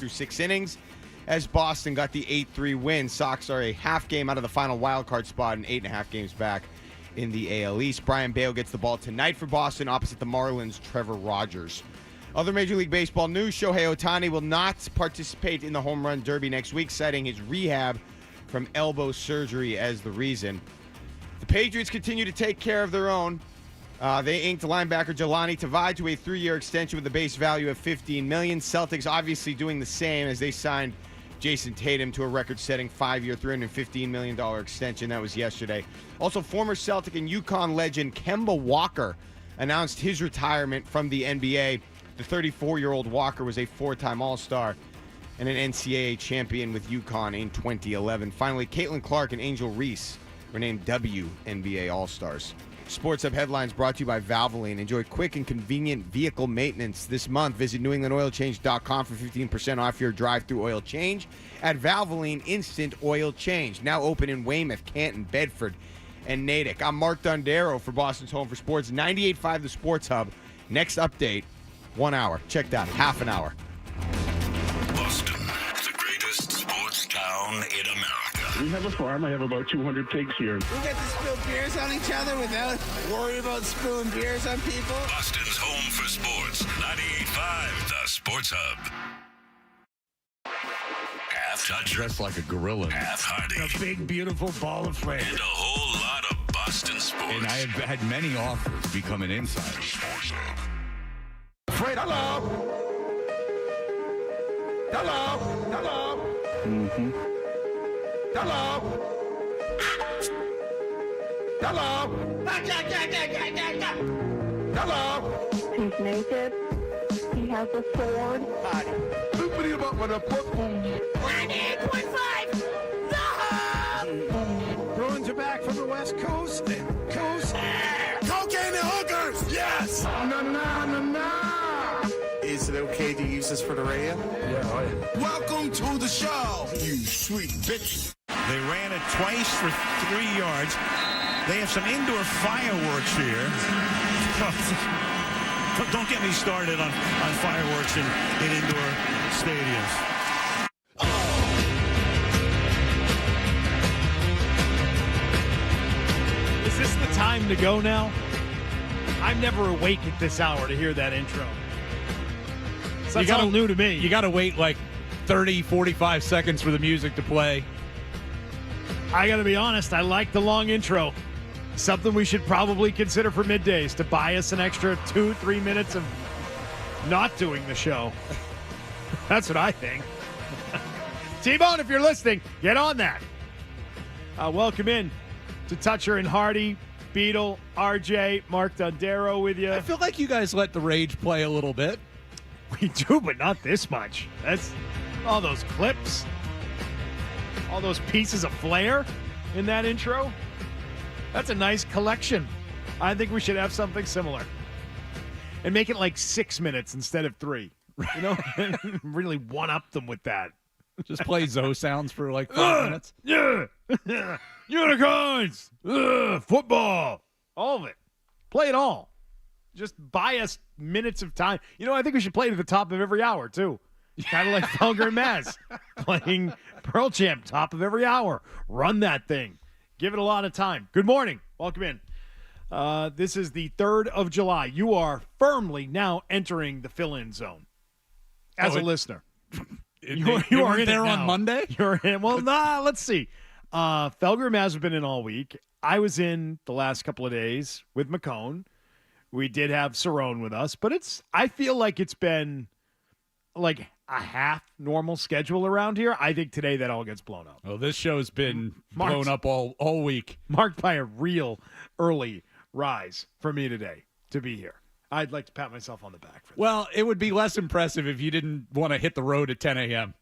through 6 innings as Boston got the 8-3 win. Sox are a half game out of the final wildcard spot and 8.5 games back in the AL East. Brian Bale gets the ball tonight for Boston opposite the Marlins' Trevor Rogers. Other Major League Baseball news, Shohei Ohtani will not participate in the Home Run Derby next week, citing his rehab from elbow surgery as the reason. The Patriots continue to take care of their own. They inked linebacker Jelani Tavai to a 3-year extension with a base value of $15 million. Celtics obviously doing the same as they signed Jason Tatum to a record-setting 5-year, $315 million extension. That was yesterday. Also, former Celtic and UConn legend Kemba Walker announced his retirement from the NBA. The 34-year-old Walker was a 4-time All-Star and an NCAA champion with UConn in 2011. Finally, Caitlin Clark and Angel Reese were named WNBA All-Stars. Sports Hub headlines brought to you by Valvoline. Enjoy quick and convenient vehicle maintenance this month. Visit NewEnglandOilChange.com for 15% off your drive-through oil change at Valvoline Instant Oil Change. Now open in Weymouth, Canton, Bedford, and Natick. I'm Mark Dondero for Boston's Home for Sports. 98.5 The Sports Hub. Next update, 1 hour. Check that, half an hour. Boston, the greatest sports town in America. We have a farm. I have about 200 pigs here. We get to spill beers on each other without worrying about spilling beers on people. Boston's Home for Sports. 98.5 The Sports Hub. Half toucher. Dressed like a gorilla. Half Hardy. A big, beautiful ball of flame. And a whole lot of Boston sports. And I have had many offers to become an insider. Sports Hub. Afraid, hello. Hello. Hello. Mm-hmm. Hello. Hello. Hello. He's naked. He has a sword. Loopity about with a football. 98.5! No! Bruins are back from the West Coast. Cocaine and hookers. Yes. No, no, no, no. Is it okay to use this for the radio? Welcome to the show, you sweet bitch. They ran it twice for 3 yards. They have some indoor fireworks here. Don't get me started on fireworks in indoor stadiums. Is this the time to go now? I'm never awake at this hour to hear that intro. So that's all new to me. You got to wait like 30, 45 seconds for the music to play. I got to be honest, I like the long intro. Something we should probably consider for middays to buy us an extra 2-3 minutes of not doing the show. That's what I think. T-Bone, if you're listening, get on that. Welcome in to Toucher and Hardy, Beetle, RJ, Mark Dondero with you. I feel like you guys let the rage play a little bit. We do, but not this much. That's all those clips, all those pieces of flair in that intro. That's a nice collection. I think we should have something similar. And make it like 6 minutes instead of 3. You know, really one-up them with that. Just play Zoe sounds for like 5 minutes. Yeah. Unicorns. Football. All of it. Play it all. Just buy us minutes of time. You know, I think we should play it at the top of every hour, too. Kind of like Felger and Maz playing Pearl Champ, top of every hour. Run that thing. Give it a lot of time. Good morning. Welcome in. This is the 3rd of July. You are firmly now entering the fill-in zone as a listener. You are in there on Monday? You're in. Well, let's see. Felger and Maz have been in all week. I was in the last couple of days with McCone. We did have Cerrone with us, but I feel like it's been like a half normal schedule around here. I think today that all gets blown up. Well, this show's been blown up all week. Marked by a real early rise for me today to be here. I'd like to pat myself on the back for that. Well, it would be less impressive if you didn't want to hit the road at 10 a.m.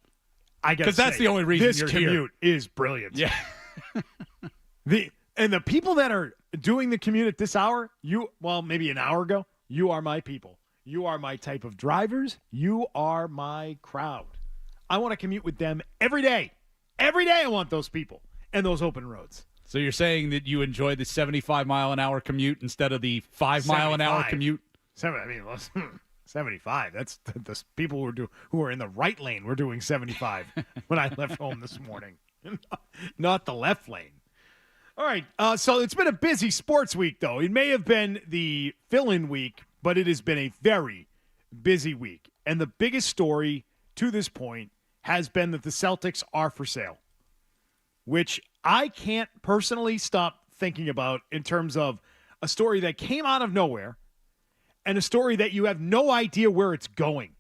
I guess because that's the only reason you're here. This commute is brilliant. Yeah. And the people that are doing the commute at this hour, maybe an hour ago, you are my people. You are my type of drivers. You are my crowd. I want to commute with them every day. Every day I want those people and those open roads. So you're saying that you enjoy the 75-mile-an-hour commute instead of the 5-mile-an-hour commute? 75 75. That's the people who are in the right lane were doing 75 when I left home this morning, not the left lane. All right, so it's been a busy sports week, though. It may have been the fill-in week, but it has been a very busy week. And the biggest story to this point has been that the Celtics are for sale, which I can't personally stop thinking about in terms of a story that came out of nowhere and a story that you have no idea where it's going.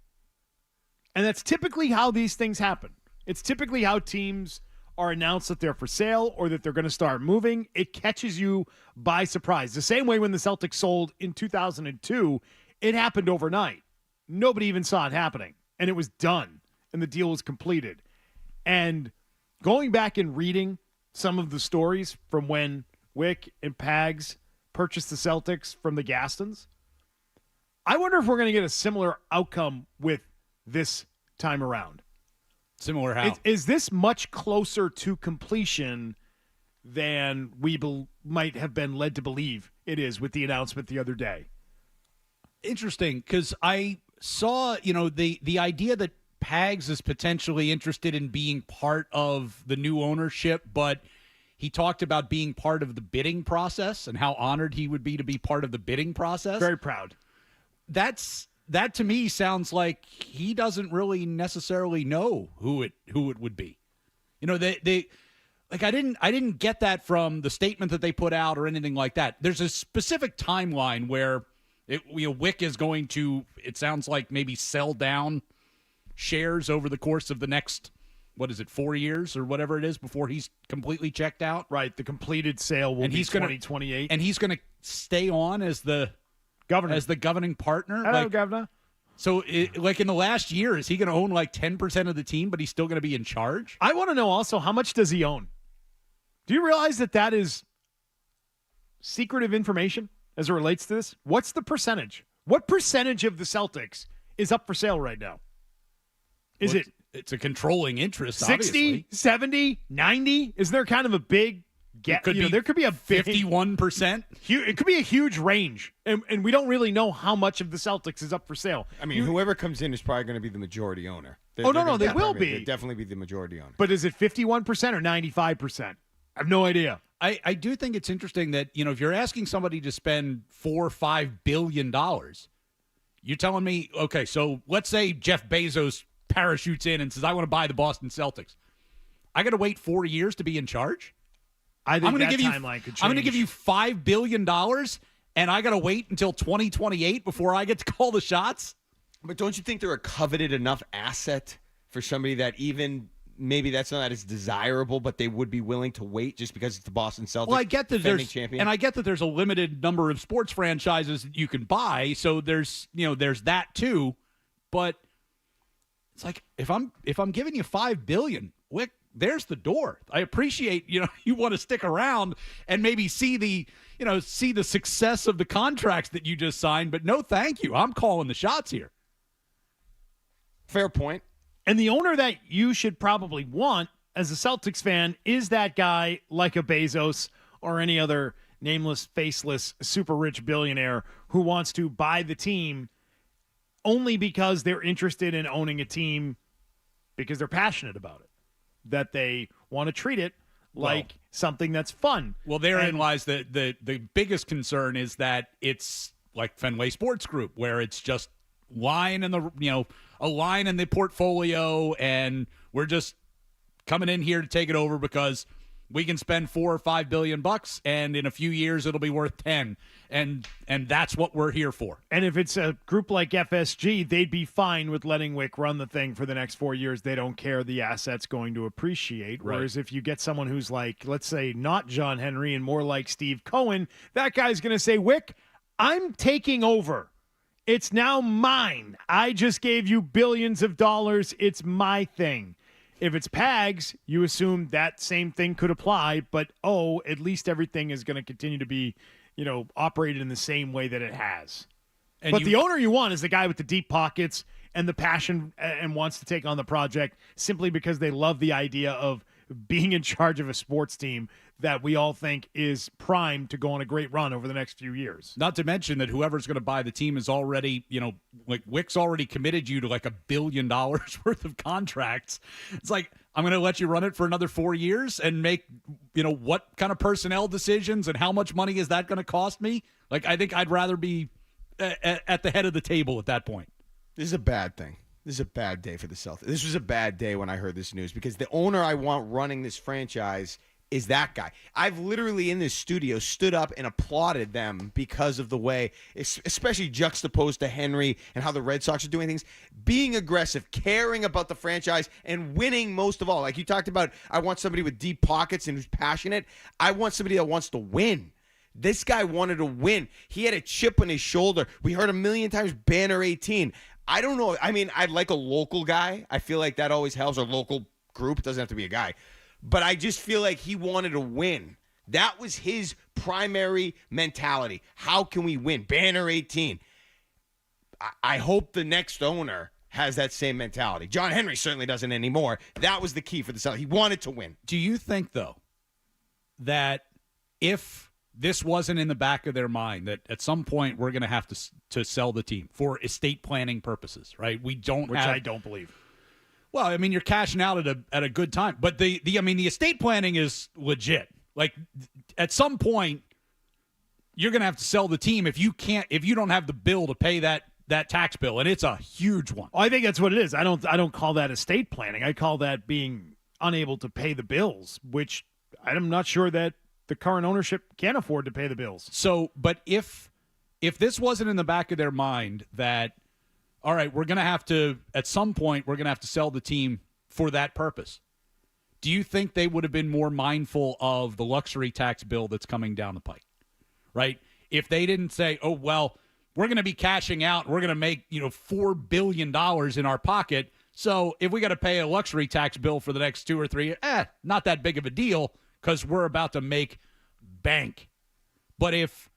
And that's typically how these things happen. It's typically how teams are announced that they're for sale or that they're going to start moving. It catches you by surprise. The same way when the Celtics sold in 2002, it happened overnight. Nobody even saw it happening. And it was done. And the deal was completed. And going back and reading some of the stories from when Wick and Pags purchased the Celtics from the Gastons, I wonder if we're going to get a similar outcome with this time around. Similar how? Is this much closer to completion than we might have been led to believe it is with the announcement the other day? Interesting, because I saw, the idea that Pags is potentially interested in being part of the new ownership, but he talked about being part of the bidding process and how honored he would be to be part of the bidding process. Very proud. That to me sounds like he doesn't really necessarily know who it would be. They I didn't get that from the statement that they put out or anything like that. There's a specific timeline where Wick is going to, it sounds like, maybe sell down shares over the course of the next 4 years or whatever it is before he's completely checked out. Right, the completed sale will be 2028. And he's going to stay on as the governor, as the governing partner. Hello, governor. So, in the last year, is he going to own 10% of the team, but he's still going to be in charge? I want to know also, how much does he own? Do you realize that is secretive information as it relates to this? What's the percentage? What percentage of the Celtics is up for sale right now? It's a controlling interest, 60, obviously. 70, 90? Is there kind of a big gap? There could be a 51%. It could be a huge range, and we don't really know how much of the Celtics is up for sale. I mean, whoever comes in is probably going to be the majority owner. They will be. They'll definitely be the majority owner. But is it 51% or 95%? I have no idea. I do think it's interesting that, if you're asking somebody to spend $4 or $5 billion, you're telling me, okay, so let's say Jeff Bezos parachutes in and says, I want to buy the Boston Celtics. I got to wait 4 years to be in charge? I think that timeline could change. I'm going to give you $5 billion, and I got to wait until 2028 before I get to call the shots? But don't you think they're a coveted enough asset for somebody that even maybe that's not as desirable, but they would be willing to wait just because it's the Boston Celtics? Well, I get that champion. And I get that there's a limited number of sports franchises that you can buy, so there's that too. But it's like if I'm giving you $5 billion, Wick, there's the door. I appreciate, you want to stick around and maybe see the success of the contracts that you just signed, but no thank you. I'm calling the shots here. Fair point. And the owner that you should probably want as a Celtics fan is that guy like a Bezos or any other nameless, faceless, super rich billionaire who wants to buy the team only because they're interested in owning a team because they're passionate about it, that they want to treat it like something that's fun. Well, therein lies the biggest concern is that it's like Fenway Sports Group, where it's just line in the a line in the portfolio, and we're just coming in here to take it over because we can spend $4 or $5 billion, and in a few years it'll be worth 10, and that's what we're here for. And if it's a group like FSG, they'd be fine with letting Wick run the thing for the next 4 years. They don't care the asset's going to appreciate. Right. Whereas if you get someone who's like, let's say, not John Henry and more like Steve Cohen, that guy's going to say, Wick, I'm taking over. It's now mine. I just gave you billions of dollars. It's my thing. If it's Pags, you assume that same thing could apply, but at least everything is going to continue to be, operated in the same way that it has. But the owner you want is the guy with the deep pockets and the passion and wants to take on the project simply because they love the idea of being in charge of a sports team that we all think is primed to go on a great run over the next few years. Not to mention that whoever's going to buy the team is already, like Wick's already committed you to like $1 billion worth of contracts. It's like, I'm going to let you run it for another 4 years and make, what kind of personnel decisions and how much money is that going to cost me? Like, I think I'd rather be at the head of the table at that point. This is a bad thing. This is a bad day for the Celtics. This was a bad day when I heard this news because the owner I want running this franchise is that guy. I've literally in this studio stood up and applauded them because of the way, especially juxtaposed to Henry and how the Red Sox are doing things, being aggressive, caring about the franchise, and winning most of all. Like you talked about, I want somebody with deep pockets and who's passionate. I want somebody that wants to win. This guy wanted to win. He had a chip on his shoulder. We heard a million times banner 18. I don't know. I mean, I'd like a local guy. I feel like that always helps. A local group. It doesn't have to be a guy. But I just feel like he wanted to win. That was his primary mentality. How can we win? Banner 18. I hope the next owner has that same mentality. John Henry certainly doesn't anymore. That was the key for the Celtics. He wanted to win. Do you think, though, that if this wasn't in the back of their mind, that at some point we're going to have to sell the team for estate planning purposes, right? Which I don't believe. Well, I mean, you're cashing out at a good time, but the estate planning is legit. Like at some point, you're going to have to sell the team if you don't have the bill to pay that tax bill, and it's a huge one. I think that's what it is. I don't call that estate planning. I call that being unable to pay the bills, which I'm not sure that the current ownership can afford to pay the bills. So, but if this wasn't in the back of their mind that, all right, we're going to have to, at some point, we're going to have to sell the team for that purpose, do you think they would have been more mindful of the luxury tax bill that's coming down the pike, right? If they didn't say, oh, well, we're going to be cashing out, we're going to make, $4 billion in our pocket, so if we got to pay a luxury tax bill for the next 2 or 3 years, not that big of a deal, because we're about to make bank. But if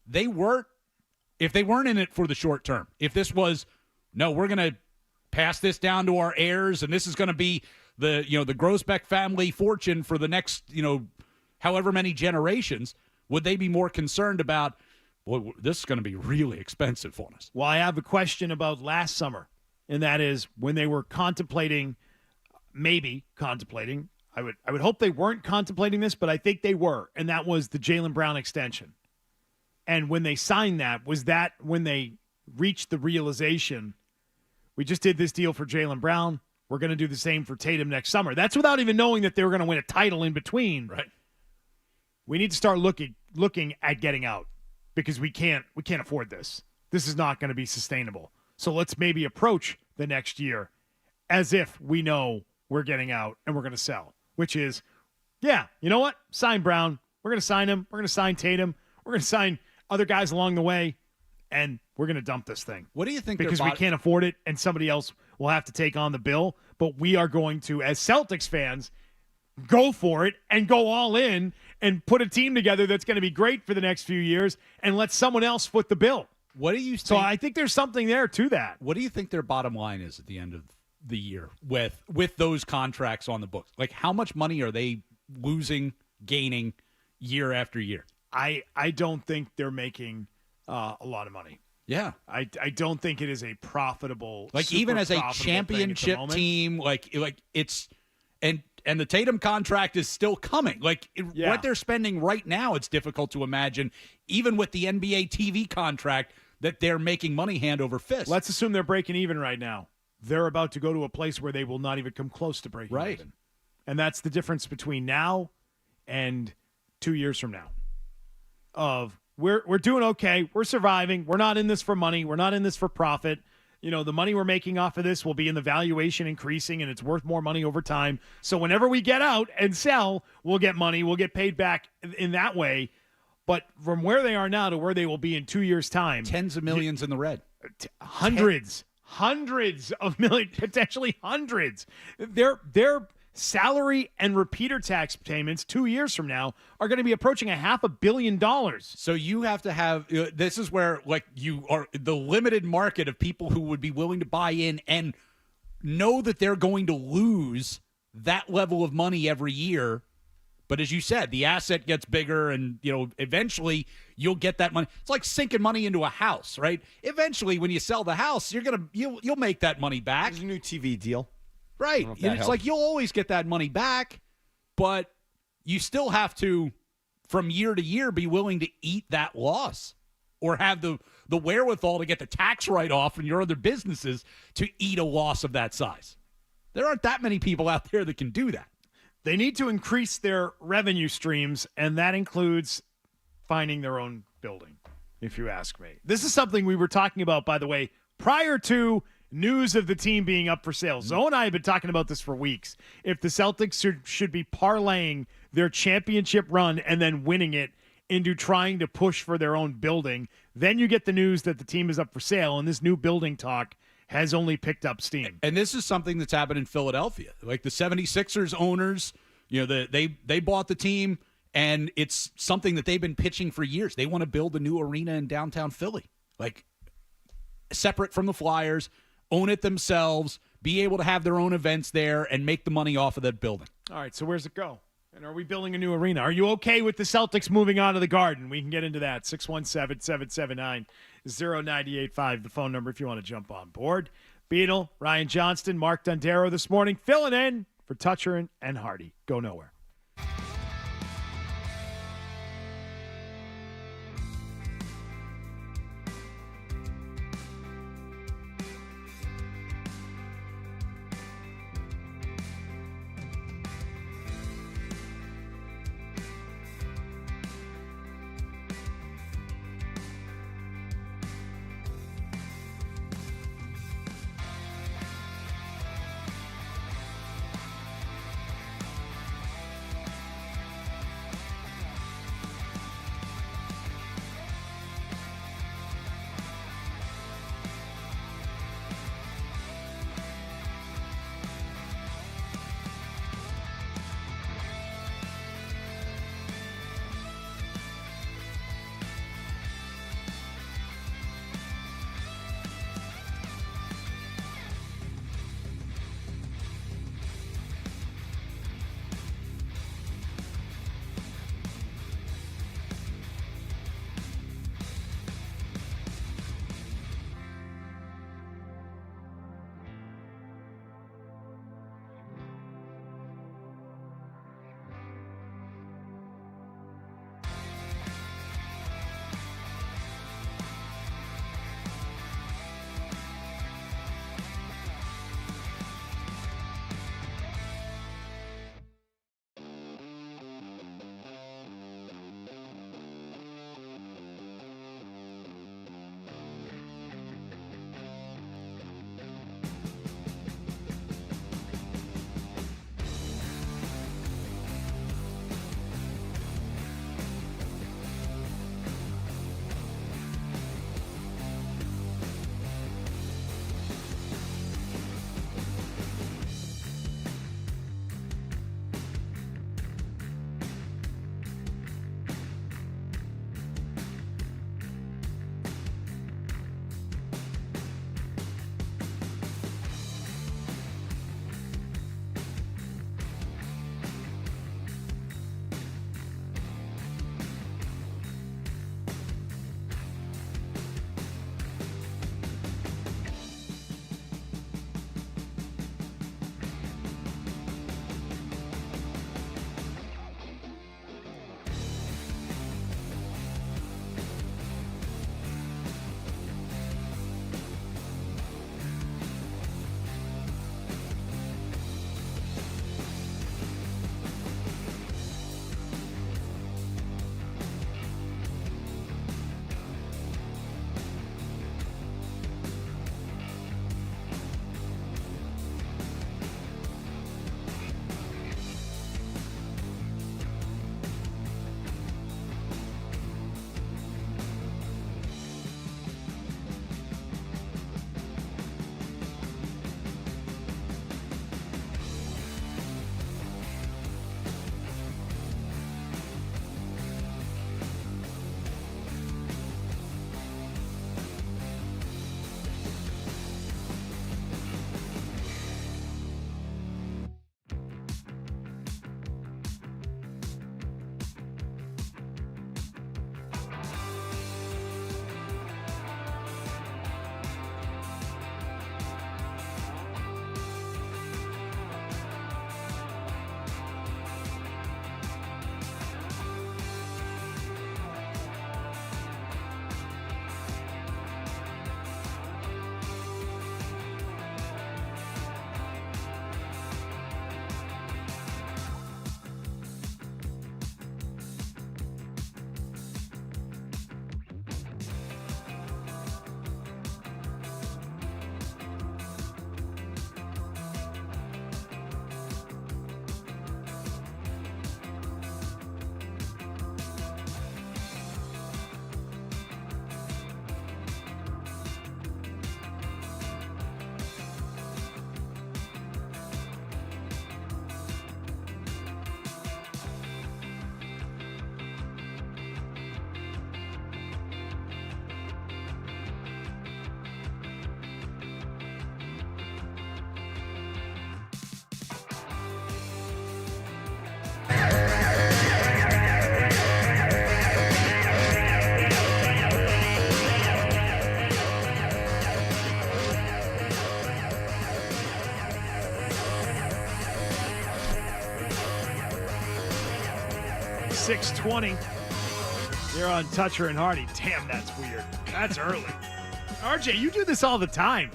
they weren't in it for the short term, if this was, no, we're going to pass this down to our heirs, and this is going to be the Grosbeck family fortune for the next, however many generations, would they be more concerned about, well, this is going to be really expensive on us? Well, I have a question about last summer, and that is when they were contemplating, I would hope they weren't contemplating this, but I think they were, and that was the Jaylen Brown extension. And when they signed that, was that when they reached the realization, we just did this deal for Jaylen Brown, we're going to do the same for Tatum next summer. That's without even knowing that they were going to win a title in between. Right. We need to start looking at getting out because we can't afford this. This is not going to be sustainable. So let's maybe approach the next year as if we know we're getting out and we're going to sell. Which is, yeah, you know what? Sign Brown. We're going to sign him. We're going to sign Tatum. We're going to sign other guys along the way, and we're going to dump this thing. What do you think? Because we can't afford it, and somebody else will have to take on the bill. But we are going to, as Celtics fans, go for it and go all in and put a team together that's going to be great for the next few years and let someone else foot the bill. What do you think? So I think there's something there to that. What do you think their bottom line is at the end of the year with those contracts on the books? Like, how much money are they losing, gaining year after year? I don't think they're making a lot of money. Yeah. I don't think it is a profitable, like even as a championship team, like it's and the Tatum contract is still coming. Like what they're spending right now, it's difficult to imagine, even with the NBA TV contract, that they're making money hand over fist. Let's assume they're breaking even right now. They're about to go to a place where they will not even come close to breaking even. And that's the difference between now and 2 years from now. We're doing okay. We're surviving. We're not in this for money. We're not in this for profit. The money we're making off of this will be in the valuation increasing, and it's worth more money over time. So whenever we get out and sell, we'll get money. We'll get paid back in that way. But from where they are now to where they will be in 2 years' time. Tens of millions in the red. Hundreds of millions, potentially hundreds. Their salary and repeater tax payments 2 years from now are going to be approaching $500 million. So you have to have this is where you are the limited market of people who would be willing to buy in and know that they're going to lose that level of money every year. But as you said, the asset gets bigger, and eventually you'll get that money. It's like sinking money into a house, right? Eventually, when you sell the house, you'll make that money back. There's a new TV deal, right? It's helps. Like you'll always get that money back, but you still have to, from year to year, be willing to eat that loss, or have the wherewithal to get the tax write-off in your other businesses to eat a loss of that size. There aren't that many people out there that can do that. They need to increase their revenue streams, and that includes finding their own building, if you ask me. This is something we were talking about, by the way, prior to news of the team being up for sale. Zoe and I have been talking about this for weeks. If the Celtics should be parlaying their championship run and then winning it into trying to push for their own building, then you get the news that the team is up for sale, and this new building talk has only picked up steam. And this is something that's happened in Philadelphia. Like the 76ers owners, they bought the team, and it's something that they've been pitching for years. They want to build a new arena in downtown Philly, like separate from the Flyers, own it themselves, be able to have their own events there, and make the money off of that building. All right, so where's it go? And are we building a new arena? Are you okay with the Celtics moving on to the Garden? We can get into that. 617-779-0985, the phone number if you want to jump on board. Beetle, Ryan Johnston, Mark Dondero this morning, filling in for Toucher and Hardy. Go nowhere. 6:20. You're on Toucher and Hardy. Damn, that's weird. That's early. RJ, you do this all the time.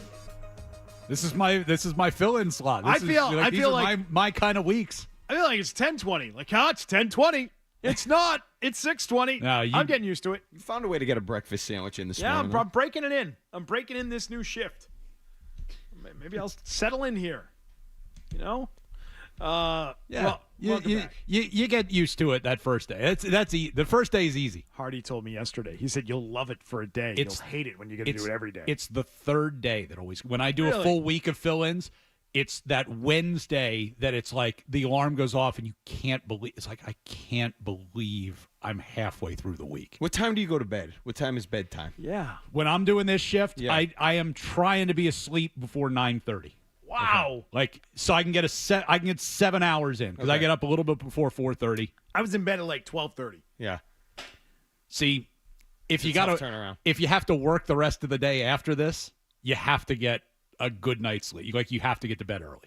This is my fill-in slot. These are my kind of weeks. I feel like it's 10:20. Like, it's 10:20. It's not. It's 6:20. No, I'm getting used to it. You found a way to get a breakfast sandwich in this Yeah, morning. I'm breaking it in. I'm breaking in this new shift. Maybe I'll settle in here. You know? Yeah. You get used to it that first day. The first day is easy. Hardy told me yesterday. He said you'll love it for a day. You'll hate it when you get to do it every day. It's the third day that always. When I do a full week of fill-ins, it's that Wednesday that it's like the alarm goes off and you can't believe. It's like I can't believe I'm halfway through the week. What time do you go to bed? What time is bedtime? Yeah. When I'm doing this shift, I am trying to be asleep before 9:30. Wow. Okay. Like, so I can get I can get 7 hours in because I get up a little bit before 4:30. I was in bed at like 12:30. Yeah. See, if It's you a tough turnaround. if you have to work the rest of the day after this, you have to get a good night's sleep. Like, you have to get to bed early.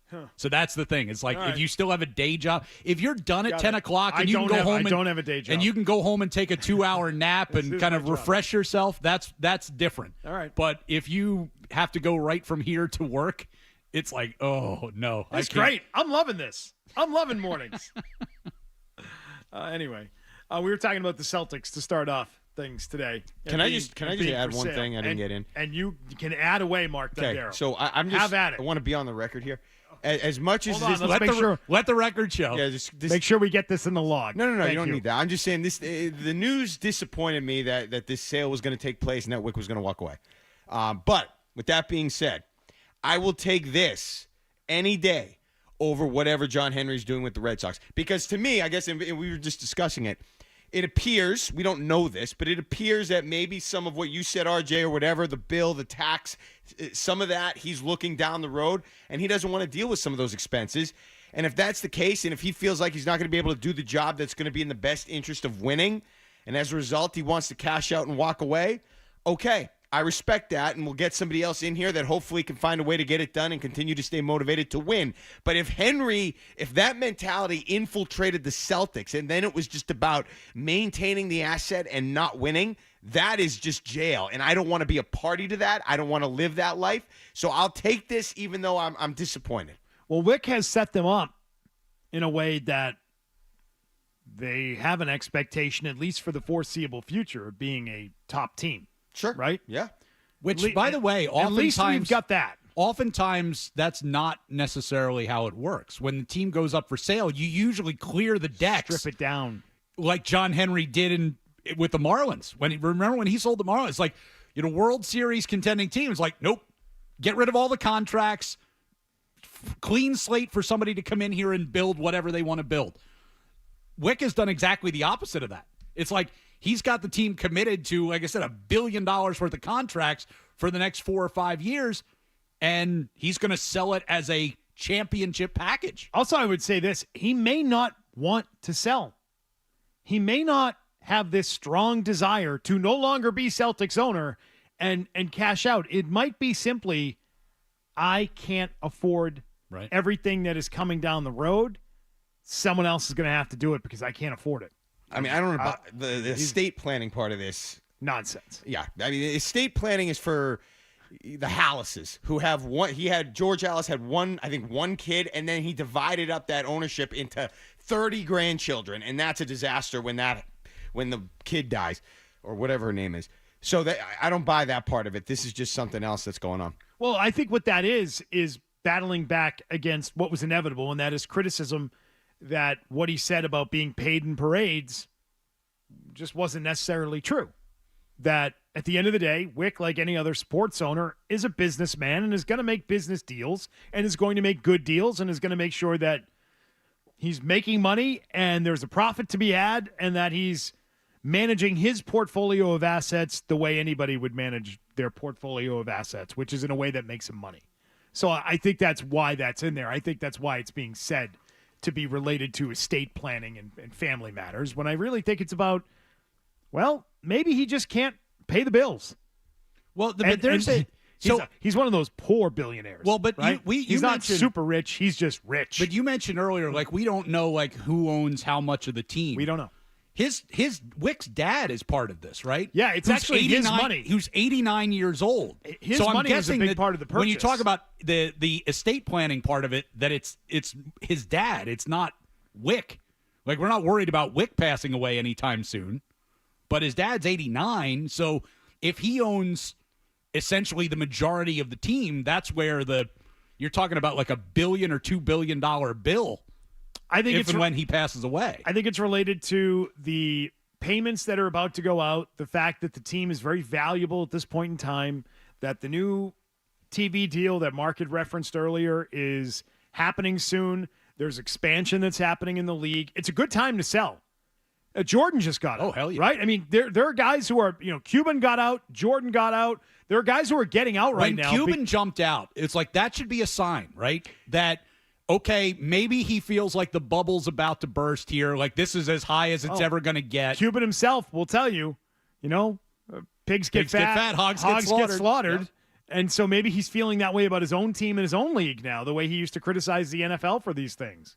Huh. So that's the thing. It's like, All right. if you still have a day job, if you're done at 10 o'clock and I you can go home, I don't have a day job. and you can go home and take a 2-hour nap and is kind my of job. refresh yourself, that's different. All right. But if you have to go right from here to work, it's like, oh no, It's great. I'm loving this. I'm loving mornings. Anyway, we were talking about the Celtics to start off things today. Can I just add one thing I didn't get in? And you can add away, Mark Dondero. So I'm just. Have at it. I want to be on the record here. As much as Hold this, on, let's make sure. Let the record show. Yeah, this, Make sure we get this in the log. No, Thank you don't need that. I'm just saying this. The news disappointed me that this sale was going to take place and that Wick was going to walk away. But with that being said, I will take this any day over whatever John Henry's doing with the Red Sox. Because to me, I guess, and we were just discussing it, it appears, we don't know this, but it appears that maybe some of what you said, RJ, or whatever, the bill, the tax, some of that, he's looking down the road, and he doesn't want to deal with some of those expenses. And if that's the case, and if he feels like he's not going to be able to do the job that's going to be in the best interest of winning, and as a result, he wants to cash out and walk away, okay, I respect that, and we'll get somebody else in here that hopefully can find a way to get it done and continue to stay motivated to win. But if that mentality infiltrated the Celtics and then it was just about maintaining the asset and not winning, that is just jail. And I don't want to be a party to that. I don't want to live that life. So I'll take this even though I'm disappointed. Well, Wick has set them up in a way that they have an expectation, at least for the foreseeable future, of being a top team. Sure. Right? Yeah. Which, by the way, at least we've got that. Oftentimes, that's not necessarily how it works. When the team goes up for sale, you usually clear the decks. Strip it down. Like John Henry did with the Marlins. Remember when he sold the Marlins? It's like, World Series contending teams, like, nope, get rid of all the contracts, clean slate for somebody to come in here and build whatever they want to build. Wick has done exactly the opposite of that. It's like, he's got the team committed to, like I said, $1 billion worth of contracts for the next 4 or 5 years, and he's going to sell it as a championship package. Also, I would say this. He may not want to sell. He may not have this strong desire to no longer be Celtics owner and cash out. It might be simply, I can't afford everything that is coming down the road. Someone else is going to have to do it because I can't afford it. I mean, I don't know about the estate planning part of this. Nonsense. Yeah. I mean, estate planning is for the Hallises who have one. George Hallis had one kid, and then he divided up that ownership into 30 grandchildren, and that's a disaster when the kid dies or whatever her name is. So I don't buy that part of it. This is just something else that's going on. Well, I think what that is battling back against what was inevitable, and that is criticism that what he said about being paid in parades just wasn't necessarily true. That at the end of the day, Wick, like any other sports owner, is a businessman and is going to make business deals and is going to make good deals and is going to make sure that he's making money and there's a profit to be had and that he's managing his portfolio of assets the way anybody would manage their portfolio of assets, which is in a way that makes him money. So I think that's why that's in there. I think that's why it's being said to be related to estate planning and family matters, when I really think it's about, well, maybe he just can't pay the bills. Well, he's one of those poor billionaires. Well, but right? He's not super rich. He's just rich. But you mentioned earlier, like, we don't know, like, who owns how much of the team. We don't know. His Wick's dad is part of this, right? Yeah, it's actually his money. Who's 89 years old. His so I'm money was a guessing big that part of the purchase. when you talk about the estate planning part of it, that it's his dad. It's not Wick. Like, we're not worried about Wick passing away anytime soon. But his dad's 89, so if he owns essentially the majority of the team, that's where you're talking about like $1 billion or $2 billion bill. I think if and when he passes away. I think it's related to the payments that are about to go out, the fact that the team is very valuable at this point in time, that the new TV deal that Mark had referenced earlier is happening soon. There's expansion that's happening in the league. It's a good time to sell. Jordan just got out. Oh, hell yeah. Right? I mean, there are guys who are, Cuban got out, Jordan got out. There are guys who are getting out right now. When Cuban jumped out, it's like that should be a sign, right? That, okay, maybe he feels like the bubble's about to burst here. Like, this is as high as it's ever going to get. Cuban himself will tell you, pigs get fat, hogs get slaughtered. Yep. And so maybe he's feeling that way about his own team and his own league now, the way he used to criticize the NFL for these things.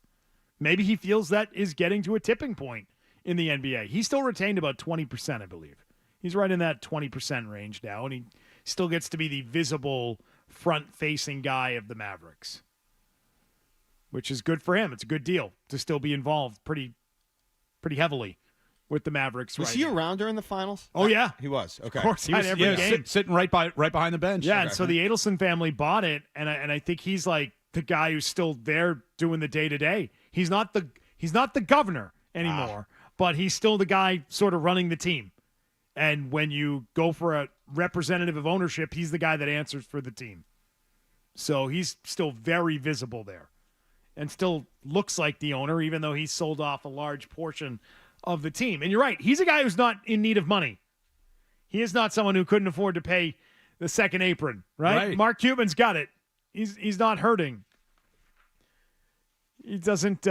Maybe he feels that is getting to a tipping point in the NBA. He still retained about 20%, I believe. He's right in that 20% range now, and he still gets to be the visible front-facing guy of the Mavericks, which is good for him. It's a good deal to still be involved pretty heavily with the Mavericks. Was he around during the finals? Oh, yeah. He was. Okay. Of course, he was every game. Sitting right behind the bench. Yeah, okay. and so the Adelson family bought it, and I think he's like the guy who's still there doing the day-to-day. He's not the governor anymore, but he's still the guy sort of running the team. And when you go for a representative of ownership, he's the guy that answers for the team. So he's still very visible there and still looks like the owner, even though he's sold off a large portion of the team. And you're right. He's a guy who's not in need of money. He is not someone who couldn't afford to pay the second apron, right? Mark Cuban's got it. He's not hurting. He doesn't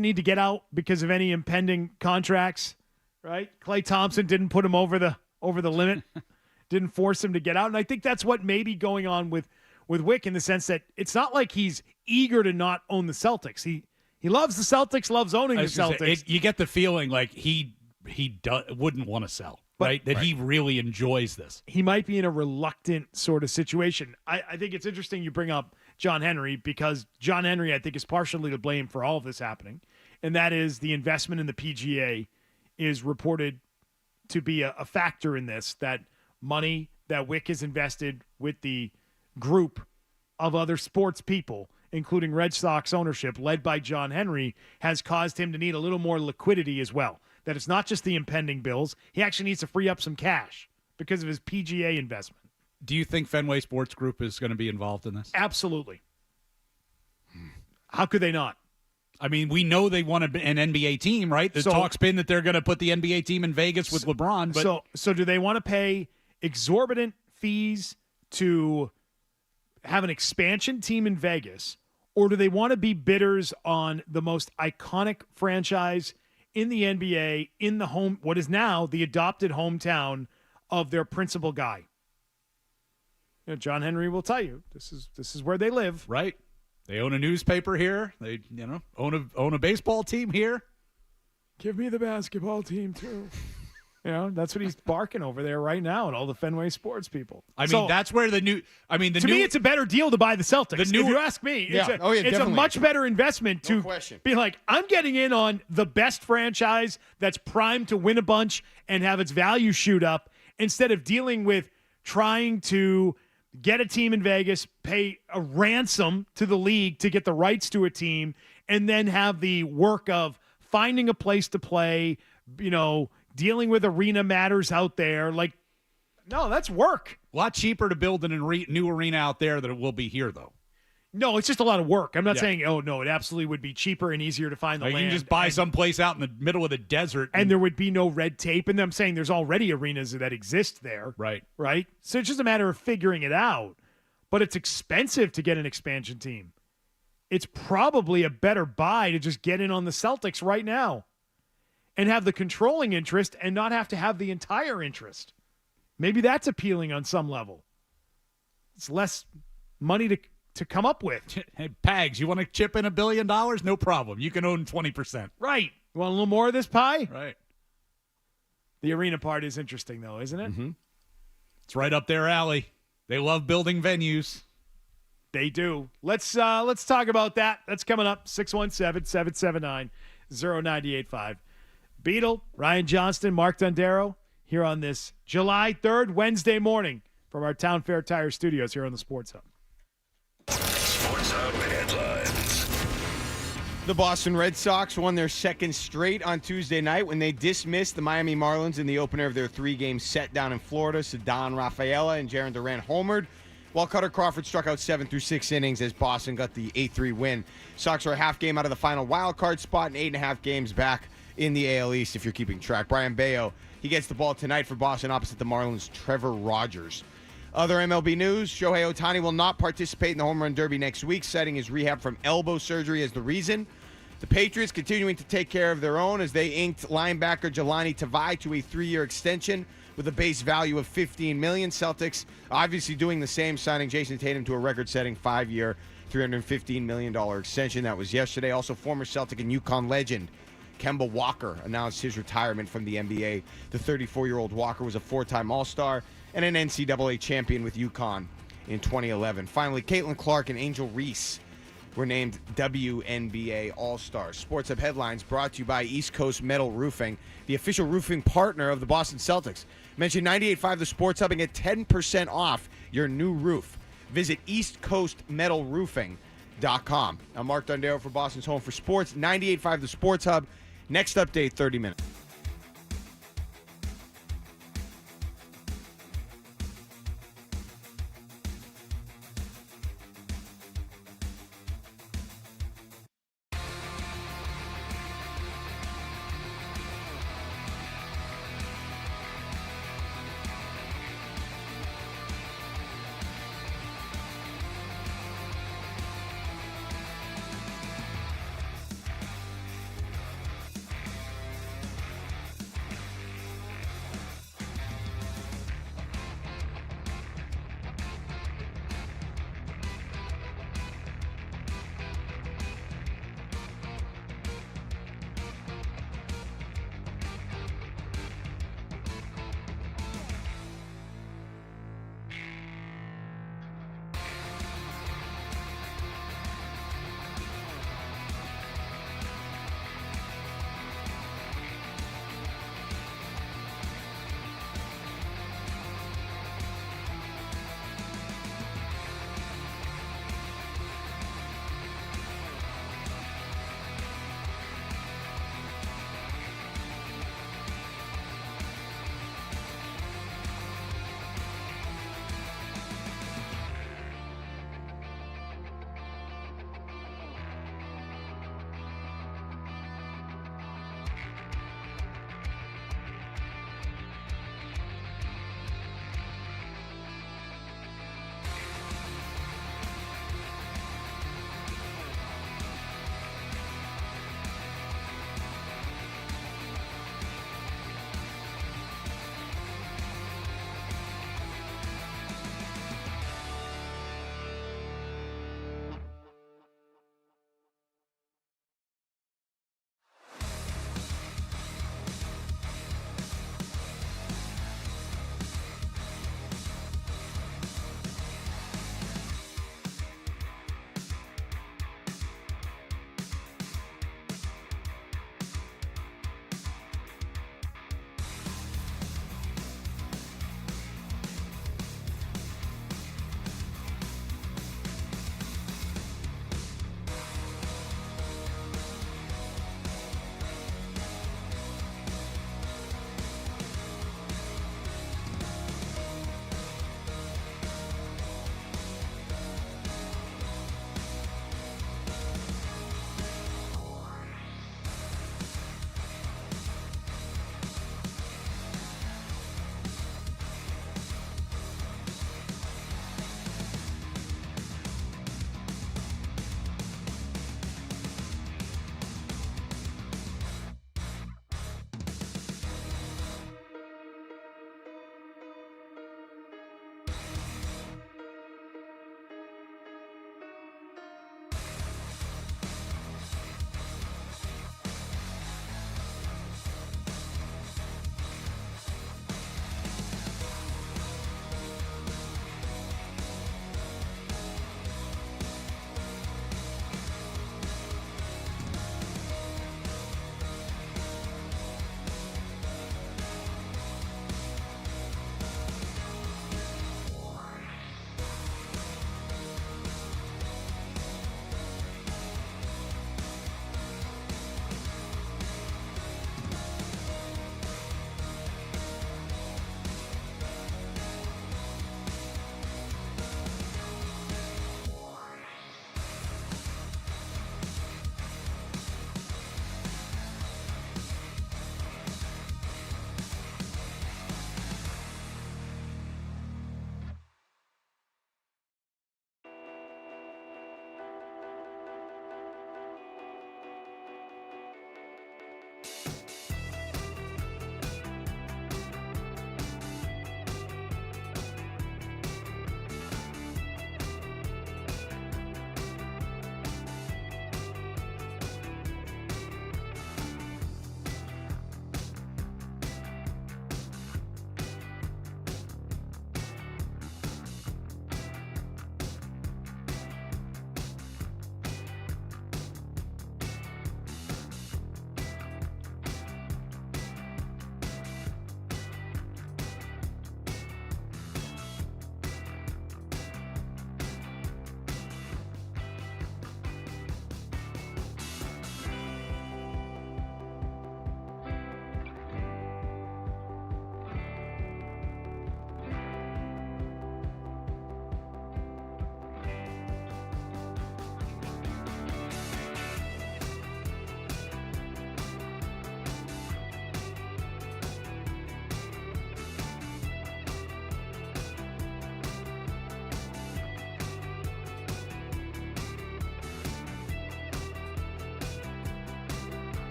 need to get out because of any impending contracts, right? Klay Thompson didn't put him over the limit, didn't force him to get out. And I think that's what may be going on with Wick, in the sense that it's not like he's eager to not own the Celtics. He loves the Celtics, loves owning the Celtics. You get the feeling like he wouldn't want to sell, right? That he really enjoys this. He might be in a reluctant sort of situation. I think it's interesting you bring up John Henry, because John Henry, I think, is partially to blame for all of this happening, and that is the investment in the PGA is reported to be a factor in this, that money that Wick has invested with the group of other sports people, including Red Sox ownership led by John Henry, has caused him to need a little more liquidity as well. That it's not just the impending bills. He actually needs to free up some cash because of his PGA investment. Do you think Fenway Sports Group is going to be involved in this? Absolutely. How could they not? I mean, we know they want an NBA team, right? The talk's been that they're going to put the NBA team in Vegas with LeBron. But So do they want to pay exorbitant fees to have an expansion team in Vegas, or do they want to be bidders on the most iconic franchise in the NBA, in the what is now the adopted hometown of their principal guy? John Henry will tell you this is where they live. Right. They own a newspaper here. They own a baseball team here. Give me the basketball team too. That's what he's barking over there right now, and all the Fenway sports people. I mean, that's where to me, it's a better deal to buy the Celtics. If you ask me, it's a much better investment to be like, I'm getting in on the best franchise that's primed to win a bunch and have its value shoot up, instead of dealing with trying to get a team in Vegas, pay a ransom to the league to get the rights to a team, and then have the work of finding a place to play, dealing with arena matters out there. No, that's work. A lot cheaper to build a new arena out there than it will be here, though. No, it's just a lot of work. I'm not saying, oh, no, it absolutely would be cheaper and easier to find the land. You can just buy some place out in the middle of the desert. And there would be no red tape. And I'm saying there's already arenas that exist there. Right. Right? So it's just a matter of figuring it out. But it's expensive to get an expansion team. It's probably a better buy to just get in on the Celtics right now and have the controlling interest and not have to have the entire interest. Maybe that's appealing on some level. It's less money to come up with. Hey, Pags, you want to chip in $1 billion? No problem. You can own 20%. Right. You want a little more of this pie? Right. The arena part is interesting, though, isn't it? Mm-hmm. It's right up their alley. They love building venues. They do. Let's talk about that. That's coming up. 617-779-0985. Beetle, Ryan Johnston, Mark Dondero here on this July 3rd, Wednesday morning from our Town Fair Tire Studios here on the Sports Hub. Sports Hub headlines. The Boston Red Sox won their second straight on Tuesday night when they dismissed the Miami Marlins in the opener of their 3-game set down in Florida. Ceddanne Rafaela and Jarren Duran homered, while Cutter Crawford struck out 7 through 6 innings as Boston got the 8-3 win. Sox are a half game out of the final wild card spot and 8.5 games back in the AL East, if you're keeping track. Brian Bayo, he gets the ball tonight for Boston opposite the Marlins' Trevor Rogers. Other MLB news, Shohei Ohtani will not participate in the Home Run Derby next week, citing his rehab from elbow surgery as the reason. The Patriots continuing to take care of their own as they inked linebacker Jelani Tavai to a 3-year extension with a base value of $15 million. Celtics obviously doing the same, signing Jason Tatum to a record-setting 5-year, $315 million extension. That was yesterday. Also, former Celtic and UConn legend Kemba Walker announced his retirement from the NBA. The 34-year-old Walker was a 4-time All-Star and an NCAA champion with UConn in 2011. Finally, Caitlin Clark and Angel Reese were named WNBA All-Stars. Sports Hub headlines brought to you by East Coast Metal Roofing, the official roofing partner of the Boston Celtics. Mention 98.5 The Sports Hub and get 10% off your new roof. Visit eastcoastmetalroofing.com. I'm Mark Dondero for Boston's Home for Sports, 98.5 The Sports Hub. Next update, 30 minutes.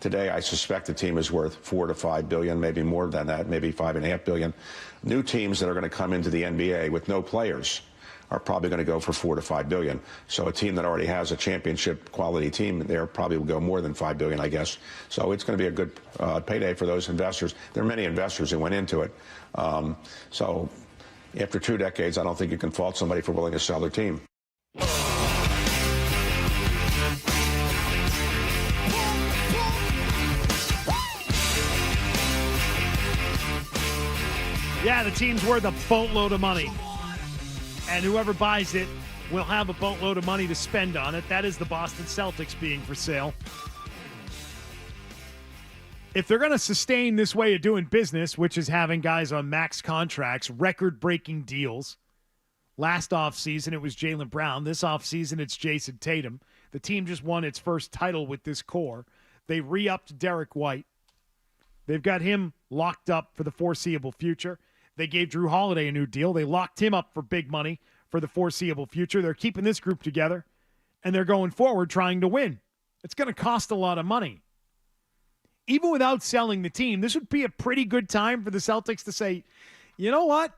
Today, I suspect the team is worth $4 to $5 billion, maybe more than that, maybe $5.5 billion. New teams that are going to come into the NBA with no players are probably going to go for $4 to $5 billion. So a team that already has a championship quality team there probably will go more than $5 billion, I guess. So it's going to be a good payday for those investors. There are many investors who went into it. So after 2 decades, I don't think you can fault somebody for willing to sell their team. Yeah, the team's worth a boatload of money. And whoever buys it will have a boatload of money to spend on it. That is the Boston Celtics being for sale. If they're going to sustain this way of doing business, which is having guys on max contracts, record-breaking deals. Last offseason, it was Jaylen Brown. This offseason, it's Jason Tatum. The team just won its first title with this core. They re-upped Derek White. They've got him locked up for the foreseeable future. They gave Drew Holiday a new deal. They locked him up for big money for the foreseeable future. They're keeping this group together, and they're going forward trying to win. It's going to cost a lot of money. Even without selling the team, this would be a pretty good time for the Celtics to say, you know what?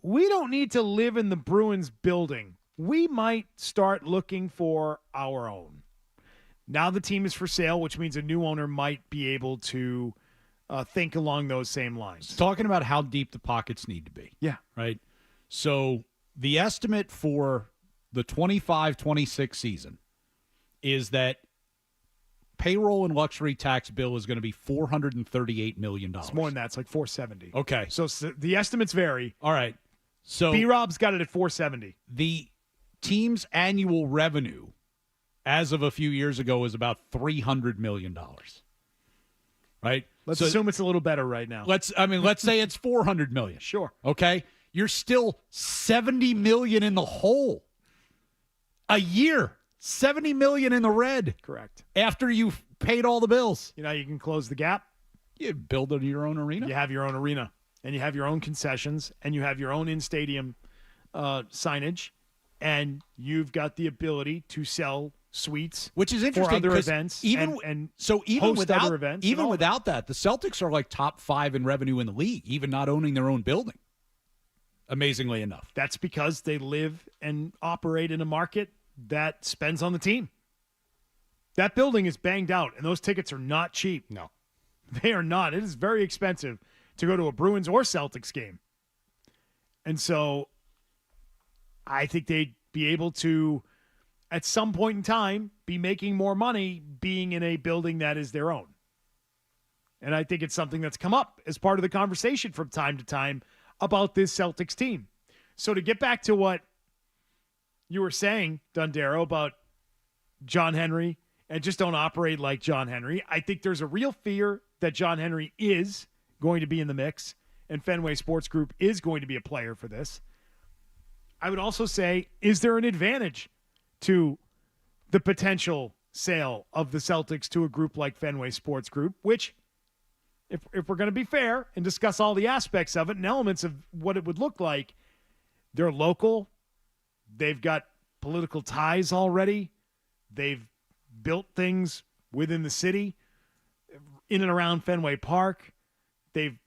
We don't need to live in the Bruins building. We might start looking for our own. Now the team is for sale, which means a new owner might be able to think along those same lines. Talking about how deep the pockets need to be. Yeah. Right? So the estimate for the 25-26 season is that payroll and luxury tax bill is going to be $438 million. It's more than that. It's like 470. Okay. So the estimates vary. All right. So B-Rob's got it at 470. The team's annual revenue as of a few years ago was about $300 million. Right? Let's assume it's a little better right now. Let's say it's $400 million. Sure. Okay? You're still $70 million in the hole. A year. $70 million in the red. Correct. After you've paid all the bills. You know, you can close the gap. You build your own arena. You have your own arena. And you have your own concessions. And you have your own in-stadium signage. And you've got the ability to sell suites, which is interesting for other events, even without other events. Even without that, the Celtics are like top 5 in revenue in the league, even not owning their own building. Amazingly enough, that's because they live and operate in a market that spends on the team. That building is banged out, and those tickets are not cheap. No, they are not. It is very expensive to go to a Bruins or Celtics game, and so I think they'd be able to, at some point in time, be making more money being in a building that is their own. And I think it's something that's come up as part of the conversation from time to time about this Celtics team. So to get back to what you were saying, Dundero, about John Henry and just don't operate like John Henry, I think there's a real fear that John Henry is going to be in the mix and Fenway Sports Group is going to be a player for this. I would also say, is there an advantage to the potential sale of the Celtics to a group like Fenway Sports Group, which, if we're going to be fair and discuss all the aspects of it and elements of what it would look like, they're local. They've got political ties already. They've built things within the city, in and around Fenway Park. They've,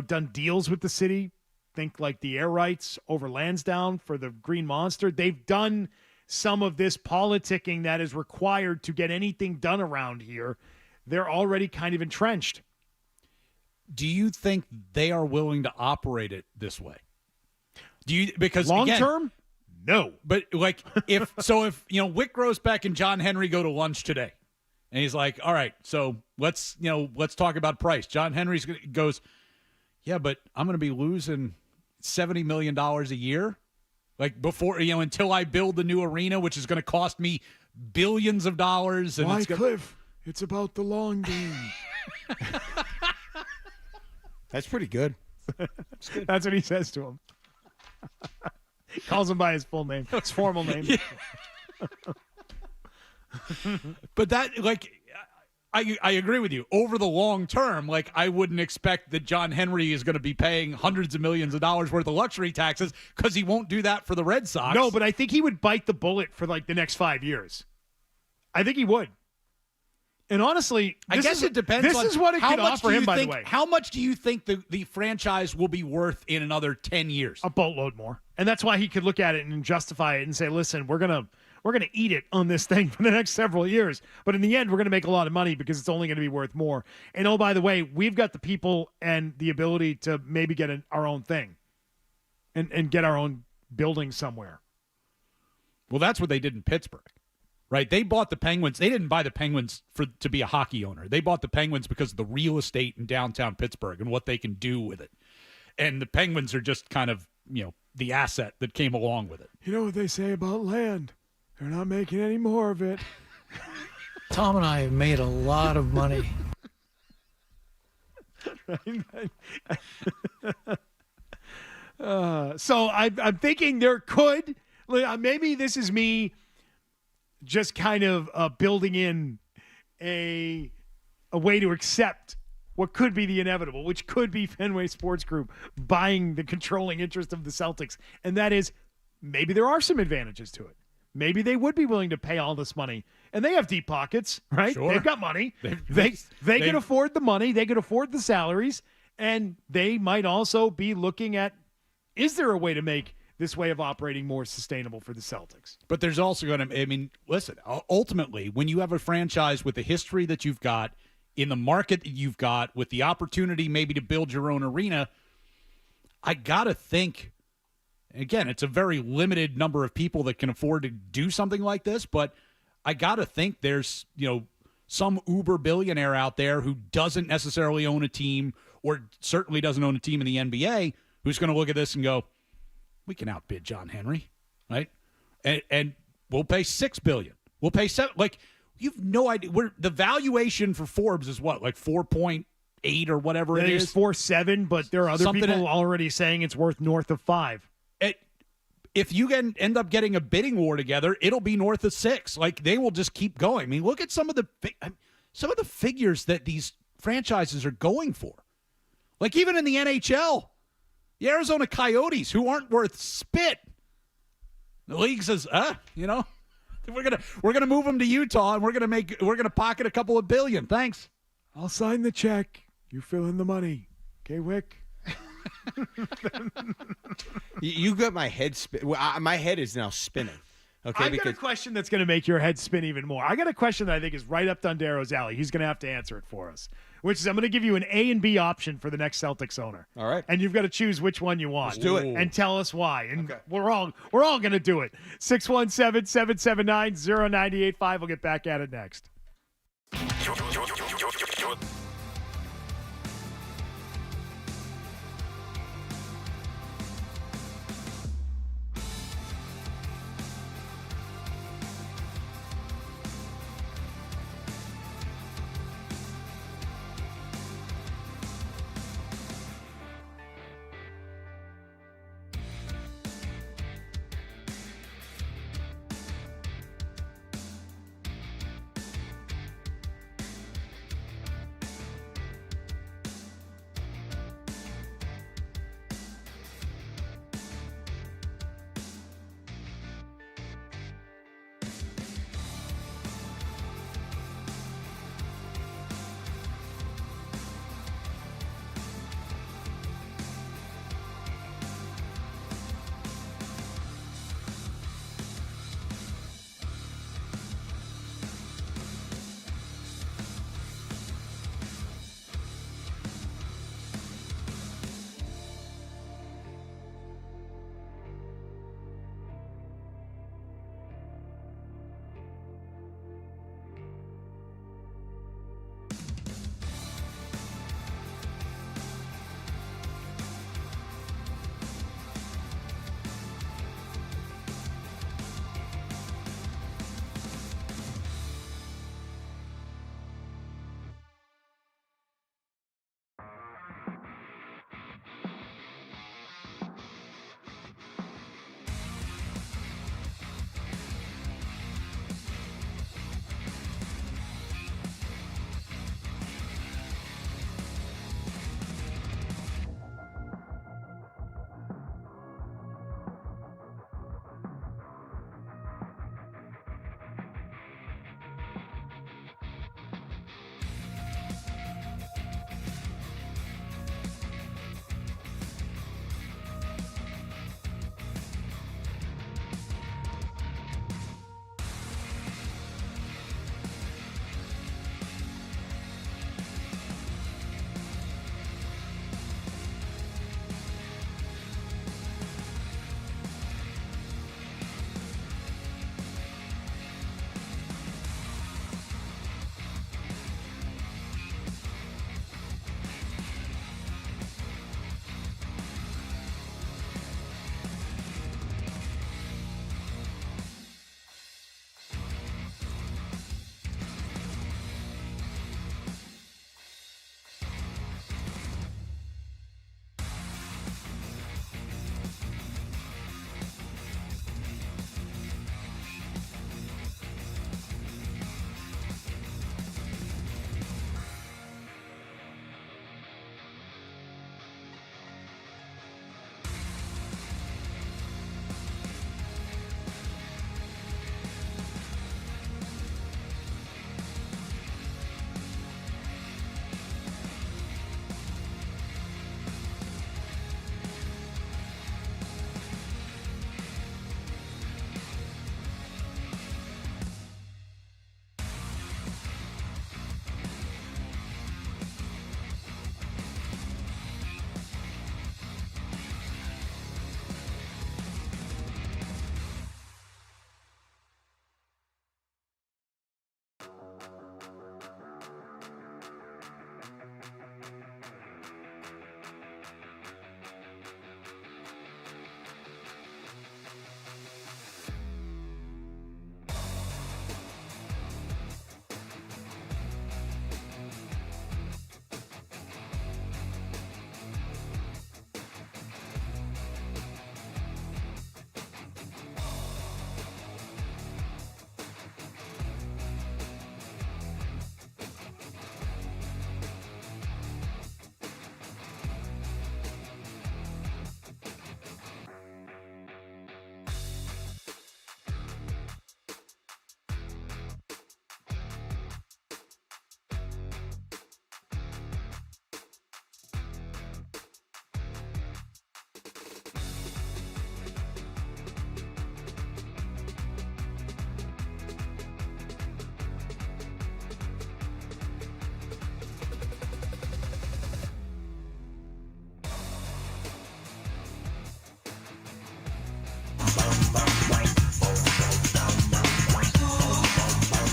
done deals with the city. Think like the air rights over Lansdowne for the Green Monster. They've done some of this politicking that is required to get anything done around here. They're already kind of entrenched. Do you think they are willing to operate it this way? Because long term, no. But if Wick Grossbeck and John Henry go to lunch today, and he's like, "All right, so let's talk about price." John Henry goes, "Yeah, but I'm going to be losing $70 million a year, before until I build the new arena, which is going to cost me billions of dollars." And Cliff, it's about the long game. That's pretty good. That's what he says to him. Calls him by his full name, his formal name. Yeah. But that, I agree with you. Over the long term, I wouldn't expect that John Henry is going to be paying hundreds of millions of dollars worth of luxury taxes, because he won't do that for the Red Sox. No, but I think he would bite the bullet for the next 5 years. I think he would. And honestly, I guess it depends. This on is what it how could much offer do you him, by think, the way. How much do you think the franchise will be worth in another 10 years? A boatload more. And that's why he could look at it and justify it and say, listen, we're gonna eat it on this thing for the next several years. But in the end, we're gonna make a lot of money because it's only gonna be worth more. And oh, by the way, we've got the people and the ability to maybe get our own thing and get our own building somewhere. Well, that's what they did in Pittsburgh. Right, they bought the Penguins. They didn't buy the Penguins to be a hockey owner. They bought the Penguins because of the real estate in downtown Pittsburgh and what they can do with it. And the Penguins are just kind of, the asset that came along with it. You know what they say about land? They're not making any more of it. Tom and I have made a lot of money. So I'm thinking there could, maybe this is me just kind of building in a way to accept what could be the inevitable, which could be Fenway Sports Group buying the controlling interest of the Celtics. And that is, maybe there are some advantages to it. Maybe they would be willing to pay all this money. And they have deep pockets, right? Sure. They've got money. They can afford the money. They can afford the salaries. And they might also be looking at, is there a way to make this way of operating more sustainable for the Celtics? But there's also going to, listen, ultimately, when you have a franchise with the history that you've got, in the market that you've got, with the opportunity maybe to build your own arena, I got to think, again, it's a very limited number of people that can afford to do something like this, but I got to think there's, some uber billionaire out there who doesn't necessarily own a team or certainly doesn't own a team in the NBA who's going to look at this and go, we can outbid John Henry, right? And we'll pay $6 billion. We'll pay $7. Like, you've no idea. The valuation for Forbes is what, like 4.8 or whatever it is. It's 4.7, but there are other people already saying it's worth north of 5. If you end up getting a bidding war together, it'll be north of 6. Like, they will just keep going. I mean, look at some of the figures that these franchises are going for. Like, even in the NHL. The Arizona Coyotes, who aren't worth spit. The league says, we're gonna move them to Utah and we're gonna pocket a couple of billion. Thanks. I'll sign the check. You fill in the money. Okay, Wick. You got my head spin. My head is now spinning. Okay, I've got a question that's going to make your head spin even more. I got a question that I think is right up Dundaro's alley. He's going to have to answer it for us, which is I'm going to give you an A and B option for the next Celtics owner. All right. And you've got to choose which one you want. Let's do it. And tell us why. And we're all going to do it. 617-779-0985. We'll get back at it next.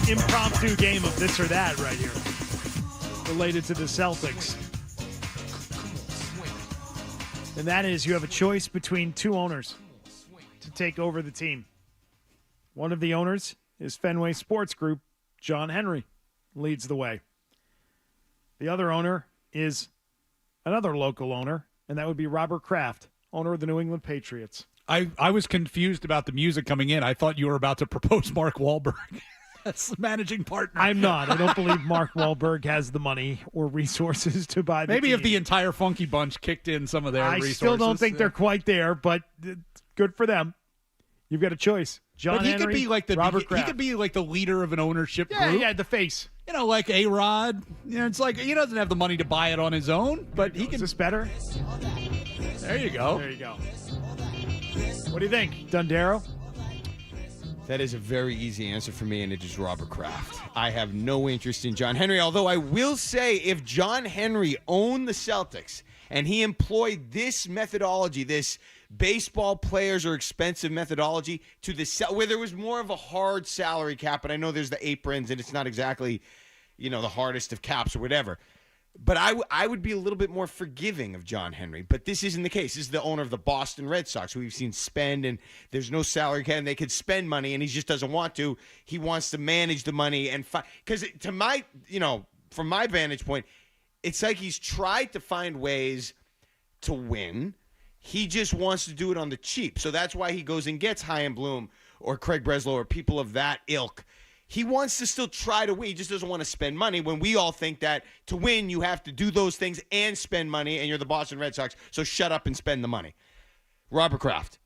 Impromptu game of this or that right here, related to the Celtics. And that is, you have a choice between two owners to take over the team. One of the owners is Fenway Sports Group. John Henry leads the way. The other owner is another local owner, and that would be Robert Kraft, owner of the New England Patriots. I was confused about the music coming in. I thought you were about to propose Mark Wahlberg as the managing partner. I'm not. I don't believe Mark Wahlberg has the money or resources to buy the Maybe team. if the entire Funky Bunch kicked in some of their resources. I still don't think they're quite there, but good for them. You've got a choice. John but he Henry, could be like Robert Kraft. he could be like the leader of an ownership Yeah, group. yeah, the face. You know, like A-Rod. You know, it's like he doesn't have the money to buy it on his own, but he can. Is this better? There you go. There you go. What do you think, Dundero? That is a very easy answer for me, and it is Robert Kraft. I have no interest in John Henry, although I will say if John Henry owned the Celtics and he employed this methodology, this baseball players are expensive methodology to the where there was more of a hard salary cap, and I know there's the aprons and it's not exactly, the hardest of caps or whatever. But I would be a little bit more forgiving of John Henry. But this isn't the case. This is the owner of the Boston Red Sox, who we've seen spend, and there's no salary cap, and they could spend money, and he just doesn't want to. He wants to manage the money and because to my, from my vantage point, it's like he's tried to find ways to win. He just wants to do it on the cheap. So that's why he goes and gets Chaim Bloom or Craig Breslow or people of that ilk. He wants to still try to win. He just doesn't want to spend money when we all think that to win, you have to do those things and spend money, and you're the Boston Red Sox, so shut up and spend the money. Robert Kraft.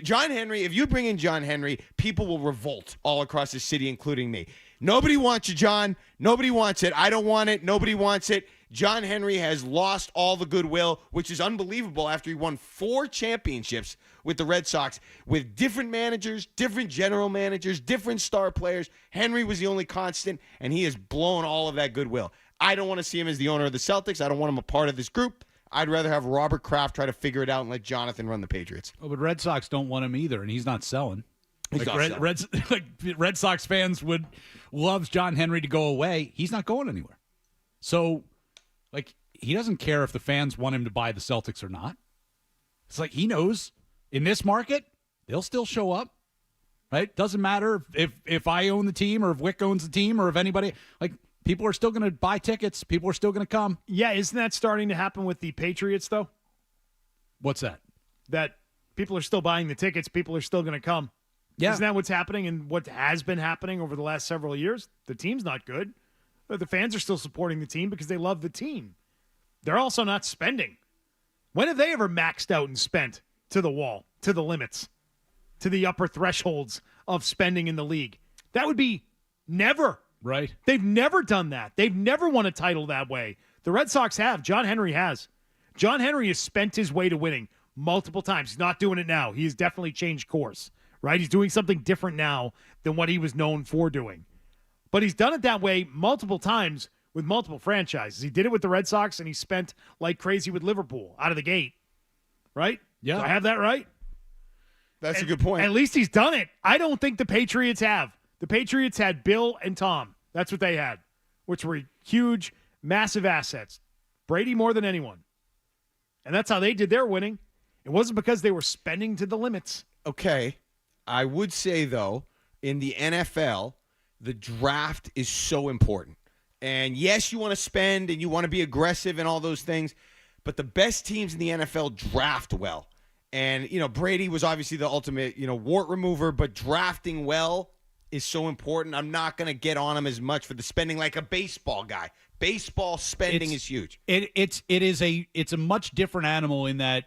John Henry, if you bring in John Henry, people will revolt all across the city, including me. Nobody wants you, John. Nobody wants it. I don't want it. Nobody wants it. John Henry has lost all the goodwill, which is unbelievable after he won 4 championships with the Red Sox with different managers, different general managers, different star players. Henry was the only constant, and he has blown all of that goodwill. I don't want to see him as the owner of the Celtics. I don't want him a part of this group. I'd rather have Robert Kraft try to figure it out and let Jonathan run the Patriots. Oh, but Red Sox don't want him either, and he's not selling. He's not selling. Red Sox fans would love John Henry to go away. He's not going anywhere. So, he doesn't care if the fans want him to buy the Celtics or not. It's like he knows in this market, they'll still show up, right? Doesn't matter if I own the team or if Wick owns the team or if anybody, people are still going to buy tickets. People are still going to come. Yeah, isn't that starting to happen with the Patriots, though? What's that? That people are still buying the tickets. People are still going to come. Yeah. Isn't that what's happening and what has been happening over the last several years? The team's not good, but the fans are still supporting the team because they love the team. They're also not spending. When have they ever maxed out and spent to the wall, to the limits, to the upper thresholds of spending in the league? That would be never. Right. They've never done that. They've never won a title that way. The Red Sox have. John Henry has. John Henry has spent his way to winning multiple times. He's not doing it now. He has definitely changed course, right? He's doing something different now than what he was known for doing. But he's done it that way multiple times with multiple franchises. He did it with the Red Sox, and he spent like crazy with Liverpool out of the gate, right? Yeah. Do I have that right? That's a good point. At least he's done it. I don't think the Patriots have. The Patriots had Bill and Tom. That's what they had, which were huge, massive assets. Brady more than anyone. And that's how they did their winning. It wasn't because they were spending to the limits. Okay. I would say, though, in the NFL, the draft is so important. And yes, you want to spend and you want to be aggressive and all those things, but the best teams in the NFL draft well. And, Brady was obviously the ultimate, wart remover, but drafting well is so important. I'm not going to get on him as much for the spending like a baseball guy. Baseball spending is huge. It's a much different animal in that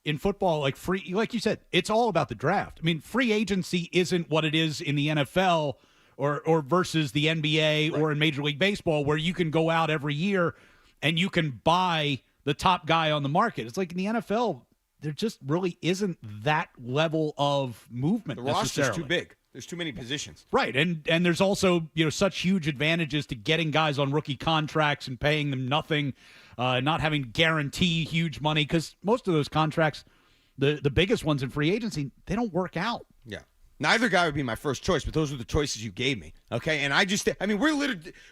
in football, like you said, it's all about the draft. I mean, free agency isn't what it is in the NFL or versus the NBA or in Major League Baseball, where you can go out every year and you can buy the top guy on the market. It's like in the NFL, there just really isn't that level of movement. The roster's too big. There's too many positions. Right, and there's also such huge advantages to getting guys on rookie contracts and paying them nothing, not having to guarantee huge money, because most of those contracts, the biggest ones in free agency, they don't work out. Yeah. Neither guy would be my first choice, but those were the choices you gave me. Okay, and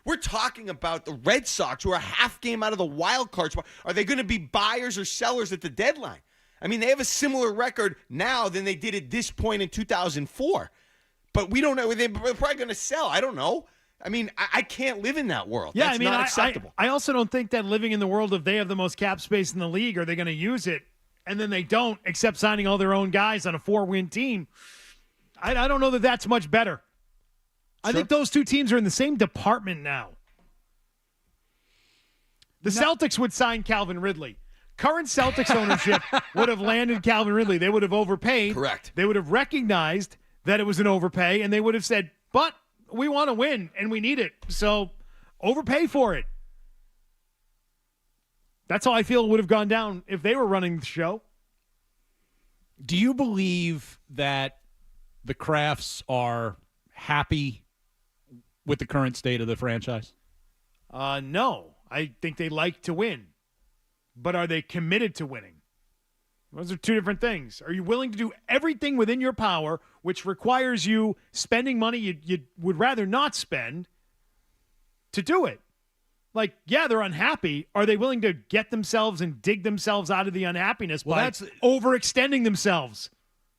we're talking about the Red Sox, who are a half game out of the wild card spot. Are they going to be buyers or sellers at the deadline? I mean, they have a similar record now than they did at this point in 2004. But we don't know. They're probably going to sell. I don't know. I mean, I can't live in that world. Yeah, That's not acceptable. I also don't think that living in the world of they have the most cap space in the league, are they going to use it? And then they don't, except signing all their own guys on a 4-win team. I don't know that that's much better. I think those two teams are in the same department now. The Celtics would sign Calvin Ridley. Current Celtics ownership would have landed Calvin Ridley. They would have overpaid. Correct. They would have recognized that it was an overpay, and they would have said, but we want to win, and we need it. So overpay for it. That's how I feel it would have gone down if they were running the show. Do you believe that the Crafts are happy with the current state of the franchise? No. I think they like to win. But are they committed to winning? Those are two different things. Are you willing to do everything within your power, which requires you spending money you would rather not spend, to do it? Like, yeah, they're unhappy. Are they willing to get themselves and dig themselves out of the unhappiness by overextending themselves?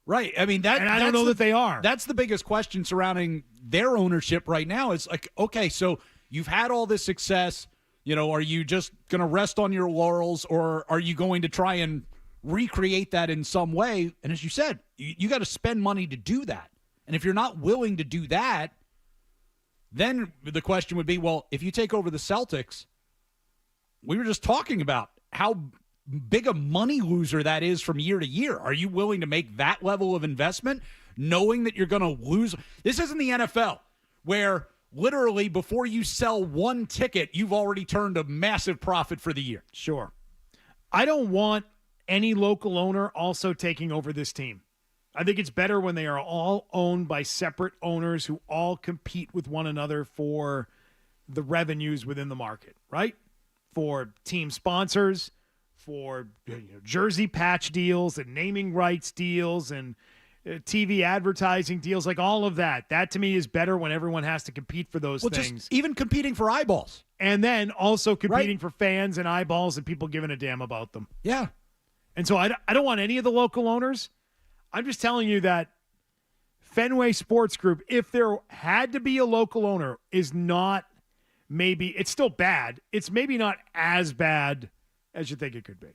Right. I mean, I don't know that they are. That's the biggest question surrounding their ownership right now. It's like, okay, so you've had all this success. You know, are you just going to rest on your laurels, or are you going to try and recreate that in some way? And as you said, you got to spend money to do that. And if you're not willing to do that, then the question would be, well, if you take over the Celtics, we were just talking about how big a money loser that is from year to year. Are you willing to make that level of investment knowing that you're going to lose? This isn't the NFL where literally before you sell one ticket, you've already turned a massive profit for the year. Sure. I don't want any local owner also taking over this team. I think it's better when they are all owned by separate owners who all compete with one another for the revenues within the market, right? For team sponsors, for jersey patch deals and naming rights deals and TV advertising deals, like all of that. That to me is better when everyone has to compete for those things. Just even competing for eyeballs. And then also competing for fans and eyeballs and people giving a damn about them. Yeah. And so I don't want any of the local owners. I'm just telling you that Fenway Sports Group, if there had to be a local owner, is not maybe, it's still bad. It's maybe not as bad as you think it could be.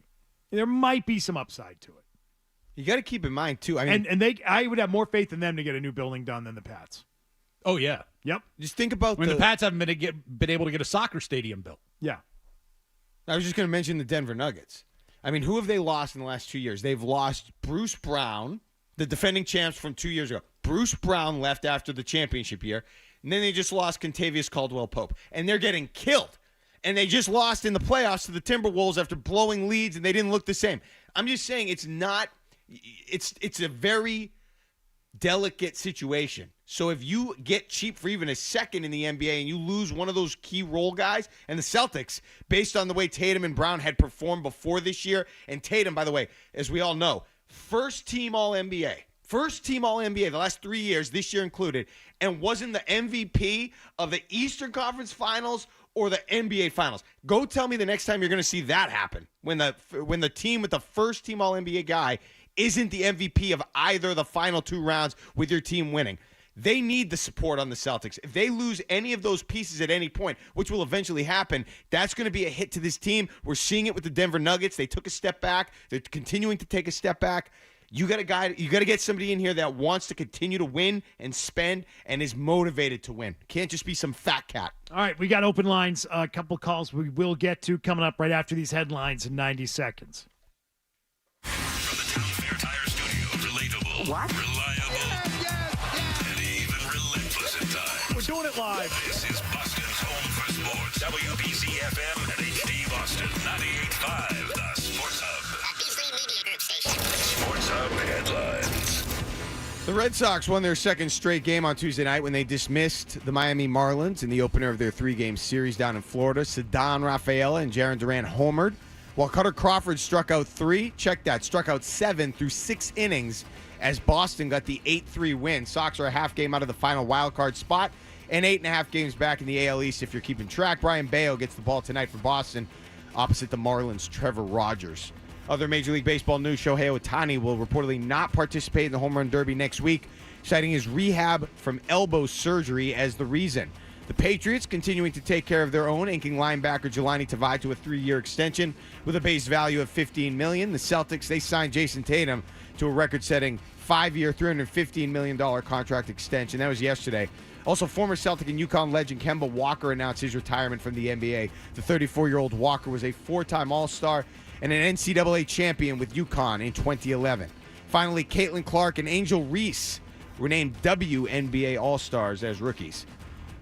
There might be some upside to it. You got to keep in mind, too. I mean, I would have more faith in them to get a new building done than the Pats. Oh, yeah. Yep. Just think about the Pats haven't been able to get a soccer stadium built. Yeah. I was just going to mention the Denver Nuggets. I mean, who have they lost in the last 2 years? They've lost Bruce Brown, the defending champs from 2 years ago. Bruce Brown left after the championship year, and then they just lost Kentavious Caldwell-Pope, and they're getting killed. And they just lost in the playoffs to the Timberwolves after blowing leads, and they didn't look the same. I'm just saying it's a very delicate situation. So if you get cheap for even a second in the NBA and you lose one of those key role guys, and the Celtics, based on the way Tatum and Brown had performed before this year, and Tatum, by the way, as we all know, first team All-NBA the last 3 years, this year included, and wasn't the MVP of the Eastern Conference Finals or the NBA Finals. Go tell me the next time you're going to see that happen, when the team with the first team All-NBA guy isn't the MVP of either of the final two rounds with your team winning. They need the support on the Celtics. If they lose any of those pieces at any point, which will eventually happen, that's going to be a hit to this team. We're seeing it with the Denver Nuggets. They took a step back. They're continuing to take a step back. You got to get somebody in here that wants to continue to win and spend and is motivated to win. Can't just be some fat cat. All right, we got open lines, a couple calls we will get to coming up right after these headlines in 90 seconds. From the Town Fair Tire Studios, relatable, reliable, and even relentless at times. We're doing it live. This is Boston's home for sports. WBC-FM and HD Boston 98.5, the Sports Hub. Sports Hub headlines. The Red Sox won their second straight game on Tuesday night when they dismissed the Miami Marlins in the opener of their three-game series down in Florida. Ceddanne Rafaela and Jarren Duran homered, while Cutter Crawford struck out 7 through 6 innings as Boston got the 8-3 win. Sox are a half game out of the final wild card spot and 8.5 games back in the AL East if you're keeping track. Brian Bayo gets the ball tonight for Boston opposite the Marlins' Trevor Rogers. Other Major League Baseball news, Shohei Ohtani will reportedly not participate in the Home Run Derby next week, citing his rehab from elbow surgery as the reason. The Patriots continuing to take care of their own, inking linebacker Jelani Tavai to a 3-year extension with a base value of $15 million. The Celtics, they signed Jason Tatum to a record-setting 5-year, $315 million contract extension. That was yesterday. Also, former Celtic and UConn legend Kemba Walker announced his retirement from the NBA. The 34-year-old Walker was a 4-time All-Star and an NCAA champion with UConn in 2011. Finally, Caitlin Clark and Angel Reese were named WNBA All-Stars as rookies.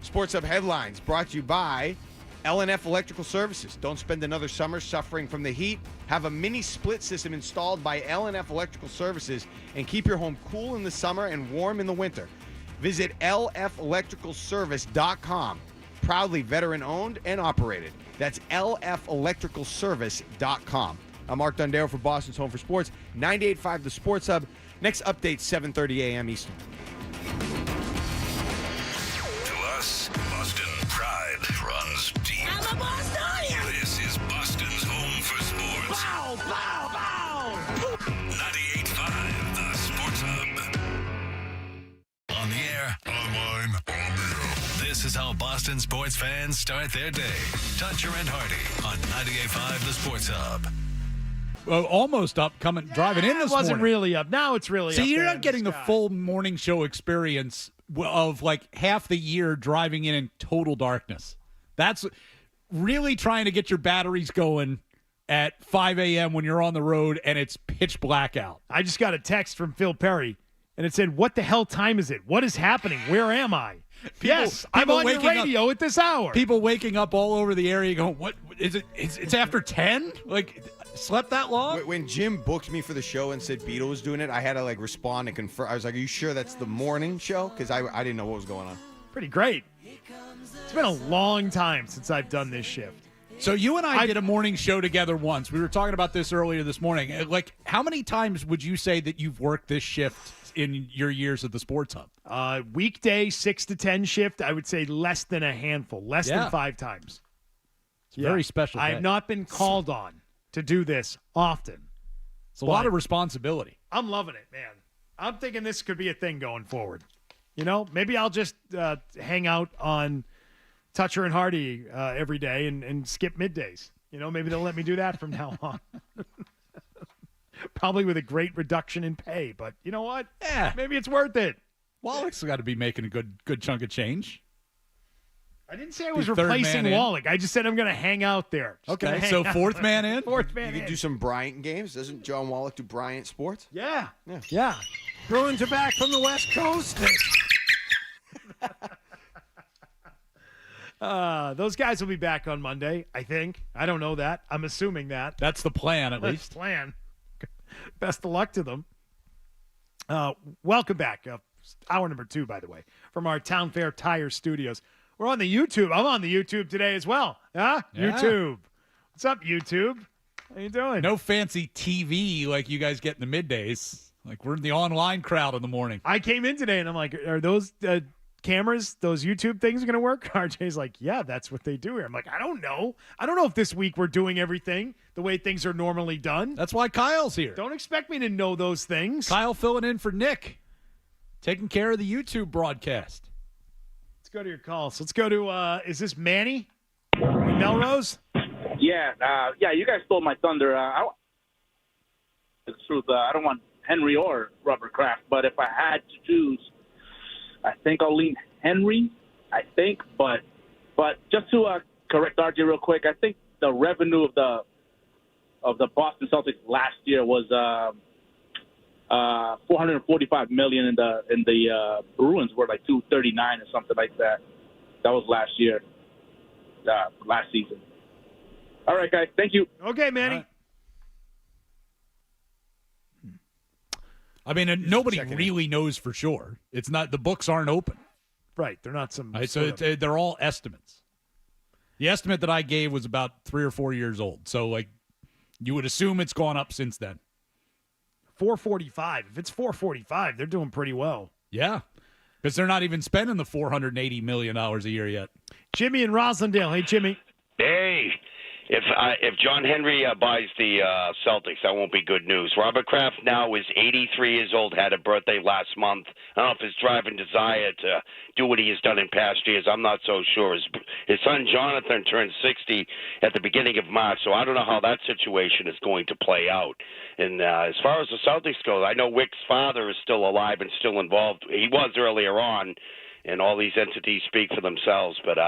Sports Hub headlines brought to you by L&F Electrical Services. Don't spend another summer suffering from the heat. Have a mini split system installed by L&F Electrical Services and keep your home cool in the summer and warm in the winter. Visit lfelectricalservice.com. Proudly veteran-owned and operated. That's lfelectricalservice.com. I'm Mark Dondero for Boston's Home for Sports, 98.5 The Sports Hub. Next update, 7:30 a.m. Eastern. To us, Boston pride runs deep. I'm a Bostonian! This is Boston's Home for Sports. Bow, bow, bow! 98.5 The Sports Hub. On the air, online, on the air. This is how Boston sports fans start their day. Toucher and Hardy on 98.5 The Sports Hub. Well, almost up, driving in this It wasn't morning. really up. Now it's really up. See, you're there not getting the sky. full morning show experience of like half the year driving in total darkness. That's really trying to get your batteries going at 5 a.m. when you're on the road and it's pitch black out. I just got a text from Phil Perry, and it said, "What the hell time is it? What is happening? Where am I?" Yes, I'm on your radio at this hour. People waking up all over the area going, "What is it? It's after 10? Like, slept that long?" When Jim booked me for the show and said Beetle was doing it, I had to like respond and confirm. I was like, "Are you sure that's the morning show?" Because I didn't know what was going on. Pretty great. It's been a long time since I've done this shift. So you and I did a morning show together once. We were talking about this earlier this morning. Like, how many times would you say that you've worked this shift in your years at the Sports Hub? Weekday 6 to 10 shift, I would say less than a handful, less than 5 times. It's a very special I day. have not been called on to do this often. It's a lot of responsibility. I'm loving it, man. I'm thinking this could be a thing going forward. You know, maybe I'll just hang out on Toucher and Hardy every day and skip middays. You know, maybe they'll let me do that from now on. Probably with a great reduction in pay, but you know what? Yeah, maybe it's worth it. Wallach's got to be making a good chunk of change. I didn't say I was The third replacing man in. Wallach. I just said I'm going to hang out there. Just gonna Okay, hang so out. fourth man in? Fourth man You in. could do some Bryant games. Doesn't John Wallach do Bryant sports? Yeah. Yeah. Yeah. Bruins are back from the West Coast. Those guys will be back on Monday, I think. I don't know that. I'm assuming that. That's the plan, at That's least. the plan. Best of luck to them. Welcome back. Hour number 2, by the way, from our Town Fair Tire Studios. We're on the YouTube. I'm on the YouTube today as well. Huh? Yeah. YouTube. What's up, YouTube? How you doing? No fancy TV like you guys get in the middays. Like, we're in the online crowd in the morning. I came in today and I'm like, are those cameras, those YouTube things going to work? RJ's like, yeah, that's what they do here. I'm like, I don't know. I don't know if this week we're doing everything the way things are normally done. That's why Kyle's here. Don't expect me to know those things. Kyle filling in for Nick, taking care of the YouTube broadcast. Let's go to your calls. Let's go to, is this Manny in Melrose? Yeah, you guys stole my thunder. The truth, I don't want Henry or Robert Kraft, but if I had to choose, I think I'll lean Henry. But just to correct RJ real quick, I think the revenue of the Boston Celtics last year was $445 million, and the Bruins were like $239 or something like that. That was last year, last season. All right, guys. Thank you. Okay, Manny. I mean, nobody really knows for sure. It's not, the books aren't open. Right. They're not some. Right, so they're all estimates. The estimate that I gave was about 3 or 4 years old. So, like, you would assume it's gone up since then. 445. If it's 445, they're doing pretty well. Yeah, because they're not even spending the $480 million a year yet. Jimmy in Roslindale. Hey, Jimmy. Hey, if John Henry buys the Celtics, that won't be good news. Robert Kraft now is 83 years old, had a birthday last month. I don't know if his drive and desire to do what he has done in past years, I'm not so sure. His son Jonathan turned 60 at the beginning of March, so I don't know how that situation is going to play out. And as far as the Celtics go, I know Wick's father is still alive and still involved. He was earlier on, and all these entities speak for themselves, but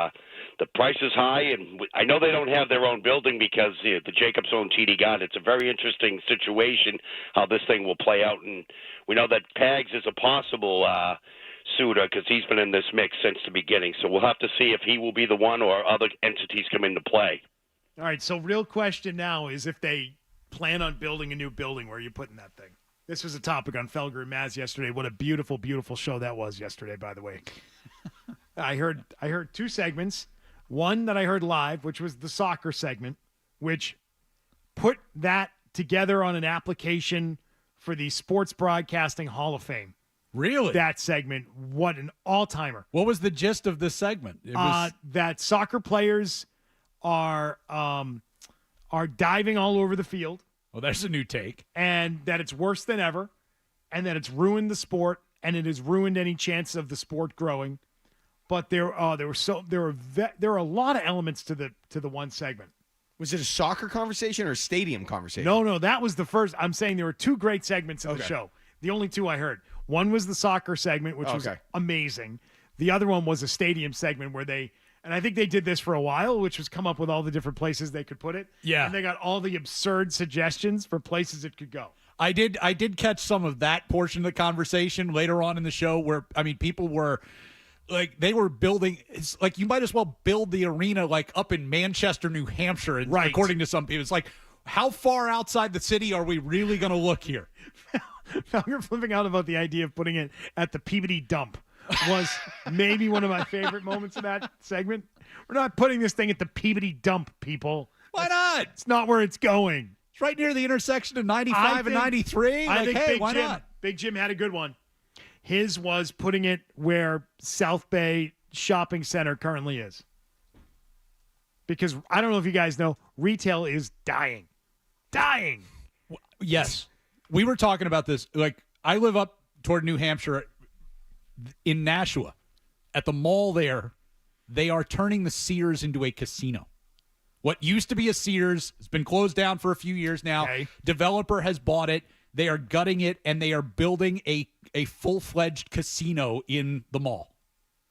the price is high, and I know they don't have their own building because the Jacobs own TD Garden. It's a very interesting situation how this thing will play out, and we know that Pags is a possible suitor because he's been in this mix since the beginning. So we'll have to see if he will be the one or other entities come into play. All right, so real question now is if they plan on building a new building, where are you putting that thing? This was a topic on Felger and Maz yesterday. What a beautiful, beautiful show that was yesterday, by the way. I heard two segments. One that I heard live, which was the soccer segment, which put that together on an application for the Sports Broadcasting Hall of Fame. Really? That segment, what an all-timer. What was the gist of this segment? It was that soccer players are diving all over the field. Well, there's a new take. And that it's worse than ever, and that it's ruined the sport, and it has ruined any chance of the sport growing. But there are a lot of elements to the one segment. Was it a soccer conversation or a stadium conversation? No, that was the first. I'm saying there were two great segments of the show. The only two I heard. One was the soccer segment, which was amazing. The other one was a stadium segment where and I think they did this for a while, which was come up with all the different places they could put it. Yeah. And they got all the absurd suggestions for places it could go. I did catch some of that portion of the conversation later on in the show where, I mean, people were like, they were building, it's like you might as well build the arena like up in Manchester, New Hampshire, and according to some people. It's like, how far outside the city are we really going to look here? You're flipping out about the idea of putting it at the Peabody dump was maybe one of my favorite moments of that segment. We're not putting this thing at the Peabody dump, people. Why not? It's not where it's going. It's right near the intersection of 95 and 93. I think hey, Big why Jim, not? Big Jim had a good one. His was putting it where South Bay Shopping Center currently is. Because I don't know if you guys know, retail is dying. Dying. Yes. We were talking about this. Like, I live up toward New Hampshire in Nashua. At the mall there, they are turning the Sears into a casino. What used to be a Sears has been closed down for a few years now. Okay. Developer has bought it. They are gutting it, and they are building a full-fledged casino in the mall.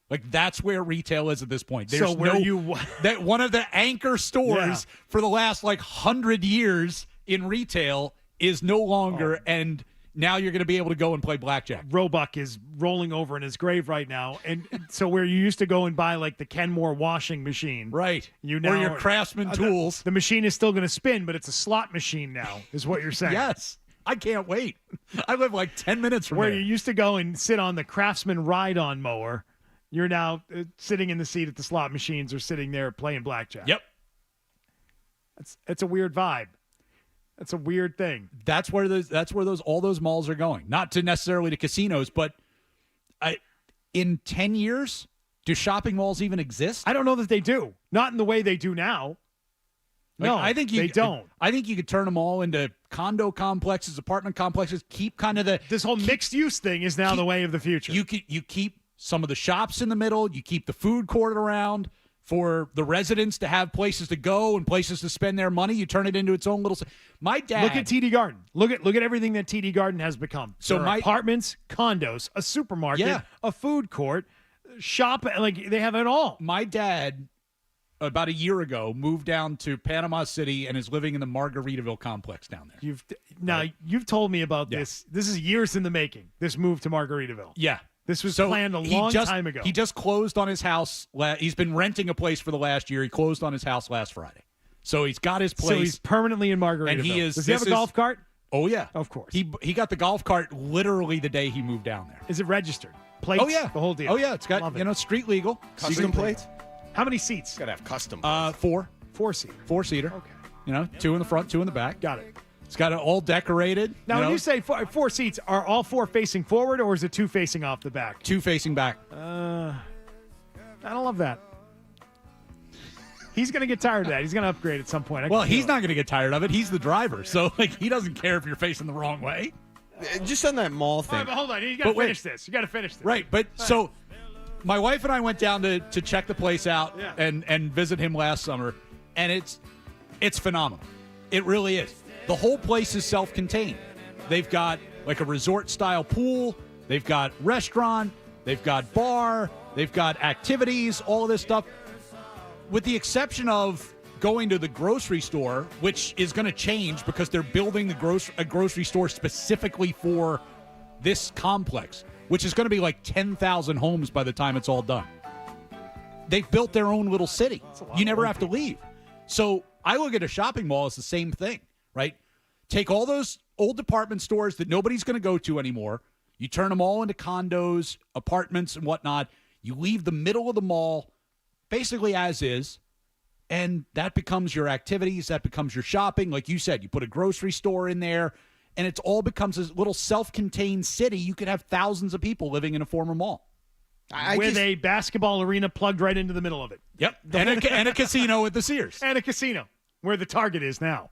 Like, that's where retail is at this point. There's that one of the anchor stores for the last, 100 years in retail is no longer, and now you're going to be able to go and play blackjack. Roebuck is rolling over in his grave right now. And so where you used to go and buy, the Kenmore washing machine. Right. Or your Craftsman tools. The machine is still going to spin, but it's a slot machine now, is what you're saying. Yes. I can't wait. I live 10 minutes from where there. You used to go and sit on the Craftsman ride-on mower. You're now sitting in the seat at the slot machines or sitting there playing blackjack. Yep. It's a weird vibe. That's a weird thing. That's where all those malls are going. Not to necessarily to casinos, but in 10 years, do shopping malls even exist? I don't know that they do. Not in the way they do now. No, I think they don't. I think you could turn them all into condo complexes, apartment complexes. Keep kind of this whole mixed use thing is now the way of the future. You keep some of the shops in the middle. You keep the food court around for the residents to have places to go and places to spend their money. You turn it into its own little. My dad. Look at TD Garden. Look at everything that TD Garden has become. So my apartments, condos, a supermarket, a food court, shop. They have it all. My dad, about a year ago, moved down to Panama City and is living in the Margaritaville complex down there. You've told me about this. This is years in the making. This move to Margaritaville. Yeah. This was planned a long time ago. He just closed on his house. He's been renting a place for the last year. He closed on his house last Friday. So he's got his place. So he's permanently in Margaritaville. And Does he have a golf cart? Oh, yeah. Of course. He got the golf cart literally the day he moved down there. Is it registered? Plates? Oh, yeah. The whole deal? Oh, yeah. It's got, street legal. Custom plates? How many seats? Got to have custom plates. 4. 4-seater. 4-seater. Okay. 2 in the front, 2 in the back. Got it. It's got it all decorated. Now, when you say four seats, are all four facing forward, or is it two facing off the back? Two facing back. I don't love that. He's going to get tired of that. He's going to upgrade at some point. Well, he's not going to get tired of it. He's the driver, so he doesn't care if you're facing the wrong way. Just on that mall thing. All right, but hold on. You got to finish this. You got to finish this. Right, but so my wife and I went down to check the place out and visit him last summer, and it's phenomenal. It really is. The whole place is self-contained. They've got like a resort-style pool. They've got restaurant. They've got bar. They've got activities, all of this stuff. With the exception of going to the grocery store, which is going to change because they're building a grocery store specifically for this complex, which is going to be like 10,000 homes by the time it's all done. They've built their own little city. You never have to leave. So I look at a shopping mall as the same thing, right? Take all those old department stores that nobody's going to go to anymore. You turn them all into condos, apartments, and whatnot. You leave the middle of the mall basically as is, and that becomes your activities. That becomes your shopping. Like you said, you put a grocery store in there, and it all becomes a little self-contained city. You could have thousands of people living in a former mall. With a basketball arena plugged right into the middle of it. Yep, and a casino at the Sears. And a casino, where the Target is now.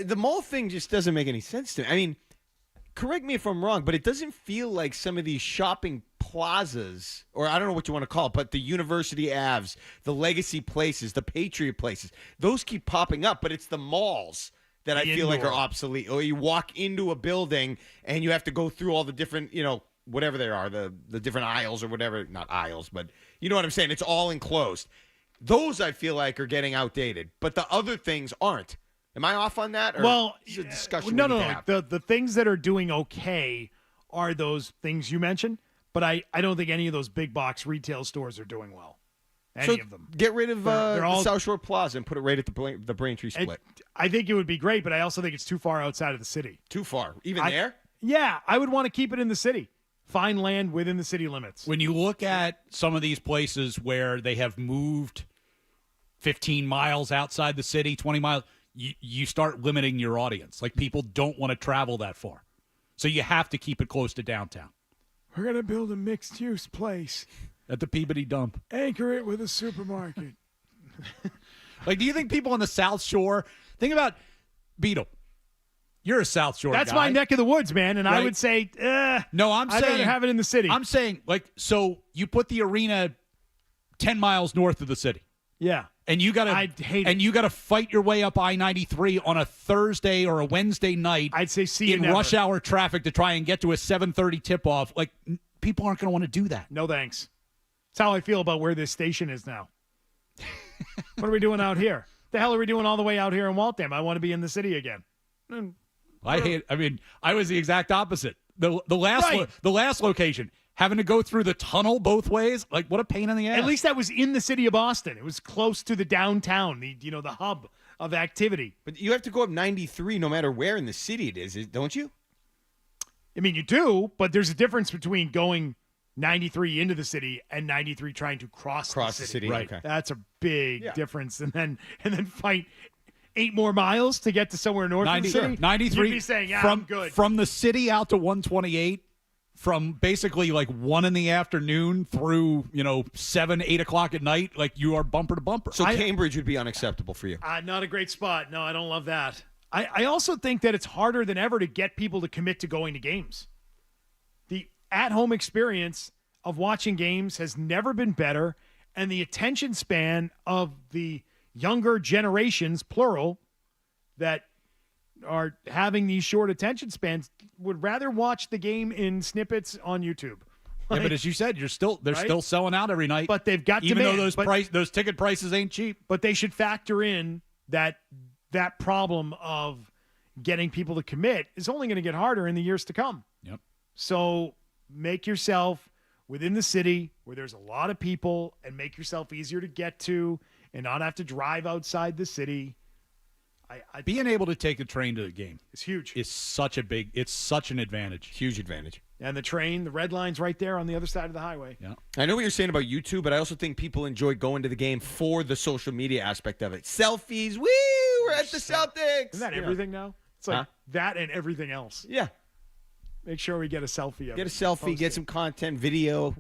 The mall thing just doesn't make any sense to me. I mean, correct me if I'm wrong, but it doesn't feel like some of these shopping plazas, or I don't know what you want to call it, but the University Aves, the Legacy places, the Patriot places, those keep popping up, but it's the malls that I feel like are obsolete. Or you walk into a building and you have to go through all the different, whatever they are, the different aisles or whatever. Not aisles, but you know what I'm saying? It's all enclosed. Those I feel like are getting outdated, but the other things aren't. Am I off on that? Or well, is it a discussion no. have? The things that are doing okay are those things you mentioned, but I don't think any of those big box retail stores are doing well. Any of them. Get rid of they're all, the South Shore Plaza and put it right at the Braintree split. I think it would be great, but I also think it's too far outside of the city. Too far? Even there? Yeah, I would want to keep it in the city. Find land within the city limits. When you look at some of these places where they have moved 15 miles outside the city, 20 miles, you start limiting your audience. Like, people don't want to travel that far. So you have to keep it close to downtown. We're going to build a mixed-use place. At the Peabody Dump. Anchor it with a supermarket. Like, do you think people on the South Shore, think about Beetle. You're a South Shore That's guy. my neck of the woods, man. And right? I would say, no, I'd rather have it in the city. I'm saying, like, so you put the arena 10 miles north of the city. Yeah. And you gotta fight your way up I-93 on a Thursday or a Wednesday night. I'd say see in rush hour traffic to try and get to a 7:30 tip-off. Like, people aren't going to want to do that. No thanks. That's how I feel about where this station is now. What are we doing out here? The hell are we doing all the way out here in Waltham? I want to be in the city again. I was the exact opposite. The last location, having to go through the tunnel both ways, like, what a pain in the ass. At least that was in the city of Boston. It was close to the downtown, the hub of activity. But you have to go up 93 no matter where in the city it is, don't you? I mean, you do, but there's a difference between going 93 into the city and 93 trying to cross the city. Right. Okay. That's a big difference. And then fight 8 more miles to get to somewhere north of the city. 93 You'd be saying, I'm good. From the city out to 128, from basically like 1 in the afternoon through 7, 8 o'clock at night, like, you are bumper to bumper. So Cambridge would be unacceptable for you. Not a great spot. No, I don't love that. I also think that it's harder than ever to get people to commit to going to games. The at-home experience of watching games has never been better, and the attention span of the younger generations, plural, that are having these short attention spans would rather watch the game in snippets on YouTube. Yeah, but as you said, they're still selling out every night. But they've got even demand, though those ticket prices ain't cheap. But they should factor in that problem of getting people to commit is only going to get harder in the years to come. Yep. So make yourself within the city where there's a lot of people, and make yourself easier to get to and not have to drive outside the city. Being able to take the train to the game is huge. It's such an advantage. Huge advantage. And the red line's right there on the other side of the highway. Yeah. I know what you're saying about YouTube, but I also think people enjoy going to the game for the social media aspect of it. Selfies, woo, we're at the Celtics. Isn't that everything now? It's like that and everything else. Yeah. Make sure we get a selfie of it. Get a selfie, get some content, video.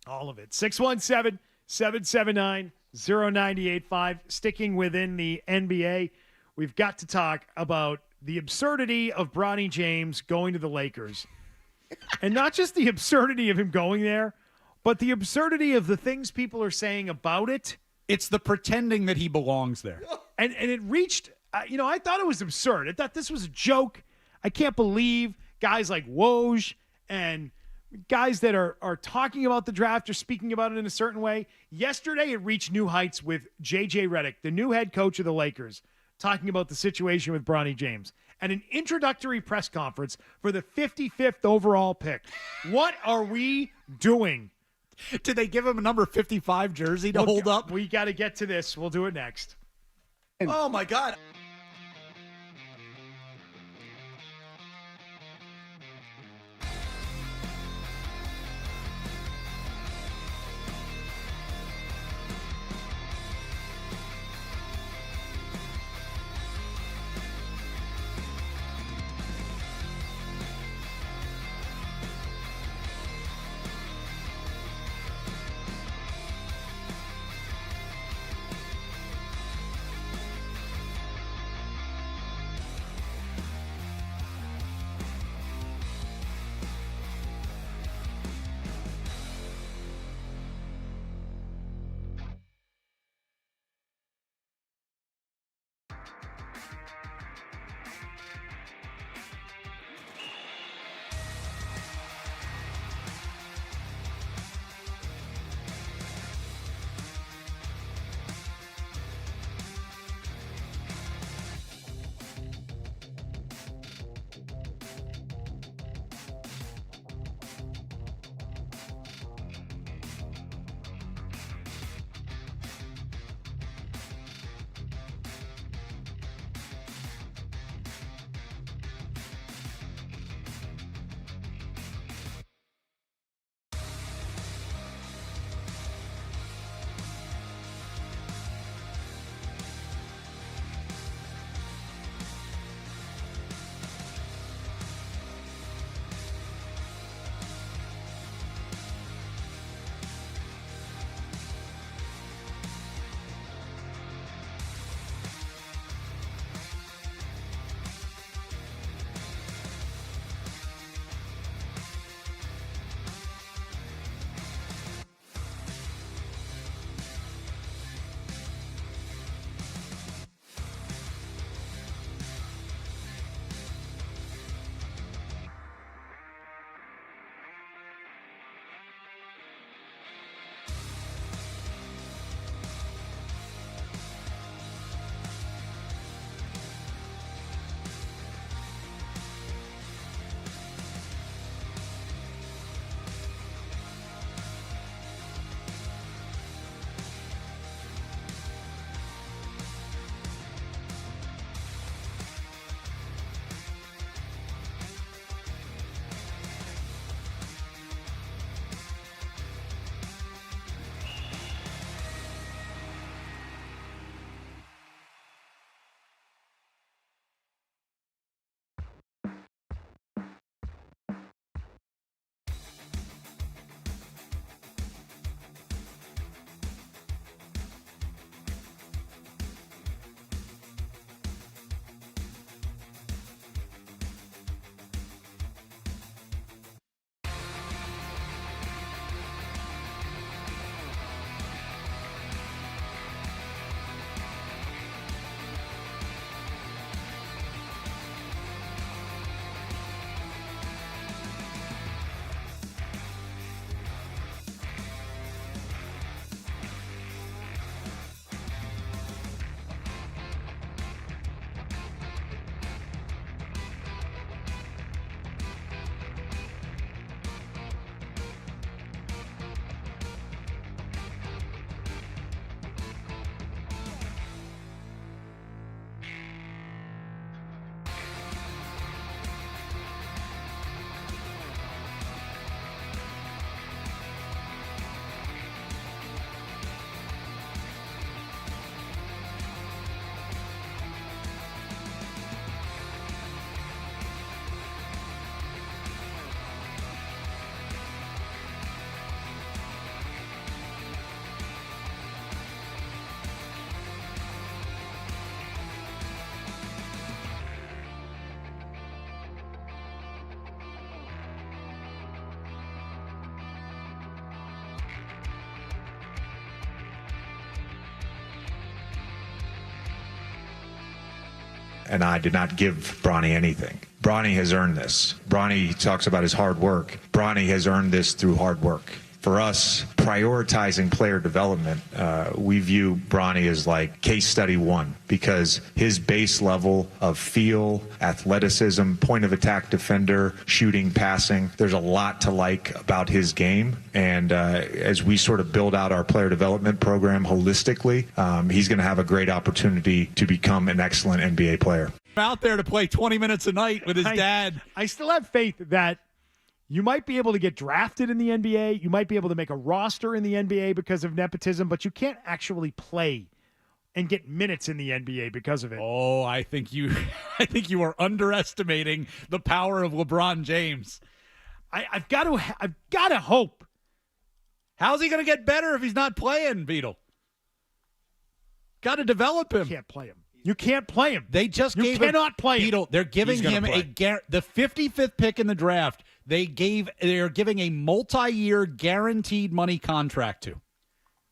All of it. 617-779-0985. Sticking within the NBA, we've got to talk about the absurdity of Bronny James going to the Lakers. And not just the absurdity of him going there, but the absurdity of the things people are saying about it. It's the pretending that he belongs there. And it reached, I thought it was absurd. I thought this was a joke. I can't believe guys like Woj and guys that are talking about the draft or speaking about it in a certain way. Yesterday, it reached new heights with J.J. Redick, the new head coach of the Lakers, talking about the situation with Bronny James at an introductory press conference for the 55th overall pick. What are we doing? Did they give him a number 55 jersey to hold up? We got to get to this. We'll do it next. Oh, my God. and I did not give Bronny anything. Bronny has earned this. Bronny talks about his hard work. Bronny has earned this through hard work. For us, prioritizing player development, we view Bronny as like case study 1 because his base level of feel, athleticism, point of attack defender, shooting, passing, there's a lot to like about his game. And as we sort of build out our player development program holistically, he's going to have a great opportunity to become an excellent NBA player. Out there to play 20 minutes a night with his dad. I still have faith that you might be able to get drafted in the NBA. You might be able to make a roster in the NBA because of nepotism, but you can't actually play and get minutes in the NBA because of it. Oh, I think you are underestimating the power of LeBron James. I've got to hope. How's he going to get better if he's not playing, Beetle? Got to develop him. You can't play him. You can't play him. They just cannot play him. Beetle, they're giving him the 55th pick in the draft. They're giving a multi-year guaranteed money contract to,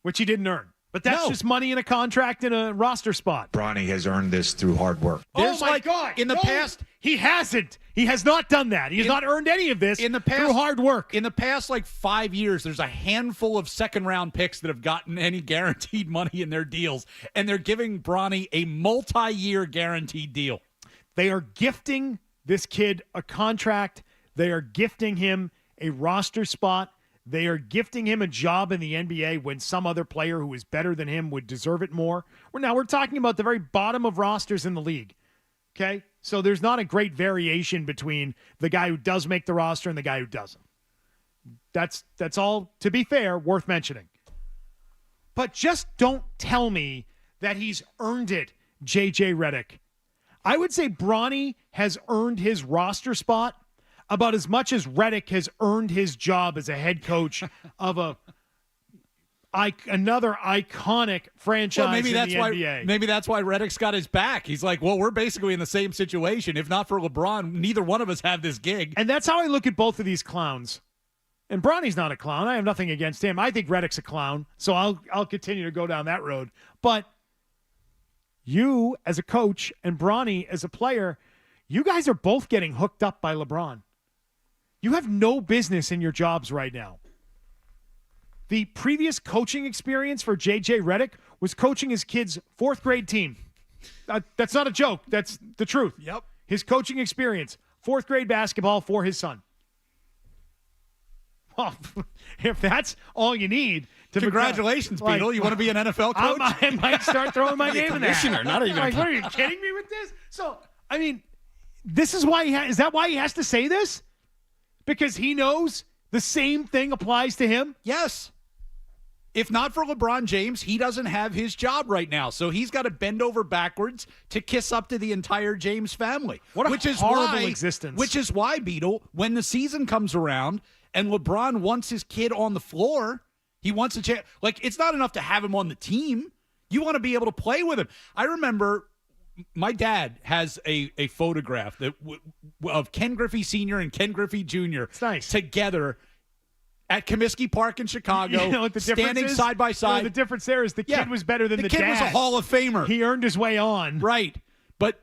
which he didn't earn. But that's just money in a contract and a roster spot. Bronny has earned this through hard work. Oh my God! In the past, he hasn't. He has not done that. He has not earned any of this through hard work. In the past, 5 years, there's a handful of second-round picks that have gotten any guaranteed money in their deals, and they're giving Bronny a multi-year guaranteed deal. They are gifting this kid a contract. They are gifting him a roster spot. They are gifting him a job in the NBA when some other player who is better than him would deserve it more. We're talking about the very bottom of rosters in the league. Okay? So there's not a great variation between the guy who does make the roster and the guy who doesn't. That's all, to be fair, worth mentioning. But just don't tell me that he's earned it, JJ Redick. I would say Bronny has earned his roster spot about as much as Redick has earned his job as a head coach of another iconic franchise in the NBA. Maybe that's why Redick's got his back. He's like, well, we're basically in the same situation. If not for LeBron, neither one of us have this gig. And that's how I look at both of these clowns. And Bronny's not a clown. I have nothing against him. I think Redick's a clown, so I'll continue to go down that road. But you as a coach and Bronny as a player, you guys are both getting hooked up by LeBron. You have no business in your jobs right now. The previous coaching experience for J.J. Redick was coaching his kid's 4th grade team. That's not a joke. That's the truth. Yep. His coaching experience, 4th grade basketball for his son. Well, if that's all you need to congratulations, Beetle. You want to be an NFL coach? I might start throwing my name in there. Not even what are you kidding me with this? So, I mean, this is why is that why he has to say this? Because he knows the same thing applies to him? Yes. If not for LeBron James, he doesn't have his job right now. So he's got to bend over backwards to kiss up to the entire James family. What a horrible existence. Which is why, Beetle, when the season comes around and LeBron wants his kid on the floor, he wants a chance. It's not enough to have him on the team. You want to be able to play with him. I remember my dad has a photograph of Ken Griffey Sr. and Ken Griffey Jr. together at Comiskey Park in Chicago, you know what the standing is? side by side. The difference there is the kid was better than the dad. The kid was a Hall of Famer. He earned his way on. Right. But,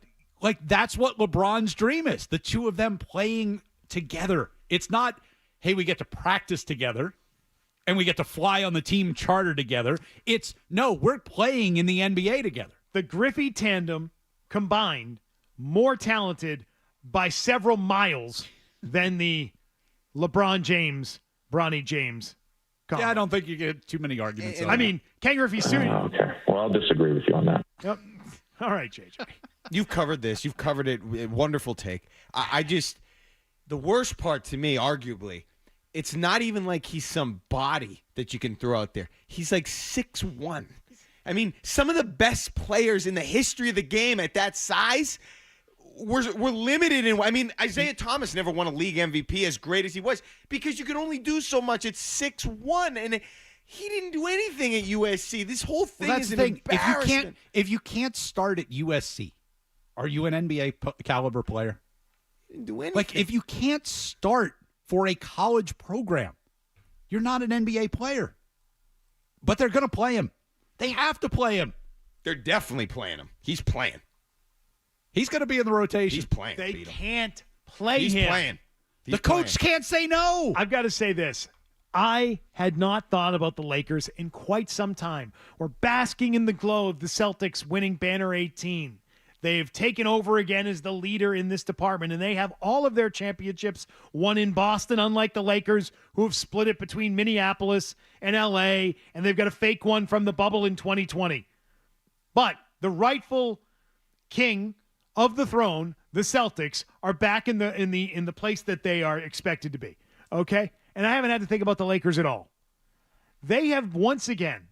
that's what LeBron's dream is, the two of them playing together. It's not, hey, we get to practice together and we get to fly on the team charter together. It's, no, we're playing in the NBA together. The Griffey tandem combined more talented by several miles than the LeBron James, Bronny James combo. Yeah, I don't think you get too many arguments on that. I mean, Ken Griffey Sr. Okay. Well, I'll disagree with you on that. Yep. All right, JJ. You've covered this. You've covered it. Wonderful take. The worst part to me, arguably, it's not even like he's some body that you can throw out there. He's like 6'1". I mean, some of the best players in the history of the game at that size were limited in. I mean, Isaiah Thomas never won a league MVP as great as he was because you can only do so much at 6'1", and he didn't do anything at USC. This whole thing is an embarrassment. If you can't start at USC, are you an NBA caliber player? He didn't do anything. If you can't start for a college program, you're not an NBA player. But they're going to play him. They have to play him. They're definitely playing him. He's playing. He's going to be in the rotation. He's playing. They Beetle. can't play He's him. playing. The coach can't say no. I've got to say this. I had not thought about the Lakers in quite some time. We're basking in the glow of the Celtics winning Banner 18. They've taken over again as the leader in this department, and they have all of their championships won in Boston, unlike the Lakers, who have split it between Minneapolis and L.A., and they've got a fake one from the bubble in 2020. But the rightful king of the throne, the Celtics, are back in the place that they are expected to be. Okay? And I haven't had to think about the Lakers at all. They have once again,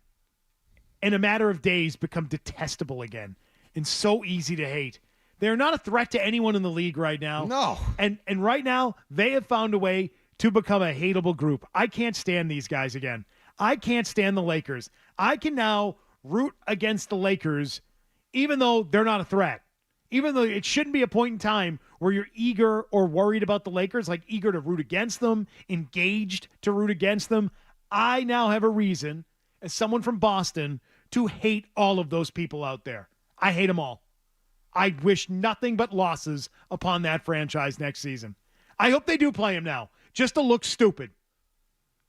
in a matter of days, become detestable again and so easy to hate. They're not a threat to anyone in the league right now. No. And right now, they have found a way to become a hateable group. I can't stand these guys again. I can't stand the Lakers. I can now root against the Lakers even though they're not a threat. Even though it shouldn't be a point in time where you're eager or worried about the Lakers, like eager to root against them, engaged to root against them. I now have a reason, as someone from Boston, to hate all of those people out there. I hate them all. I wish nothing but losses upon that franchise next season. I hope they do play him now, just to look stupid.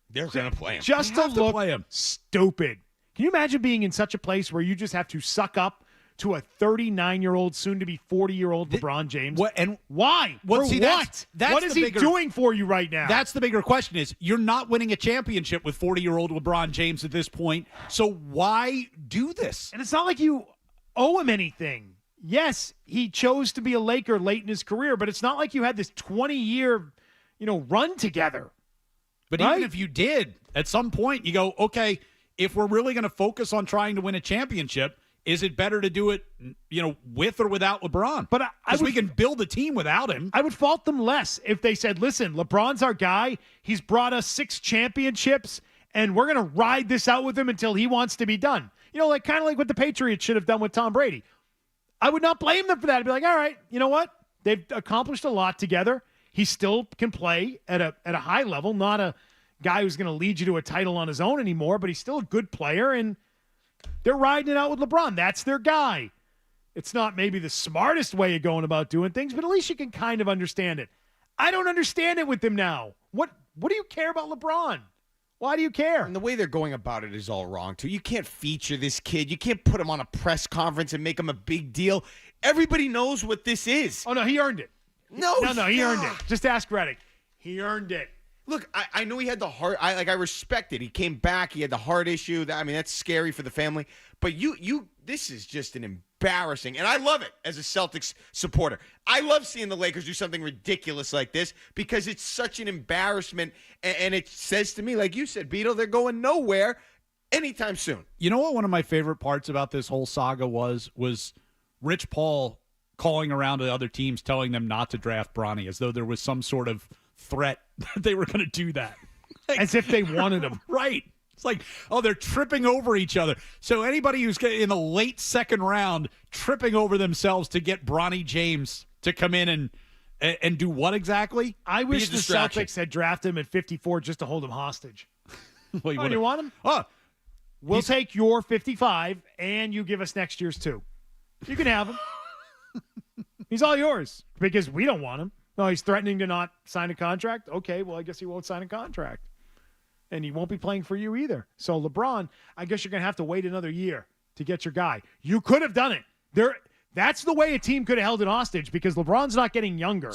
They're going to play him. Just to look stupid. Can you imagine being in such a place where you just have to suck up to a 39-year-old, soon-to-be 40-year-old LeBron James? What, and why? Well, For see, what? that's What is the he bigger- doing for you right now? That's the bigger question is, you're not winning a championship with 40-year-old LeBron James at this point, so why do this? And it's not like you owe him anything. Yes, he chose to be a Laker late in his career, but it's not like you had this 20-year, run together. But right? even if you did, at some point you go, okay, if we're really going to focus on trying to win a championship, is it better to do it, with or without LeBron? But because we can build a team without him. I would fault them less if they said, listen, LeBron's our guy. He's brought us 6 championships, and we're going to ride this out with him until he wants to be done. Kind of like what the Patriots should have done with Tom Brady. I would not blame them for that. I'd be like, all right, you know what? They've accomplished a lot together. He still can play at a high level, not a guy who's going to lead you to a title on his own anymore, but he's still a good player, and they're riding it out with LeBron. That's their guy. It's not maybe the smartest way of going about doing things, but at least you can kind of understand it. I don't understand it with them now. What do you care about LeBron? Why do you care? And the way they're going about it is all wrong, too. You can't feature this kid. You can't put him on a press conference and make him a big deal. Everybody knows what this is. Oh, no, he earned it. No, he earned it. Just ask Redick. He earned it. Look, I know he had the heart. I respect it. He came back. He had the heart issue. That's scary for the family. But this is just an embarrassing, and I love it as a Celtics supporter. I love seeing the Lakers do something ridiculous like this because it's such an embarrassment, and it says to me, like you said, Beetle, they're going nowhere anytime soon. You know what one of my favorite parts about this whole saga was Rich Paul calling around to other teams telling them not to draft Bronny as though there was some sort of threat that they were going to do that. As if they wanted him. Right. It's like, they're tripping over each other. So anybody who's in the late second round tripping over themselves to get Bronny James to come in and do what exactly? I wish the Celtics had drafted him at 54 just to hold him hostage. Well, you want him? We'll take your 55, and you give us next year's 2. You can have him. He's all yours because we don't want him. No, he's threatening to not sign a contract. Okay, well, I guess he won't sign a contract. And he won't be playing for you either. So, LeBron, I guess you're going to have to wait another year to get your guy. You could have done it. That's the way a team could have held it hostage because LeBron's not getting younger.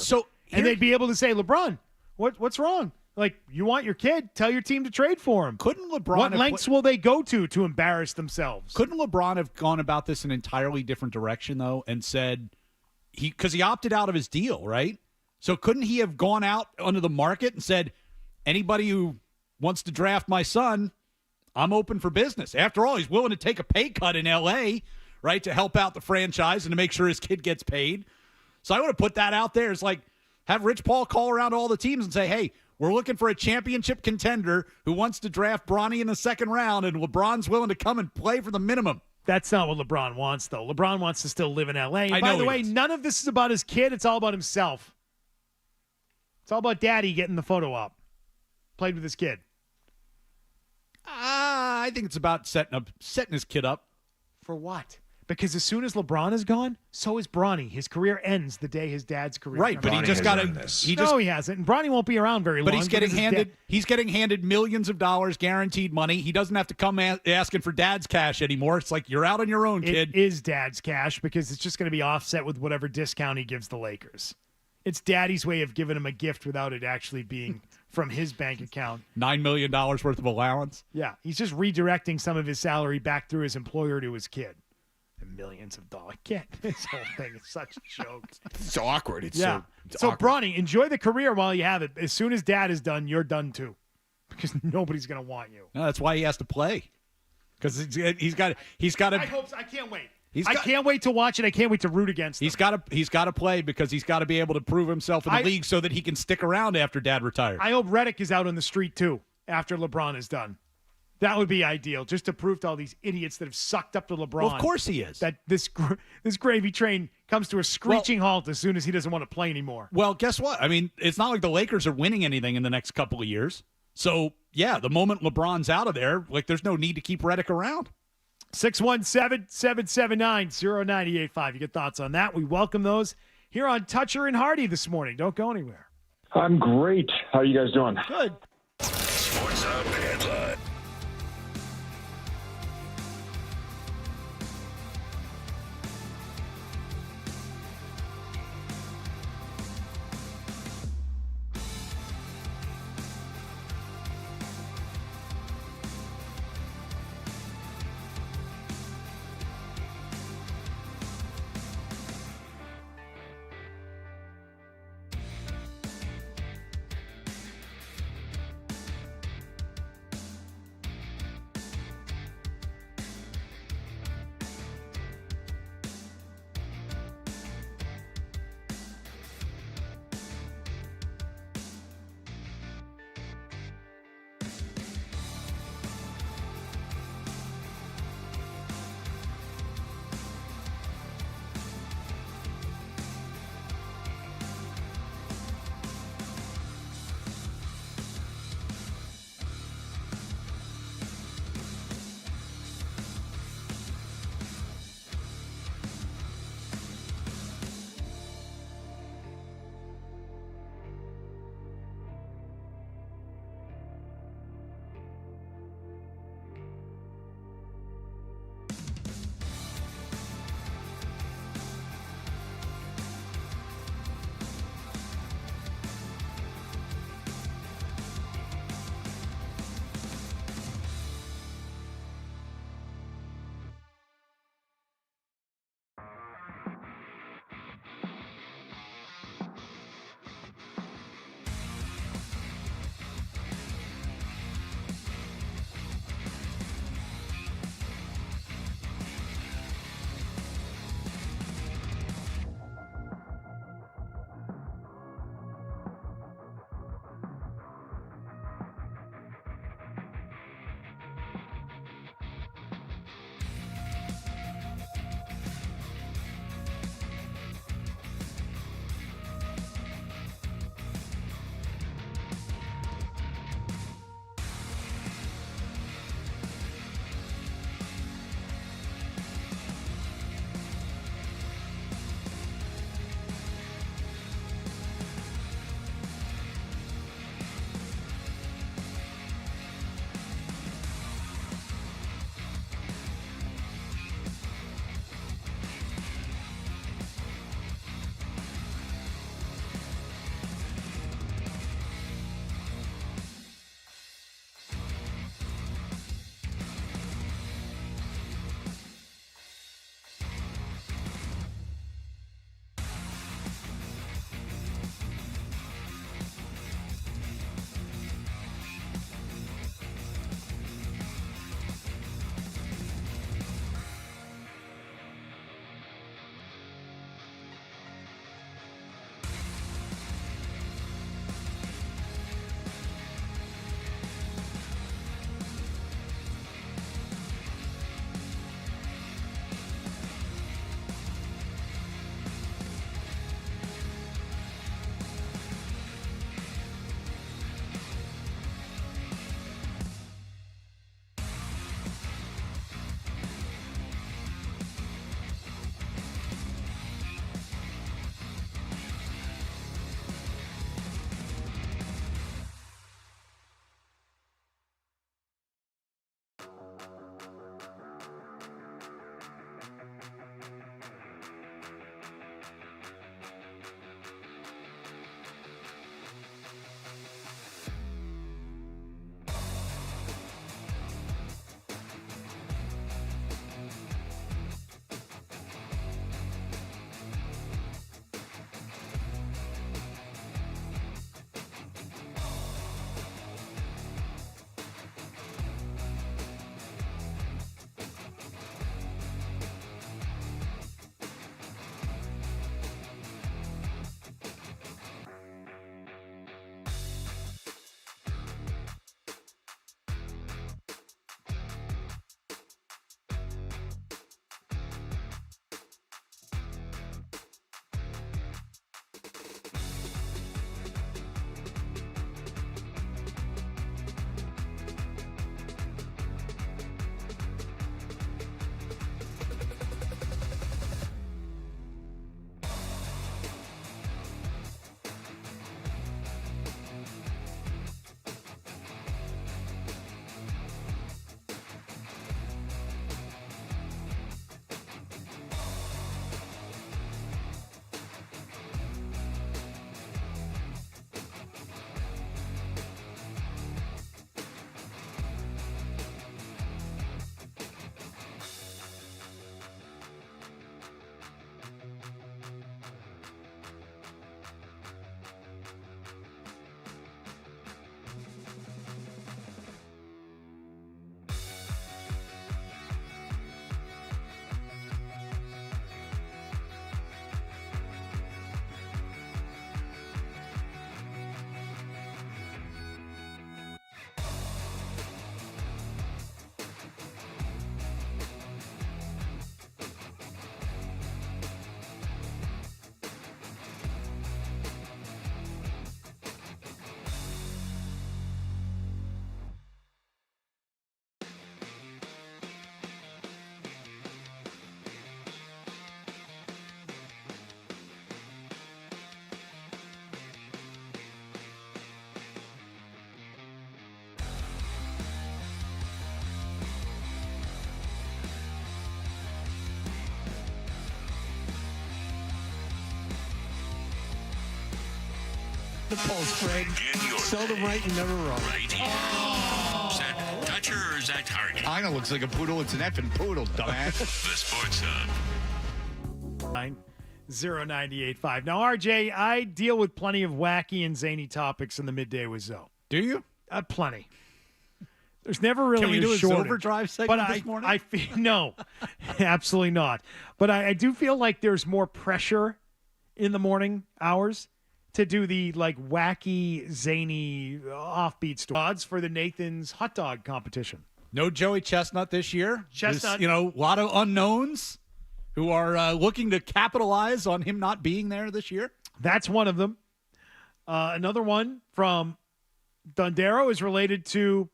And they'd be able to say, LeBron, what's wrong? Like, you want your kid? Tell your team to trade for him. Couldn't LeBron What lengths will they go to embarrass themselves? Couldn't LeBron have gone about this an entirely different direction, though, and said because he opted out of his deal, right? So couldn't he have gone out onto the market and said, anybody who wants to draft my son, I'm open for business. After all, he's willing to take a pay cut in L.A., right, to help out the franchise and to make sure his kid gets paid. So I would have put that out there. It's like have Rich Paul call around to all the teams and say, hey, we're looking for a championship contender who wants to draft Bronny in the second round, and LeBron's willing to come and play for the minimum. That's not what LeBron wants, though. LeBron wants to still live in L.A. And I by know the he way, does. none of this is about his kid. It's all about himself. It's all about Daddy getting the photo op. Played with his kid. I think it's about setting his kid up. For what? Because as soon as LeBron is gone, so is Bronny. His career ends the day his dad's career. Right, but he just got to. No, he hasn't. And Bronny won't be around very long. But he's getting handed. He's getting handed millions of dollars, guaranteed money. He doesn't have to come asking for dad's cash anymore. It's like you're out on your own, kid. It is dad's cash because it's just going to be offset with whatever discount he gives the Lakers. It's daddy's way of giving him a gift without it actually being from his bank account. $9 million worth of allowance. Yeah, he's just redirecting some of his salary back through his employer to his kid. And millions of dollars. This whole thing is such a joke. It's awkward. It's so awkward. Bronny, enjoy the career while you have it. As soon as dad is done, you're done too. Because nobody's going to want you. No, that's why he has to play. Because he's got to. I can't wait. I can't wait to watch it. I can't wait to root against him. He's got to play because he's got to be able to prove himself in the league so that he can stick around after dad retires. I hope Redick is out on the street too after LeBron is done. That would be ideal, just to prove to all these idiots that have sucked up to LeBron. Well, of course he is. That this gravy train comes to a screeching halt as soon as he doesn't want to play anymore. Well, guess what? I mean, it's not like the Lakers are winning anything in the next couple of years. So, yeah, the moment LeBron's out of there, like there's no need to keep Redick around. 617-779-0985. You get thoughts on that? We welcome those here on Toucher and Hardy this morning. Don't go anywhere. I'm great. How are you guys doing? Good. Sports Hub headline. the pulse, Fred. Seldom right and never wrong. Right here. Is that Dutcher or is that Hardy? Kinda looks like a poodle. It's an effing poodle, dumbass. The Sports Hub. 0985. Now, RJ, I deal with plenty of wacky and zany topics in the midday with Zoe. Do you? Plenty. There's never really Can we do a shortage. Silver Drive segment but this morning? I feel no, absolutely not. But I do feel like there's more pressure in the morning hours to do the like wacky, zany, offbeat stories. Odds for the Nathan's hot dog competition. No Joey Chestnut this year. Chestnut. There's, a lot of unknowns who are looking to capitalize on him not being there this year. That's one of them. Another one from Dondero is related to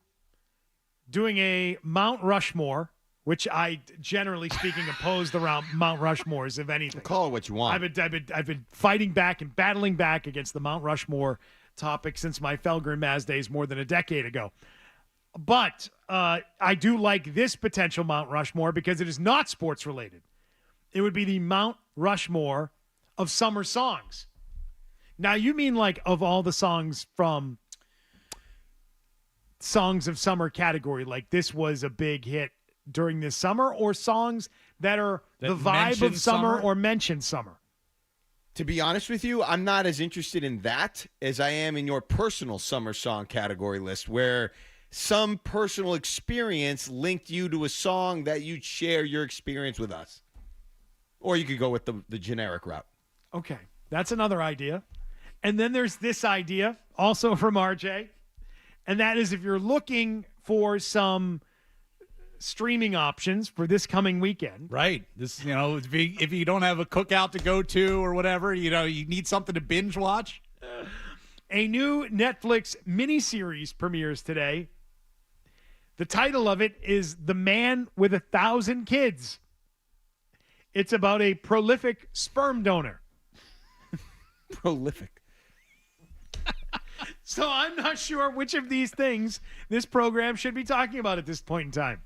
doing a Mount Rushmore, which I, generally speaking, oppose the Mount Rushmores, if anything. Call it what you want. I've been fighting back and battling back against the Mount Rushmore topic since my Felger Maz days more than a decade ago. But I do like this potential Mount Rushmore because it is not sports related. It would be the Mount Rushmore of summer songs. Now, you mean like of all the songs from Songs of Summer category, like this was a big hit during this summer, or songs that are the vibe of summer or mention summer? To be honest with you, I'm not as interested in that as I am in your personal summer song category list, where some personal experience linked you to a song that you'd share your experience with us. Or you could go with the generic route. Okay, that's another idea. And then there's this idea, also from RJ, and that is if you're looking for some streaming options for this coming weekend. Right. This, if you don't have a cookout to go to or whatever, you need something to binge watch. A new Netflix miniseries premieres today. The title of it is The Man with 1,000 Kids. It's about a prolific sperm donor. Prolific. So I'm not sure which of these things this program should be talking about at this point in time.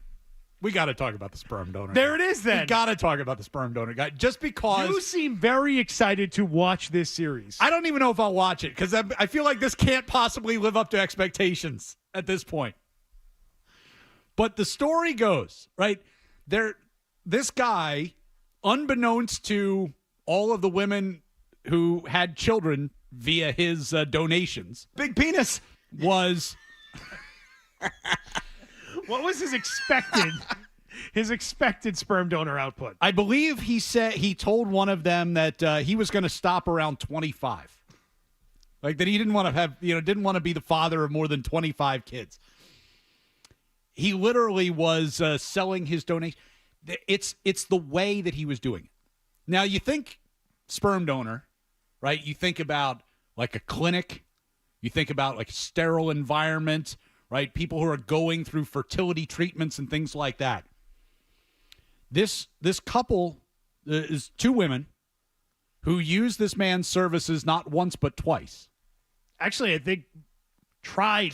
We got to talk about the sperm donor. There it is then. We got to talk about the sperm donor guy just because. You seem very excited to watch this series. I don't even know if I'll watch it because I feel like this can't possibly live up to expectations at this point. But the story goes, right, this guy, unbeknownst to all of the women who had children via his donations. Big penis. Was. What was his expected sperm donor output? I believe he told one of them that he was going to stop around 25. Like that he didn't want to be the father of more than 25 kids. He literally was selling his donation. It's the way that he was doing it. Now, you think sperm donor, right? You think about like a clinic. You think about like a sterile environment, right? People who are going through fertility treatments and things like that. This couple is two women who used this man's services not once but twice. Actually, I think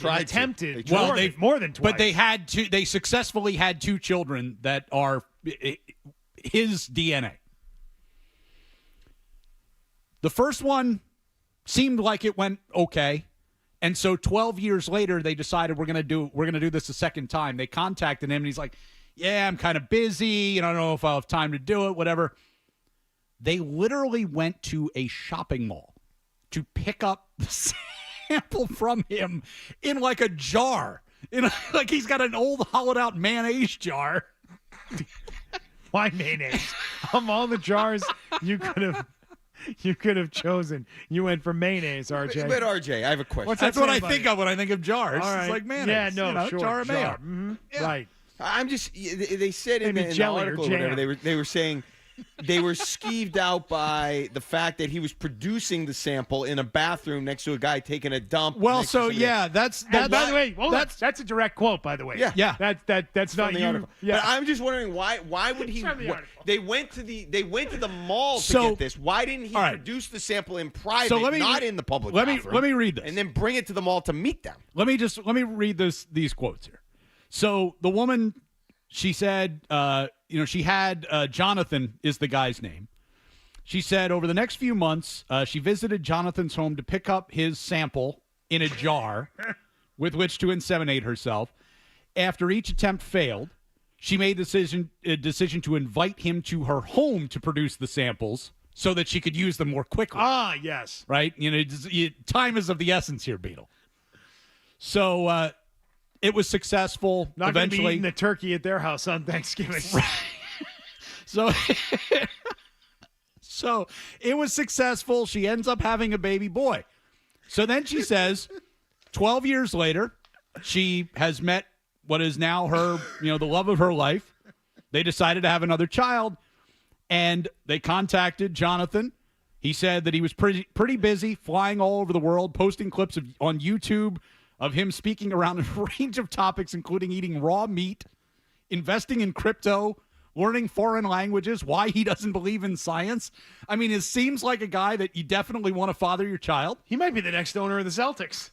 attempted more than twice. But they successfully had two children that are his DNA. The first one seemed like it went okay. And so 12 years later, they decided we're going to do this a second time. They contacted him and he's like, yeah, I'm kind of busy. I don't know if I'll have time to do it, whatever. They literally went to a shopping mall to pick up the sample from him in like a jar. Like he's got an old hollowed out mayonnaise jar. Why mayonnaise? Of all the jars you could have chosen, you went for mayonnaise, RJ. But RJ, I have a question. That's what I think of when I think of jars. All right. It's like mayonnaise. Yeah, sure. Jar of mayo. Mm-hmm. Yeah. Right. I'm just. They said in Maybe the jelly or article or whatever jam. they were saying. They were skeeved out by the fact that he was producing the sample in a bathroom next to a guy taking a dump. Well, so yeah, that's by the way, that's a direct quote, by the way. Yeah. That's not the you. article. Yeah. But I'm just wondering why would he? From the article. They went to the mall to So- get this. Why didn't he all right. produce the sample in private, So let me not re- in the public let me- bathroom? let me read this. and then bring it to the mall to meet them. Let me read these quotes here. So the woman, she said, she had Jonathan is the guy's name. She said over the next few months, she visited Jonathan's home to pick up his sample in a jar with which to inseminate herself. After each attempt failed, she made the decision to invite him to her home to produce the samples so that she could use them more quickly. Ah, yes. Right? Time is of the essence here, Beetle. So it was successful. Not going to be eventually. eating the turkey at their house on Thanksgiving. So, so it was successful. She ends up having a baby boy. So then she says, 12 years later, she has met what is now her, the love of her life. They decided to have another child, and they contacted Jonathan. He said that he was pretty busy flying all over the world, posting clips on YouTube of him speaking around a range of topics, including eating raw meat, investing in crypto, learning foreign languages, why he doesn't believe in science. I mean, it seems like a guy that you definitely want to father your child. He might be the next owner of the Celtics.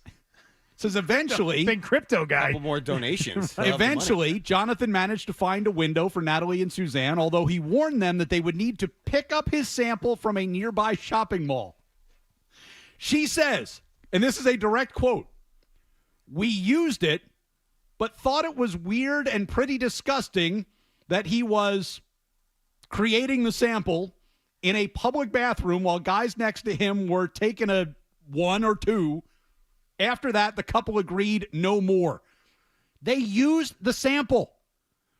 Says eventually, big crypto guy. Couple more donations. Eventually, Jonathan managed to find a window for Natalie and Suzanne, although he warned them that they would need to pick up his sample from a nearby shopping mall. She says, and this is a direct quote, "We used it, but thought it was weird and pretty disgusting that he was creating the sample in a public bathroom while guys next to him were taking a one or two. After that, the couple agreed no more." They used the sample,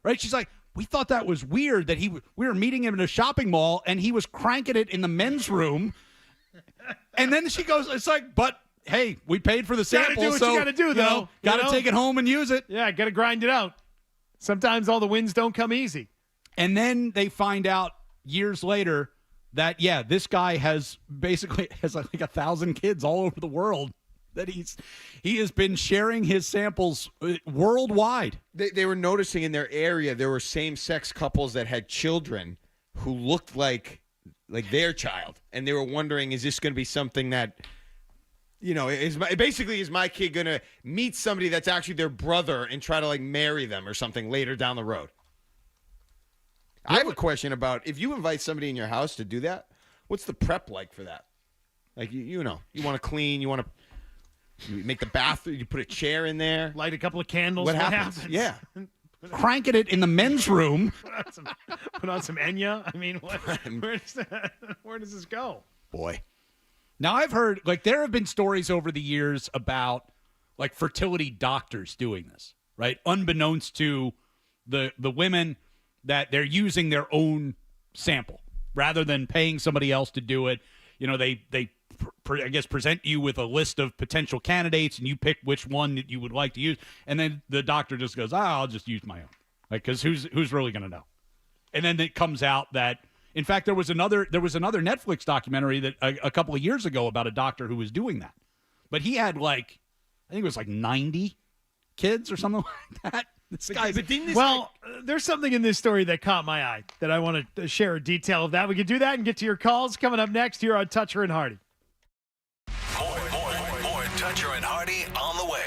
right? She's like, we thought that was weird that we were meeting him in a shopping mall and he was cranking it in the men's room. And then she goes, it's like, but hey, we paid for the sample. Gotta do what you gotta do, though. Gotta take it home and use it. Yeah, gotta grind it out. Sometimes all the wins don't come easy. And then they find out years later that, this guy has like 1,000 kids all over the world. That he has been sharing his samples worldwide. They were noticing in their area there were same-sex couples that had children who looked like their child, and they were wondering, is this going to be something that, is my kid going to meet somebody that's actually their brother and try to marry them or something later down the road? I have a question about if you invite somebody in your house to do that, what's the prep like for that? Like you want to clean, you make the bathroom, you put a chair in there. Light a couple of candles. What happens? Yeah. Cranking it in the men's room. Put on some Enya. I mean, where does this go? Boy. Now, I've heard, there have been stories over the years about, fertility doctors doing this, right? Unbeknownst to the women, that they're using their own sample rather than paying somebody else to do it. They present you with a list of potential candidates, and you pick which one that you would like to use, and then the doctor just goes, I'll just use my own. Because who's really going to know? And then it comes out that, in fact, there was another Netflix documentary that a couple of years ago about a doctor who was doing that. But he had, I think it was 90 kids or something like that. There's something in this story that caught my eye that I want to share a detail of that. We can do that and get to your calls coming up next here on Toucher and Hardy. More Toucher and Hardy on the way.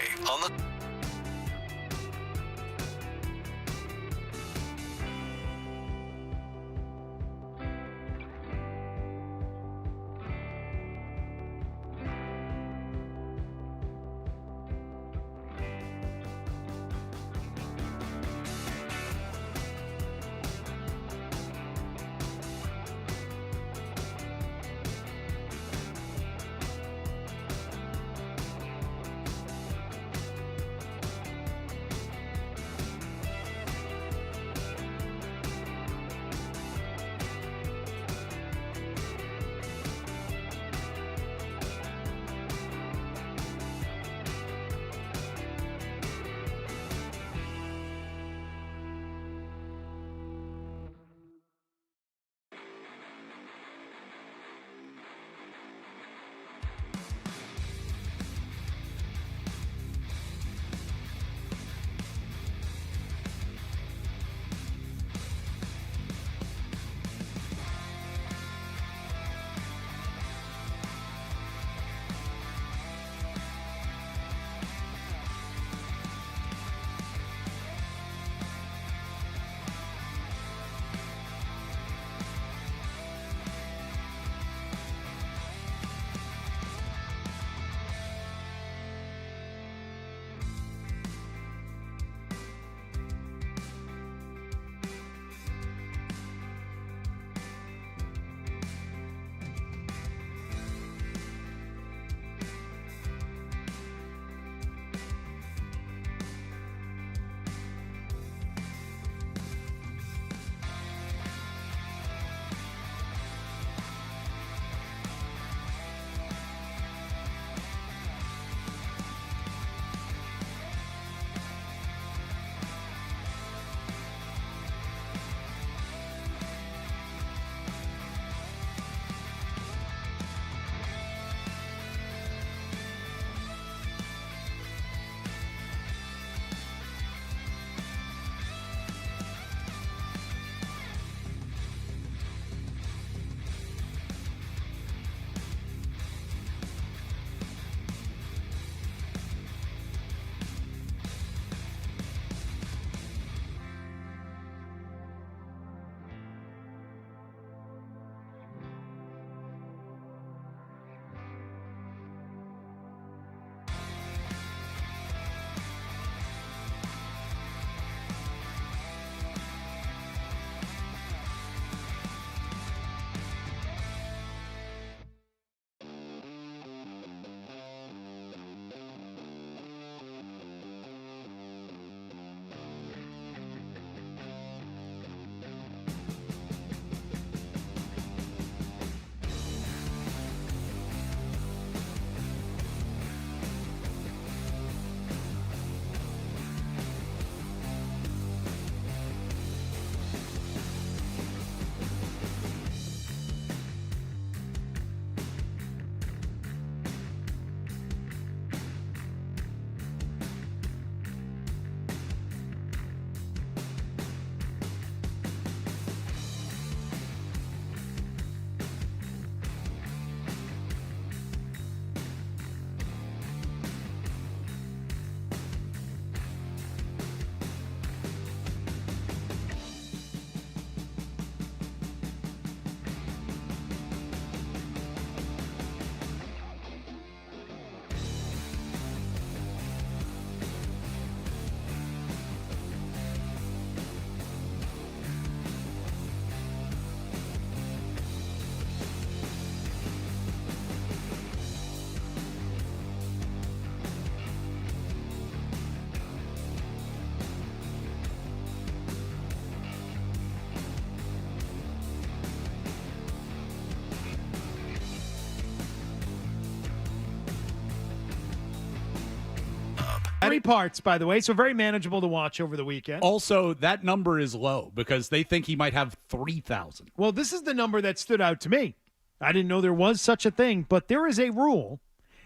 20 parts, by the way, so very manageable to watch over the weekend. Also, that number is low because they think he might have 3,000. Well, this is the number that stood out to me. I didn't know there was such a thing, but there is a rule,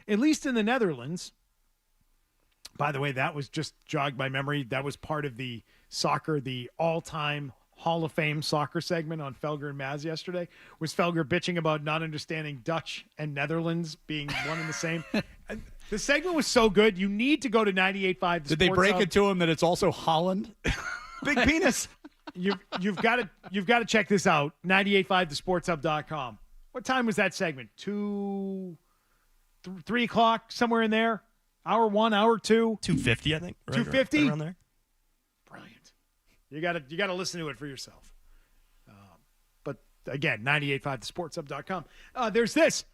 at least in the Netherlands. By the way, that was just jogged my memory. That was part of the all-time Hall of Fame soccer segment on Felger and Maz yesterday. Was Felger bitching about not understanding Dutch and Netherlands being one and the same? The segment was so good. You need to go to 98.5. Did they break it to him that it's also Holland? Big penis. You've got to check this out. 98.5thesportshub.com. What time was that segment? 3 o'clock, somewhere in there. Hour 1, hour 2. 2:50, I think. 2:50 right around there. Brilliant. You got to listen to it for yourself. But again, 98.5thesportshub.com. There's this.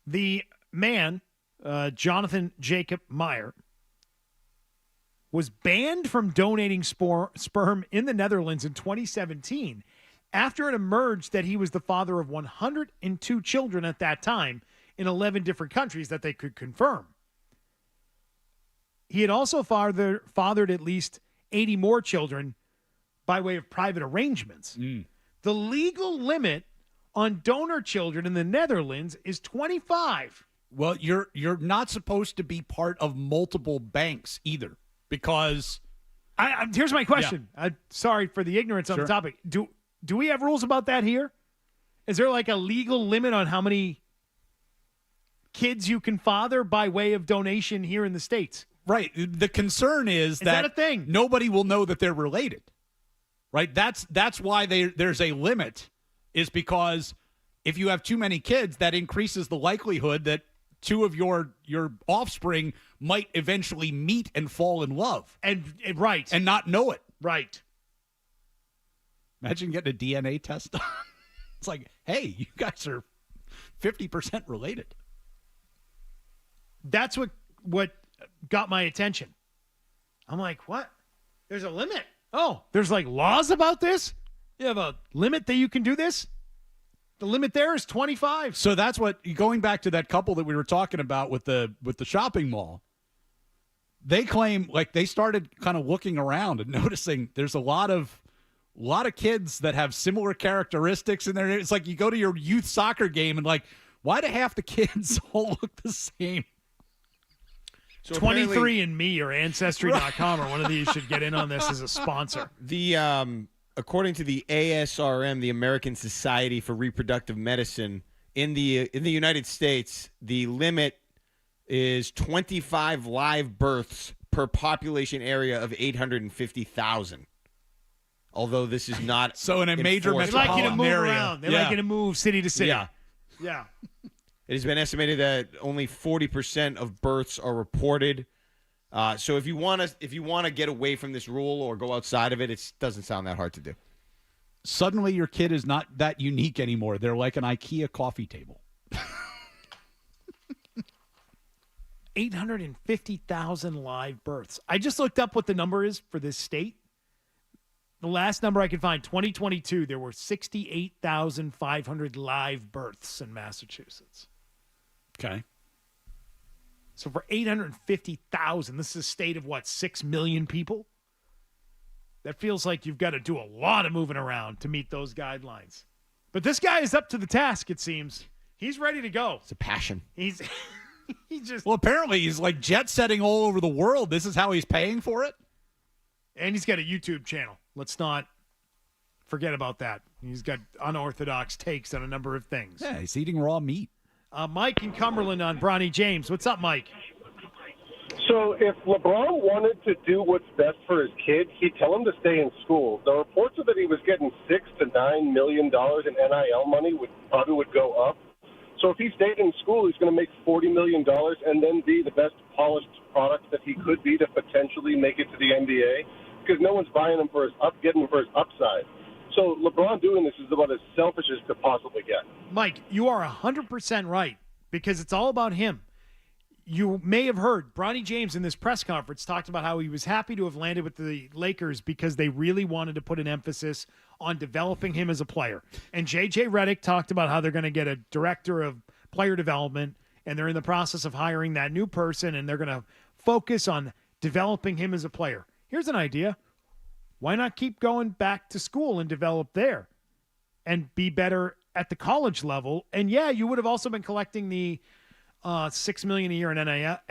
The man, Jonathan Jacob Meyer, was banned from donating sperm in the Netherlands in 2017 after it emerged that he was the father of 102 children at that time in 11 different countries that they could confirm. He had also fathered at least 80 more children by way of private arrangements. The legal limit on donor children in the Netherlands is 25. Well, you're not supposed to be part of multiple banks either, because here's my question. Yeah. Sorry for the ignorance on the topic. Do we have rules about that here? Is there like a legal limit on how many kids you can father by way of donation here in the States? Right. The concern is that a thing? Nobody will know that they're related. Right? That's why there's a limit, is because if you have too many kids, that increases the likelihood that two of your offspring might eventually meet and fall in love. And right. And not know it. Right. Imagine getting a DNA test done. It's like, hey, you guys are 50% related. That's what got my attention. I'm like, what? There's a limit. Oh, there's like laws about this? You have a limit that you can do this? The limit there is 25. So that's what, going back to that couple that we were talking about with the shopping mall, they claim like they started kind of looking around and noticing there's a lot of kids that have similar characteristics in there. It's like you go to your youth soccer game and like, why do half the kids all look the same? So 23andMe or Ancestry.com or one of these should get in on this as a sponsor. According to the ASRM, the American Society for Reproductive Medicine, in the United States, the limit is 25 live births per population area of 850,000. Although this is not so in a major metropolitan they like you to move area. Around. They like you to move city to city. Yeah. It has been estimated that only 40% of births are reported. So if you want to get away from this rule or go outside of it, it doesn't sound that hard to do. Suddenly your kid is not that unique anymore. They're like an IKEA coffee table. 850,000 live births. I just looked up what the number is for this state. The last number I could find, 2022, there were 68,500 live births in Massachusetts. Okay. So for 850,000, this is a state of, 6 million people? That feels like you've got to do a lot of moving around to meet those guidelines. But this guy is up to the task, it seems. He's ready to go. It's a passion. He just... Well, apparently he's like jet setting all over the world. This is how he's paying for it? And he's got a YouTube channel. Let's not forget about that. He's got unorthodox takes on a number of things. Yeah, he's eating raw meat. Mike in Cumberland on Bronny James. What's up, Mike? So if LeBron wanted to do what's best for his kid, he'd tell him to stay in school. The reports are that he was getting $6 to $9 million in NIL money would go up. So if he stayed in school, he's going to make $40 million and then be the best polished product that he could be to potentially make it to the NBA, because no one's buying him for getting him for his upside. So LeBron doing this is about as selfish as could possibly get. Mike, you are 100% right, because it's all about him. You may have heard Bronny James in this press conference talked about how he was happy to have landed with the Lakers because they really wanted to put an emphasis on developing him as a player. And J.J. Redick talked about how they're going to get a director of player development, and they're in the process of hiring that new person, and they're going to focus on developing him as a player. Here's an idea. Why not keep going back to school and develop there and be better at the college level? And yeah, you would have also been collecting the $6 million a year in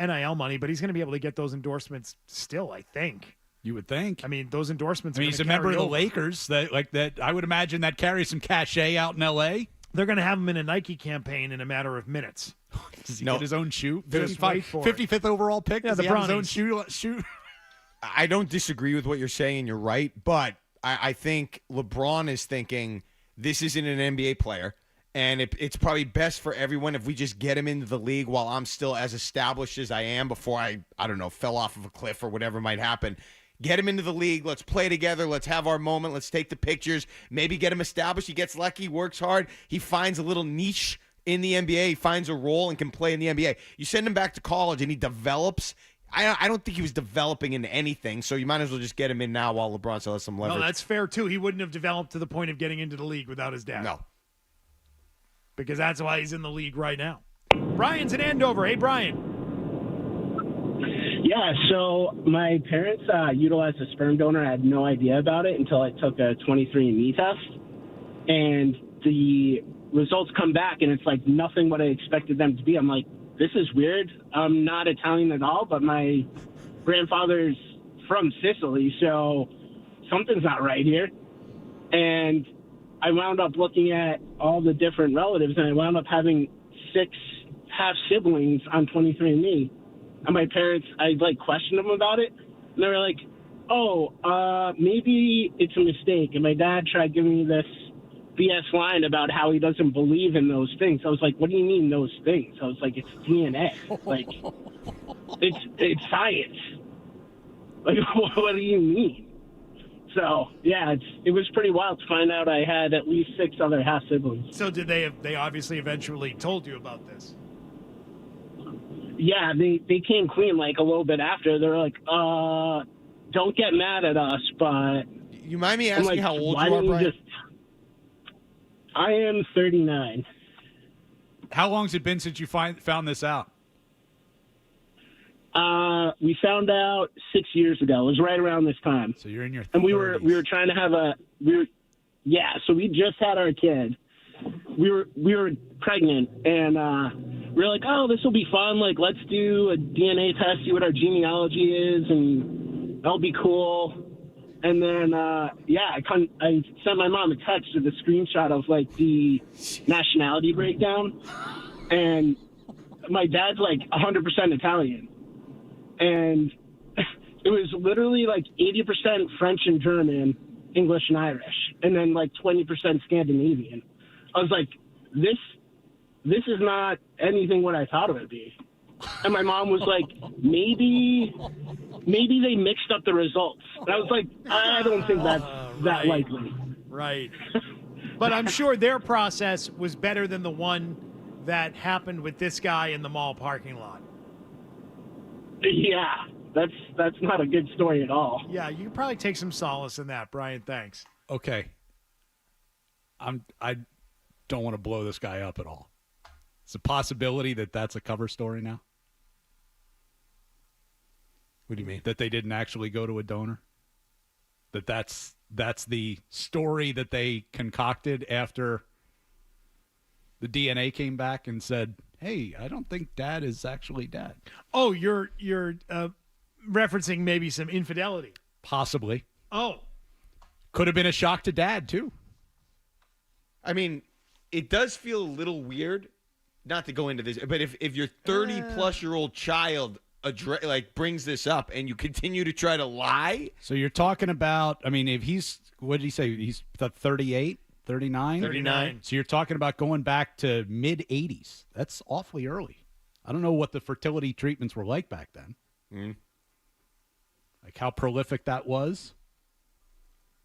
NIL money, but he's going to be able to get those endorsements still, I think. You would think. I mean, those endorsements. He's a member of the Lakers. That I would imagine that carries some cachet out in L.A. They're going to have him in a Nike campaign in a matter of minutes. Does he get his own shoe? Just wait for it. 55th overall pick. Yeah, Does the he have his own Brownies. shoe. I don't disagree with what you're saying. You're right. But I think LeBron is thinking this isn't an NBA player. And it's probably best for everyone if we just get him into the league while I'm still as established as I am before I don't know, fell off of a cliff or whatever might happen. Get him into the league. Let's play together. Let's have our moment. Let's take the pictures. Maybe get him established. He gets lucky, works hard. He finds a little niche in the NBA. He finds a role and can play in the NBA. You send him back to college and he develops. I don't think he was developing into anything, so you might as well just get him in now while LeBron still has some leverage. No, that's fair, too. He wouldn't have developed to the point of getting into the league without his dad. No. Because that's why he's in the league right now. Brian's in Andover. Hey, Brian. Yeah, so my parents utilized a sperm donor. I had no idea about it until I took a 23andMe test. And the results come back, and it's like nothing what I expected them to be. I'm like, this is weird. I'm not Italian at all, but my grandfather's from Sicily, so something's not right here. And I wound up looking at all the different relatives, and I wound up having 6 half-siblings on 23andMe. And my parents, I, questioned them about it, and they were like, maybe it's a mistake. And my dad tried giving me this BS line about how he doesn't believe in those things. I was like, what do you mean those things? I was like, it's DNA. It's science. What do you mean? So, yeah, it was pretty wild to find out I had at least 6 other half-siblings. So did they obviously eventually told you about this? Yeah, they came clean a little bit after. They were like, don't get mad at us, but... You mind me asking how old you are, Brian? I am 39. How long's it been since you found this out? We found out 6 years ago. It was right around this time. So you're in your 30s. And we were trying to have so we just had our kid. We were pregnant, and we were like, oh, this will be fun. Let's do a DNA test, see what our genealogy is, and that'll be cool. And then, I sent my mom a text with a screenshot of the nationality breakdown, and my dad's 100% Italian, and it was literally 80% French and German, English and Irish, and then 20% Scandinavian. I was like, this is not anything what I thought it would be. And my mom was like, maybe they mixed up the results. And I was like, I don't think that's that likely. Right. But I'm sure their process was better than the one that happened with this guy in the mall parking lot. Yeah, that's not a good story at all. Yeah, you can probably take some solace in that, Brian. Thanks. Okay. I don't want to blow this guy up at all. It's a possibility that that's a cover story now. What do you mean? That they didn't actually go to a donor? That's the story that they concocted after the DNA came back and said, hey, I don't think Dad is actually Dad. Oh, you're referencing maybe some infidelity. Possibly. Oh. Could have been a shock to Dad, too. I mean, it does feel a little weird, not to go into this, but if your 30-plus-year-old child brings this up and you continue to try to lie. So you're talking about, if he's, what did he say? He's 38, 39? 39. So you're talking about going back to mid-80s. That's awfully early. I don't know what the fertility treatments were like back then. Mm. How prolific that was.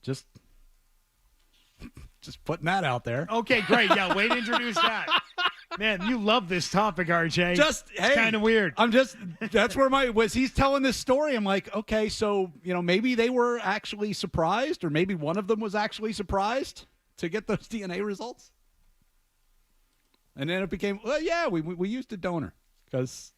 Just putting that out there. Okay, great. Yeah, way to introduce that. Man, you love this topic, RJ. It's kind of weird. That's where he's telling this story. I'm like, okay, so, maybe they were actually surprised, or maybe one of them was actually surprised to get those DNA results. And then it became, well, yeah, we used a donor because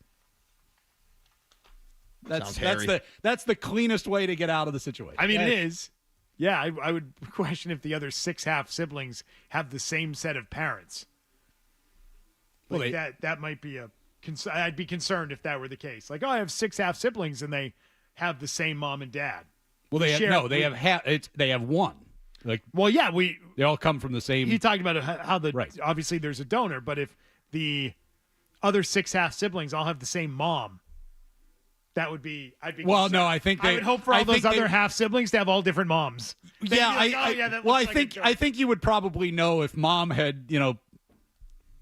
That's the cleanest way to get out of the situation. I mean, it is. Yeah, I would question if the other 6 half siblings have the same set of parents. Well, Like that might be I'd be concerned if that were the case. Like, I have 6 half siblings and they have the same mom and dad. Well, they have one. Like, well, yeah, they all come from the same. He talked about how obviously there's a donor, but if the other 6 half siblings all have the same mom, that would be. I'd be. Well, concerned. no, I think I would hope for all those other half siblings to have all different moms. Yeah, I think you would probably know if mom had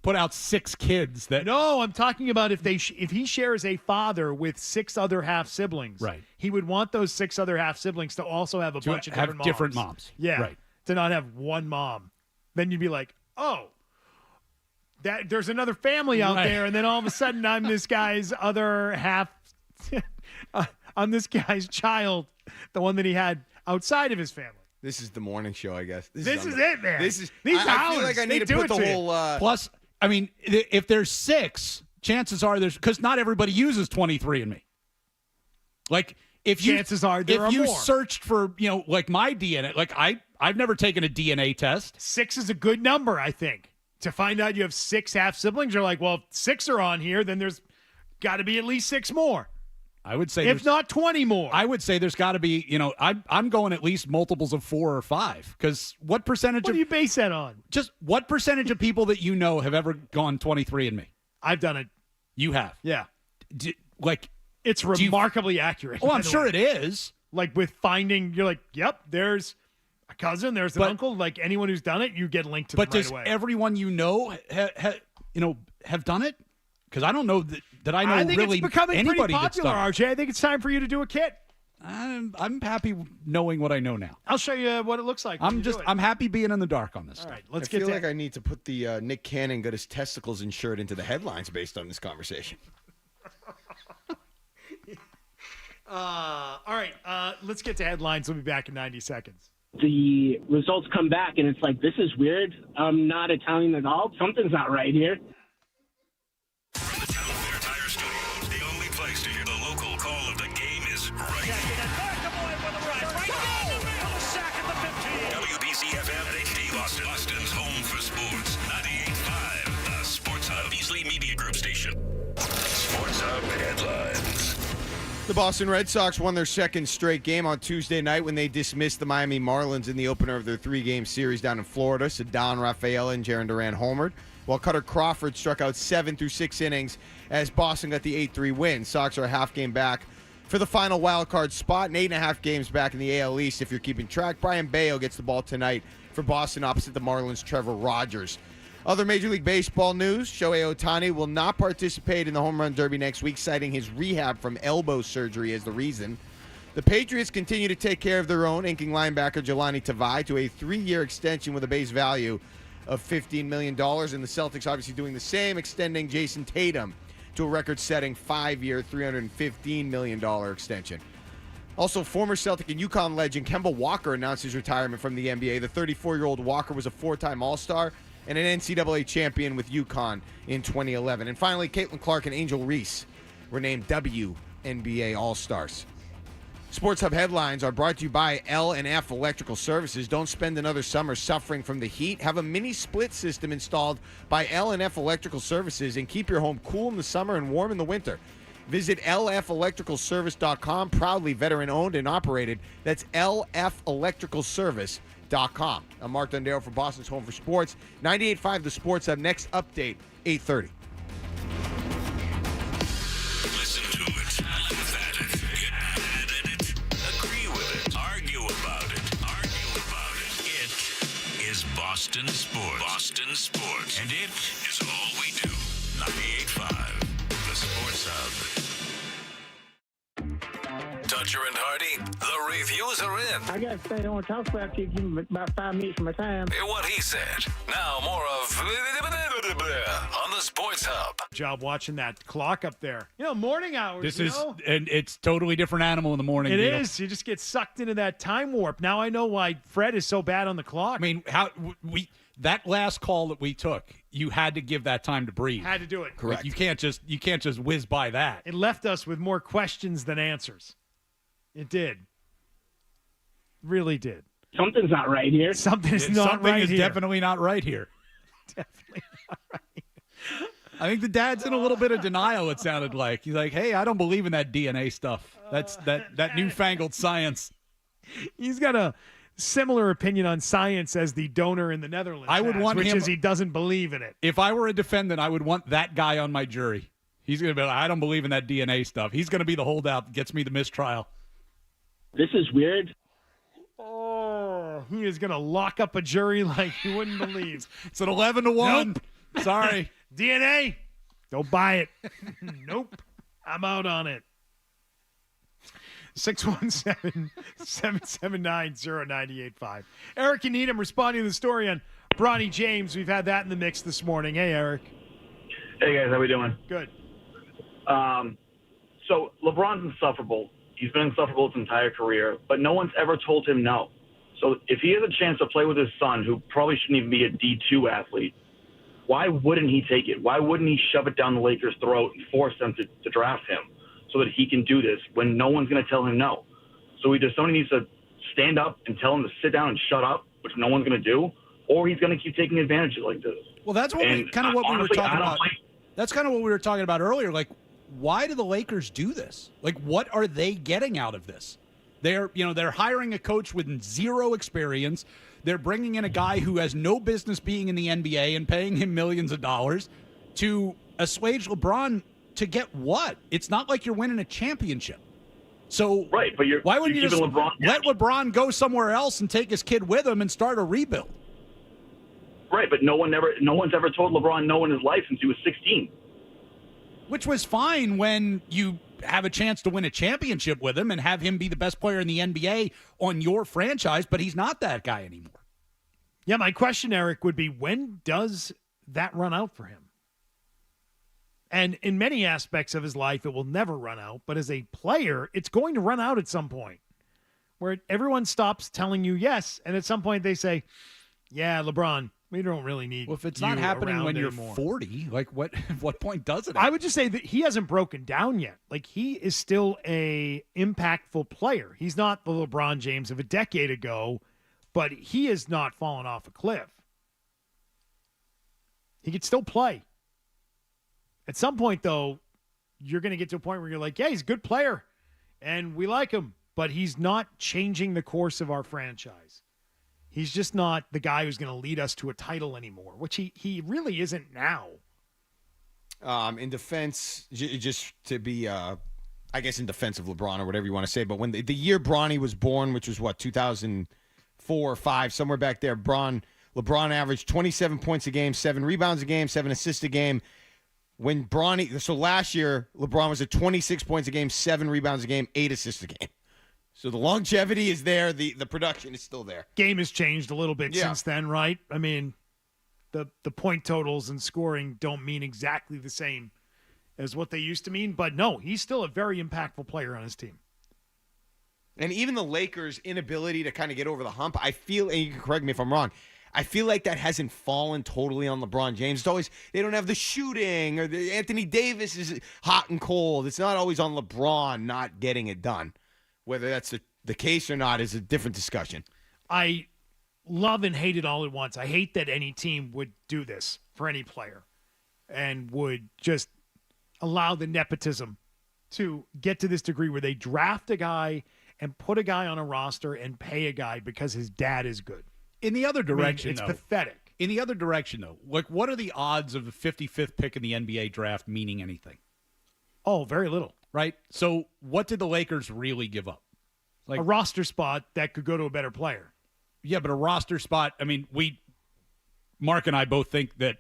put out 6 kids. That no, I'm talking about if he shares a father with 6 other half siblings. Right. He would want those 6 other half siblings to also have a bunch of different moms. Yeah. Right. To not have one mom. Then you'd be like, oh, that there's another family out there, and then all of a sudden I'm this guy's other half. I'm this guy's child, the one that he had outside of his family. This is the morning show, I guess. This is it, man. This is. These I feel like I need to put the whole. Plus, I mean, if there's 6, chances are there's because not everybody uses 23andMe. Like if chances are there if are you more. searched for like my DNA, like I've never taken a DNA test. 6 is a good number, I think, to find out you have 6 half siblings. You're like, well, if 6 are on here, then there's got to be at least 6 more. I would say, if not 20 more. I would say there's got to be, I'm going at least multiples of 4 or 5. Because what percentage? What do you base that on? Just what percentage of people that you know have ever gone 23andMe? I've done it. You have, yeah. It's remarkably accurate. Oh, I'm sure it is. Like with finding, you're like, yep, there's a cousin, there's an uncle. Like anyone who's done it, you get linked to them right away. But does everyone you know have done it? Because I don't know that I know I think really it's becoming anybody pretty that's popular, done it. RJ. I think it's time for you to do a kit. I'm happy knowing what I know now. I'll show you what it looks like. I'm happy being in the dark on this. All stuff. right, let's I feel like I need to put the Nick Cannon got his testicles insured into the headlines based on this conversation. All right, let's get to headlines. We'll be back in 90 seconds. The results come back, and it's like, this is weird. I'm not Italian at all. Something's not right here. The only place to hear the local call of the game is right here. WBC-FM HD Boston. Boston's home for sports. 98.5, the Sports Hub. Beasley Media Group station. Sports Hub headlines. The Boston Red Sox won their second straight game on Tuesday night when they dismissed the Miami Marlins in the opener of their 3-game series down in Florida. Ceddanne Rafaela and Jarren Duran homered, while Cutter Crawford struck out 7 through 6 innings as Boston got the 8-3 win. Sox are a half game back for the final wild card spot and 8.5 games back in the AL East. If you're keeping track, Brian Bayo gets the ball tonight for Boston opposite the Marlins' Trevor Rogers. Other Major League Baseball news, Shohei Ohtani will not participate in the Home Run Derby next week, citing his rehab from elbow surgery as the reason. The Patriots continue to take care of their own, inking linebacker Jelani Tavai to a 3-year extension with a base value of $15 million. And the Celtics obviously doing the same, extending Jason Tatum to a record-setting 5-year, $315 million extension. Also, former Celtic and UConn legend Kemba Walker announced his retirement from the NBA. The 34-year-old Walker was a 4-time All-Star and an NCAA champion with UConn in 2011. And finally, Caitlin Clark and Angel Reese were named WNBA All-Stars. Sports Hub headlines are brought to you by L&F Electrical Services. Don't spend another summer suffering from the heat. Have a mini split system installed by L&F Electrical Services and keep your home cool in the summer and warm in the winter. Visit lfelectricalservice.com, proudly veteran-owned and operated. That's lfelectricalservice.com. I'm Mark Dundero for Boston's Home for Sports. 98.5 The Sports Hub. Next update, 8:30. Listen to it, laugh at it, get mad at it, agree with it, argue about it. It is Boston Sports. Boston Sports. And it is all we do. 98.5 The Sports Hub. Dutcher and Hardy, the reviews are in. I got to stay on talk about you. Give me about 5 minutes of my time. Hear what he said. Now more of on the Sports Hub. Job watching that clock up there. Morning hours. And it's totally different animal in the morning. It Beetle. is. You just get sucked into that time warp. Now I know why Fred is so bad on the clock. I mean, that last call that we took, you had to give that time to breathe. Had to do it. Correct. Like, you can't just whiz by that. It left us with more questions than answers. It did. Really did. Something's not right here. Something is definitely not right here. Definitely not right. I think the dad's in a little bit of denial, it sounded like. He's like, hey, I don't believe in that DNA stuff. That's that newfangled science. He's got a similar opinion on science as the donor in the Netherlands which is he doesn't believe in it. If I were a defendant, I would want that guy on my jury. He's going to be like, I don't believe in that DNA stuff. He's going to be the holdout that gets me the mistrial. This is weird. Oh, he is going to lock up a jury like you wouldn't believe. It's an 11-1. Nope. Sorry. DNA, don't buy it. Nope. I'm out on it. 617-779-0985. Eric and Needham responding to the story on Bronny James. We've had that in the mix this morning. Hey, Eric. Hey, guys. How we doing? Good. So LeBron's insufferable. He's been insufferable his entire career, but no one's ever told him no. So if he has a chance to play with his son, who probably shouldn't even be a D2 athlete, why wouldn't he take it? Why wouldn't he shove it down the Lakers' throat and force them to draft him so that he can do this when no one's going to tell him no? So either somebody needs to stand up and tell him to sit down and shut up, which no one's going to do, or he's going to keep taking advantage of like this. Well, that's what we were talking about. That's kind of what we were talking about earlier. Like, why do the Lakers do this? Like, what are they getting out of this? They're hiring a coach with zero experience. They're bringing in a guy who has no business being in the NBA and paying him millions of dollars to assuage LeBron to get what? It's not like you're winning a championship. So right, but why wouldn't you just LeBron, let LeBron go somewhere else and take his kid with him and start a rebuild? Right, but no one's ever told LeBron no in his life since he was 16. Which was fine when you have a chance to win a championship with him and have him be the best player in the NBA on your franchise, but he's not that guy anymore. Yeah, my question, Eric, would be when does that run out for him? And in many aspects of his life, it will never run out. But as a player, it's going to run out at some point where everyone stops telling you yes. And at some point they say, yeah, LeBron, we don't really need Well, if it's not happening when you're anymore. 40, like what point does it? I would just say that he hasn't broken down yet. Like, he is still a impactful player. He's not the LeBron James of a decade ago, but he has not fallen off a cliff. He could still play. At some point, though, you're going to get to a point where you're like, yeah, he's a good player, and we like him, but he's not changing the course of our franchise. He's just not the guy who's going to lead us to a title anymore, which he really isn't now. In defense, just to be, I guess in defense of LeBron or whatever you want to say, but when the year Bronny was born, which was what, 2004 or 5, somewhere back there, LeBron averaged 27 points a game, 7 rebounds a game, 7 assists a game. When so last year, LeBron was at 26 points a game, 7 rebounds a game, 8 assists a game. So the longevity is there. The production is still there. Game has changed a little bit since then, right? I mean, the point totals and scoring don't mean exactly the same as what they used to mean. But no, he's still a very impactful player on his team. And even the Lakers' inability to kind of get over the hump, I feel, and you can correct me if I'm wrong, I feel like that hasn't fallen totally on LeBron James. It's always, they don't have the shooting, or Anthony Davis is hot and cold. It's not always on LeBron not getting it done. Whether that's the case or not is a different discussion. I love and hate it all at once. I hate that any team would do this for any player and would just allow the nepotism to get to this degree where they draft a guy and put a guy on a roster and pay a guy because his dad is good. In the other direction, it's pathetic. In the other direction, though, like, what are the odds of the 55th pick in the NBA draft meaning anything? Oh, very little. Right? So what did the Lakers really give up? Like a roster spot that could go to a better player. Yeah, but a roster spot, I mean, Mark and I both think that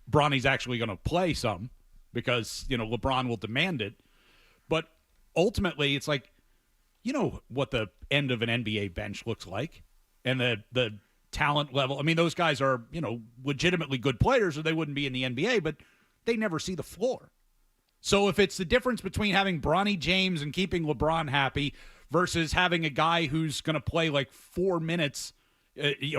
Bronny's actually going to play some because, LeBron will demand it. But ultimately, it's like, what the end of an NBA bench looks like and the talent level. I mean, those guys are, legitimately good players or they wouldn't be in the NBA, but they never see the floor. So if it's the difference between having Bronny James and keeping LeBron happy versus having a guy who's going to play like 4 minutes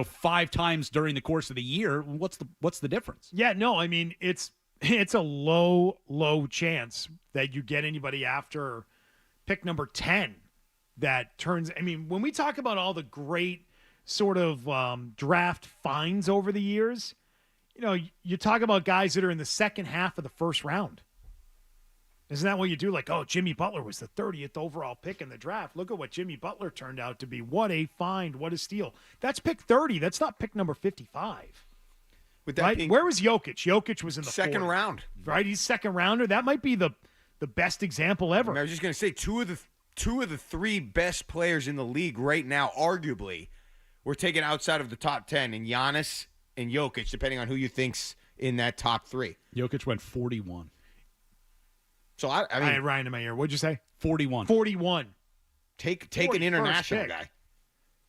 5 times during the course of the year. What's the difference? Yeah, no, I mean, it's a low chance that you get anybody after pick number 10 that turns. I mean, when we talk about all the great sort of draft finds over the years, you talk about guys that are in the second half of the first round. Isn't that what you do? Like, oh, Jimmy Butler was the 30th overall pick in the draft. Look at what Jimmy Butler turned out to be. What a find. What a steal. That's pick 30. That's not pick number 55. With that right? Where was Jokic? Jokic was in the second 40s, round. Right? He's second rounder. That might be the best example ever. I was just going to say, two of the 3 best players in the league right now, arguably, were taken outside of the top 10, and Giannis and Jokic, depending on who you think's in that top 3. Jokic went 41. So, I mean, I had Ryan in my ear. What'd you say? 41. 41. Take an international guy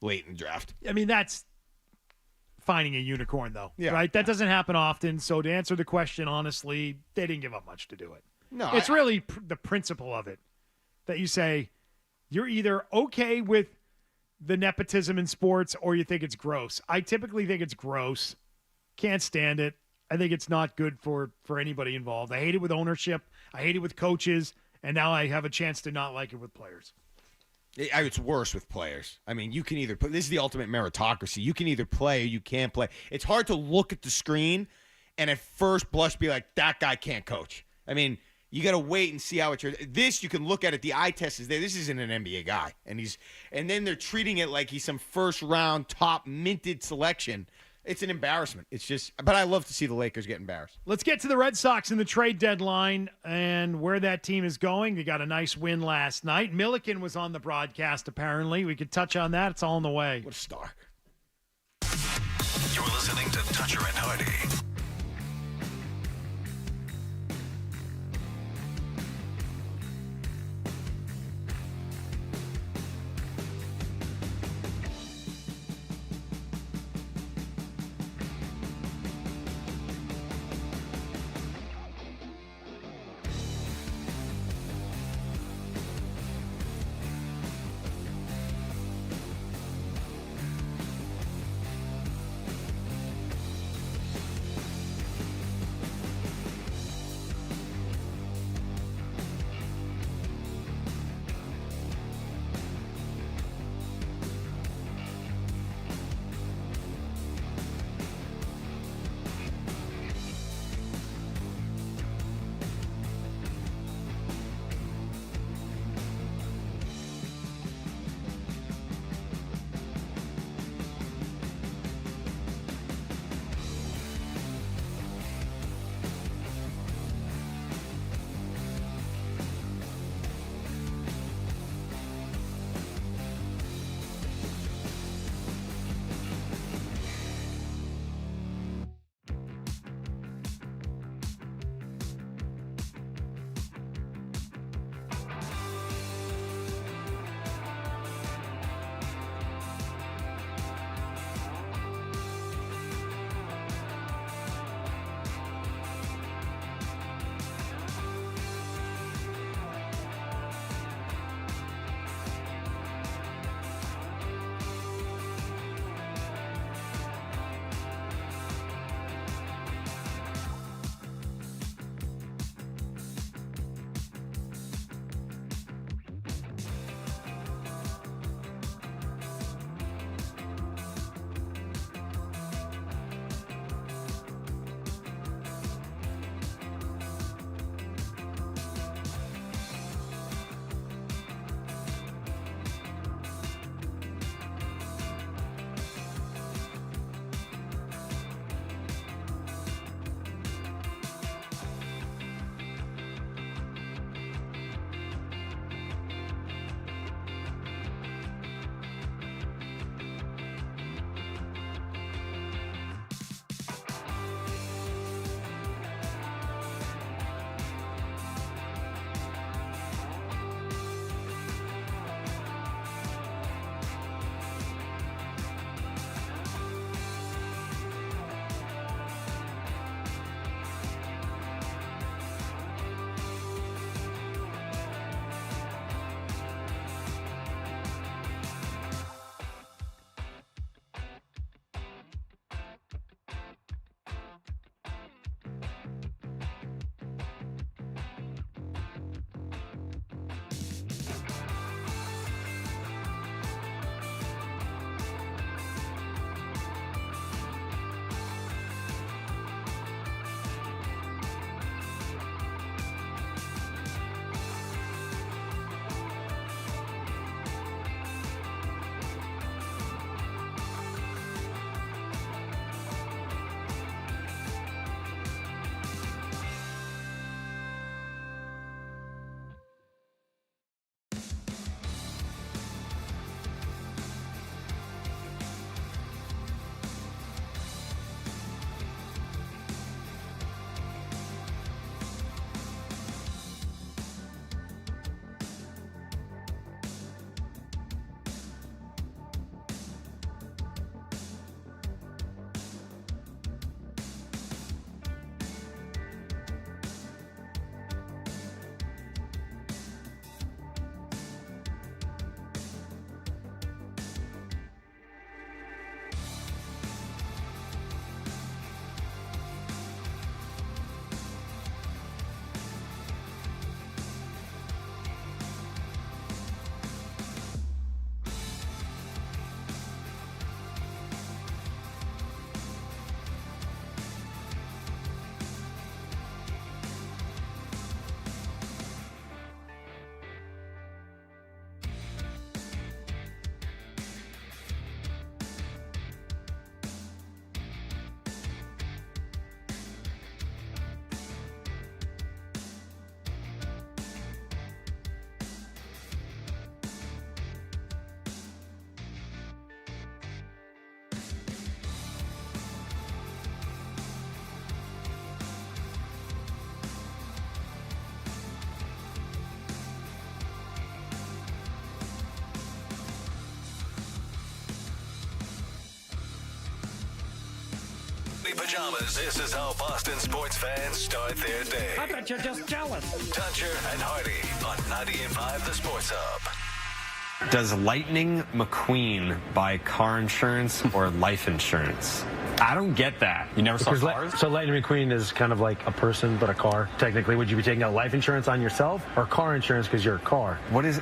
late in the draft. I mean, that's finding a unicorn, though. Yeah. Right? That doesn't happen often. So to answer the question, honestly, they didn't give up much to do it. No. It's really the principle of it that you say you're either okay with the nepotism in sports or you think it's gross. I typically think it's gross. Can't stand it. I think it's not good for anybody involved. I hate it with ownership. I hate it with coaches. And now I have a chance to not like it with players. It's worse with players. I mean, you can either this is the ultimate meritocracy. You can either play or you can't play. It's hard to look at the screen and at first blush be like, that guy can't coach. I mean, you got to wait and see how it's. This you can look at it. The eye test is there. This isn't an NBA guy, and then they're treating it like he's some first round top minted selection. It's an embarrassment. It's just, but I love to see the Lakers get embarrassed. Let's get to the Red Sox in the trade deadline and where that team is going. They got a nice win last night. Milliken was on the broadcast, apparently. We could touch on that. It's all in the way. What a star. You're listening to Toucher and Hardy. pajamas, this is how Boston sports fans start their day. I bet you're just jealous. Toucher and Hardy on 98.5 The Sports Hub. Does Lightning McQueen buy car insurance or life insurance? I don't get that. You never saw cars? So Lightning McQueen is kind of like a person, but a car. Technically, would you be taking out life insurance on yourself or car insurance because you're a car? What is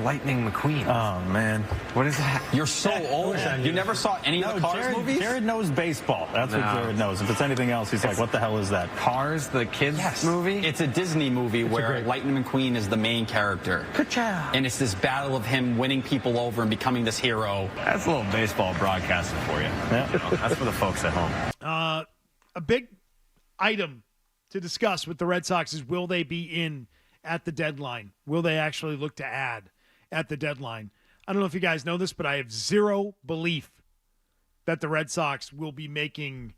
Lightning McQueen? Oh, man. What is that? You're so old. You never saw any of the Cars movies? Jared knows baseball. That's what Jared knows. If it's anything else, he's like, what the hell is that? Cars, the kids movie? It's a Disney movie where Lightning McQueen is the main character. Good job. And it's this battle of him winning people over and becoming this hero. That's a little baseball broadcasting for you. Yeah. That's for the folks at home. A big item to discuss with the Red Sox is, will they be in at the deadline? Will they actually look to add at the deadline? I don't know if you guys know this, but I have zero belief that the Red Sox will be making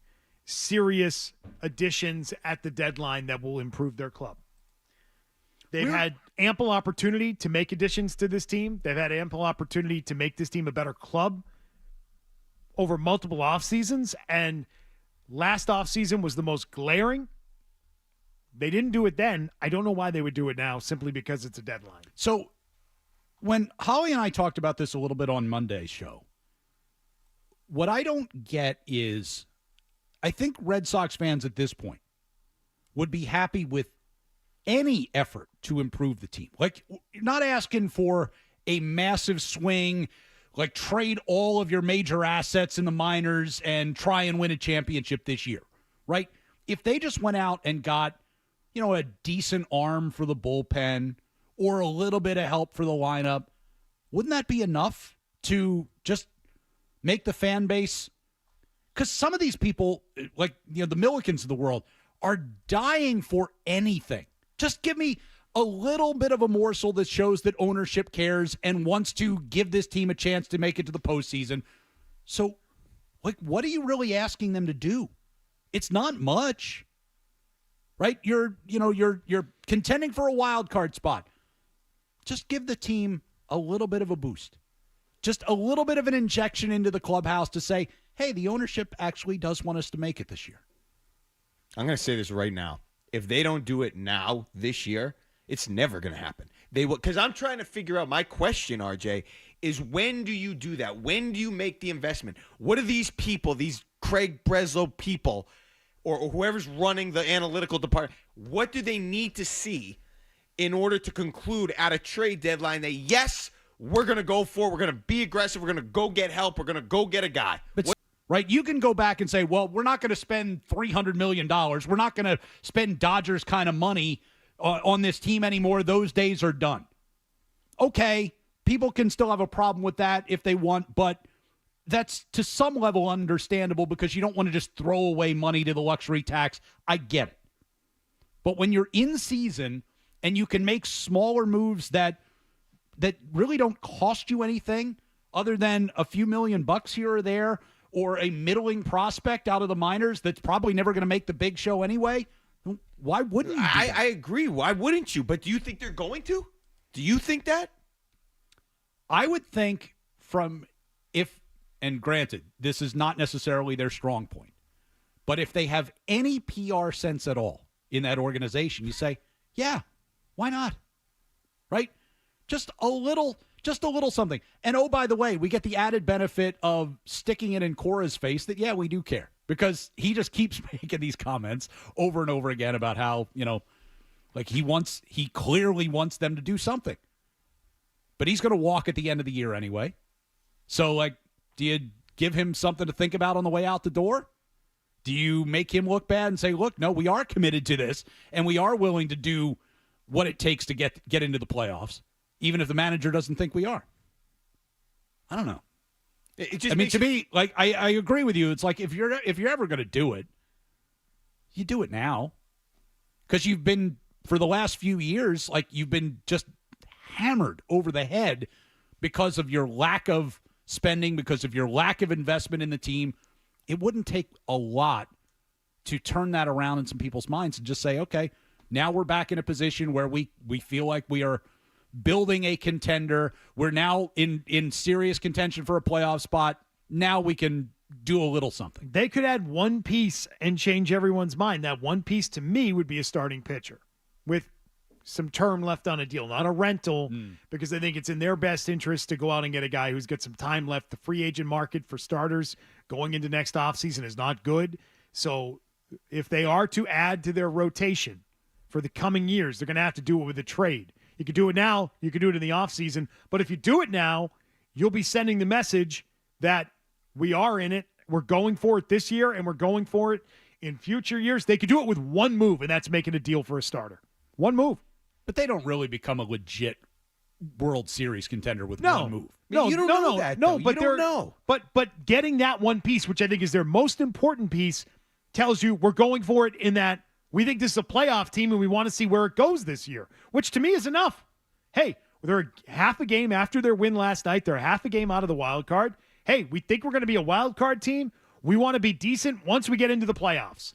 serious additions at the deadline that will improve their club. They've had ample opportunity to make additions to this team. They've had ample opportunity to make this team a better club over multiple off seasons, and last off season was the most glaring. They didn't do it then. I don't know why they would do it now, simply because it's a deadline. So when Holly and I talked about this a little bit on Monday's show, what I don't get is, I think Red Sox fans at this point would be happy with any effort to improve the team. Like, you're not asking for a massive swing, like trade all of your major assets in the minors and try and win a championship this year, right? If they just went out and got, a decent arm for the bullpen or a little bit of help for the lineup, wouldn't that be enough to just make the fan base? Because some of these people, like, the Millikens of the world, are dying for anything. Just give me a little bit of a morsel that shows that ownership cares and wants to give this team a chance to make it to the postseason. So, like, what are you really asking them to do? It's not much, right? You're contending for a wild card spot. Just give the team a little bit of a boost. Just a little bit of an injection into the clubhouse to say, hey, the ownership actually does want us to make it this year. I'm going to say this right now. If they don't do it now, this year, it's never going to happen. They will, because I'm trying to figure out, my question, RJ, is when do you do that? When do you make the investment? What are these people, these Craig Breslow people, or whoever's running the analytical department, what do they need to see in order to conclude at a trade deadline that, yes, we're going to go for it, we're going to be aggressive, we're going to go get help, we're going to go get a guy? Right? You can go back and say, well, we're not going to spend $300 million. We're not going to spend Dodgers kind of money on this team anymore. Those days are done. Okay, people can still have a problem with that if they want, but that's to some level understandable because you don't want to just throw away money to the luxury tax. I get it. But when you're in season and you can make smaller moves that really don't cost you anything other than a few $1,000,000 here or there, or a middling prospect out of the minors that's probably never going to make the big show anyway, why wouldn't you do that? I agree. Why wouldn't you? But do you think they're going to? Do you think that? I would think and granted, this is not necessarily their strong point, but if they have any PR sense at all in that organization, you say, yeah, why not? Right? Just a little something. And oh, by the way, we get the added benefit of sticking it in Cora's face that, yeah, we do care. Because he just keeps making these comments over and over again about how, like he clearly wants them to do something. But he's going to walk at the end of the year anyway. So, like, do you give him something to think about on the way out the door? Do you make him look bad and say, look, no, we are committed to this, and we are willing to do what it takes to get into the playoffs, even if the manager doesn't think we are? I don't know. To me, like, I agree with you. It's like if you're ever going to do it, you do it now, because you've been, for the last few years, like, you've been just hammered over the head because of your lack of spending, because of your lack of investment in the team. It wouldn't take a lot to turn that around in some people's minds and just say, okay, now we're back in a position where we feel like we are building a contender. We're now in serious contention for a playoff spot. Now we can do a little something. They could add one piece and change everyone's mind. That one piece to me would be a starting pitcher with some term left on a deal, not a rental, because I think it's in their best interest to go out and get a guy who's got some time left. The free agent market for starters going into next offseason is not good. So if they are to add to their rotation for the coming years, they're going to have to do it with a trade. You could do it now. You could do it in the offseason. But if you do it now, you'll be sending the message that we are in it. We're going for it this year, and we're going for it in future years. They could do it with one move, and that's making a deal for a starter. One move. But they don't really become a legit World Series contender with one move. No, you don't know that. No, though. but you don't know. But getting that one piece, which I think is their most important piece, tells you we're going for it in that we think this is a playoff team and we want to see where it goes this year, which to me is enough. Hey, they're half a game after their win last night. They're half a game out of the wild card. Hey, we think we're going to be a wild card team. We want to be decent once we get into the playoffs.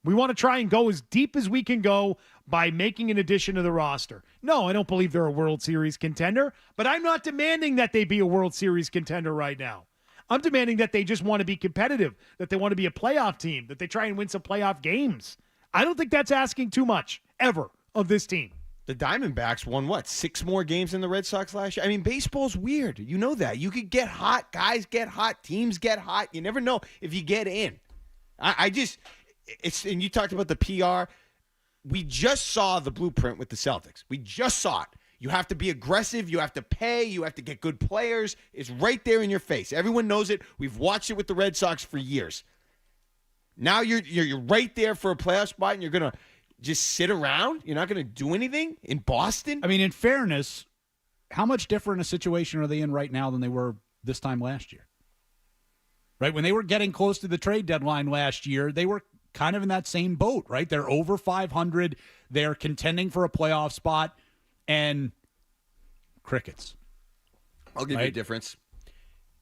We want to try and go as deep as we can go by making an addition to the roster. No, I don't believe they're a World Series contender, but I'm not demanding that they be a World Series contender right now. I'm demanding that they just want to be competitive, that they want to be a playoff team, that they try and win some playoff games. I don't think that's asking too much, ever, of this team. The Diamondbacks won, 6 more games than the Red Sox last year? I mean, baseball's weird. You know that. You could get hot. Guys get hot. Teams get hot. You never know if you get in. And you talked about the PR. We just saw the blueprint with the Celtics. We just saw it. You have to be aggressive. You have to pay. You have to get good players. It's right there in your face. Everyone knows it. We've watched it with the Red Sox for years. Now you're right there for a playoff spot, and you're going to just sit around? You're not going to do anything in Boston? I mean, in fairness, how much different a situation are they in right now than they were this time last year? Right? When they were getting close to the trade deadline last year, they were kind of in that same boat, right? They're over 500. They're contending for a playoff spot, and crickets. I'll give you a difference.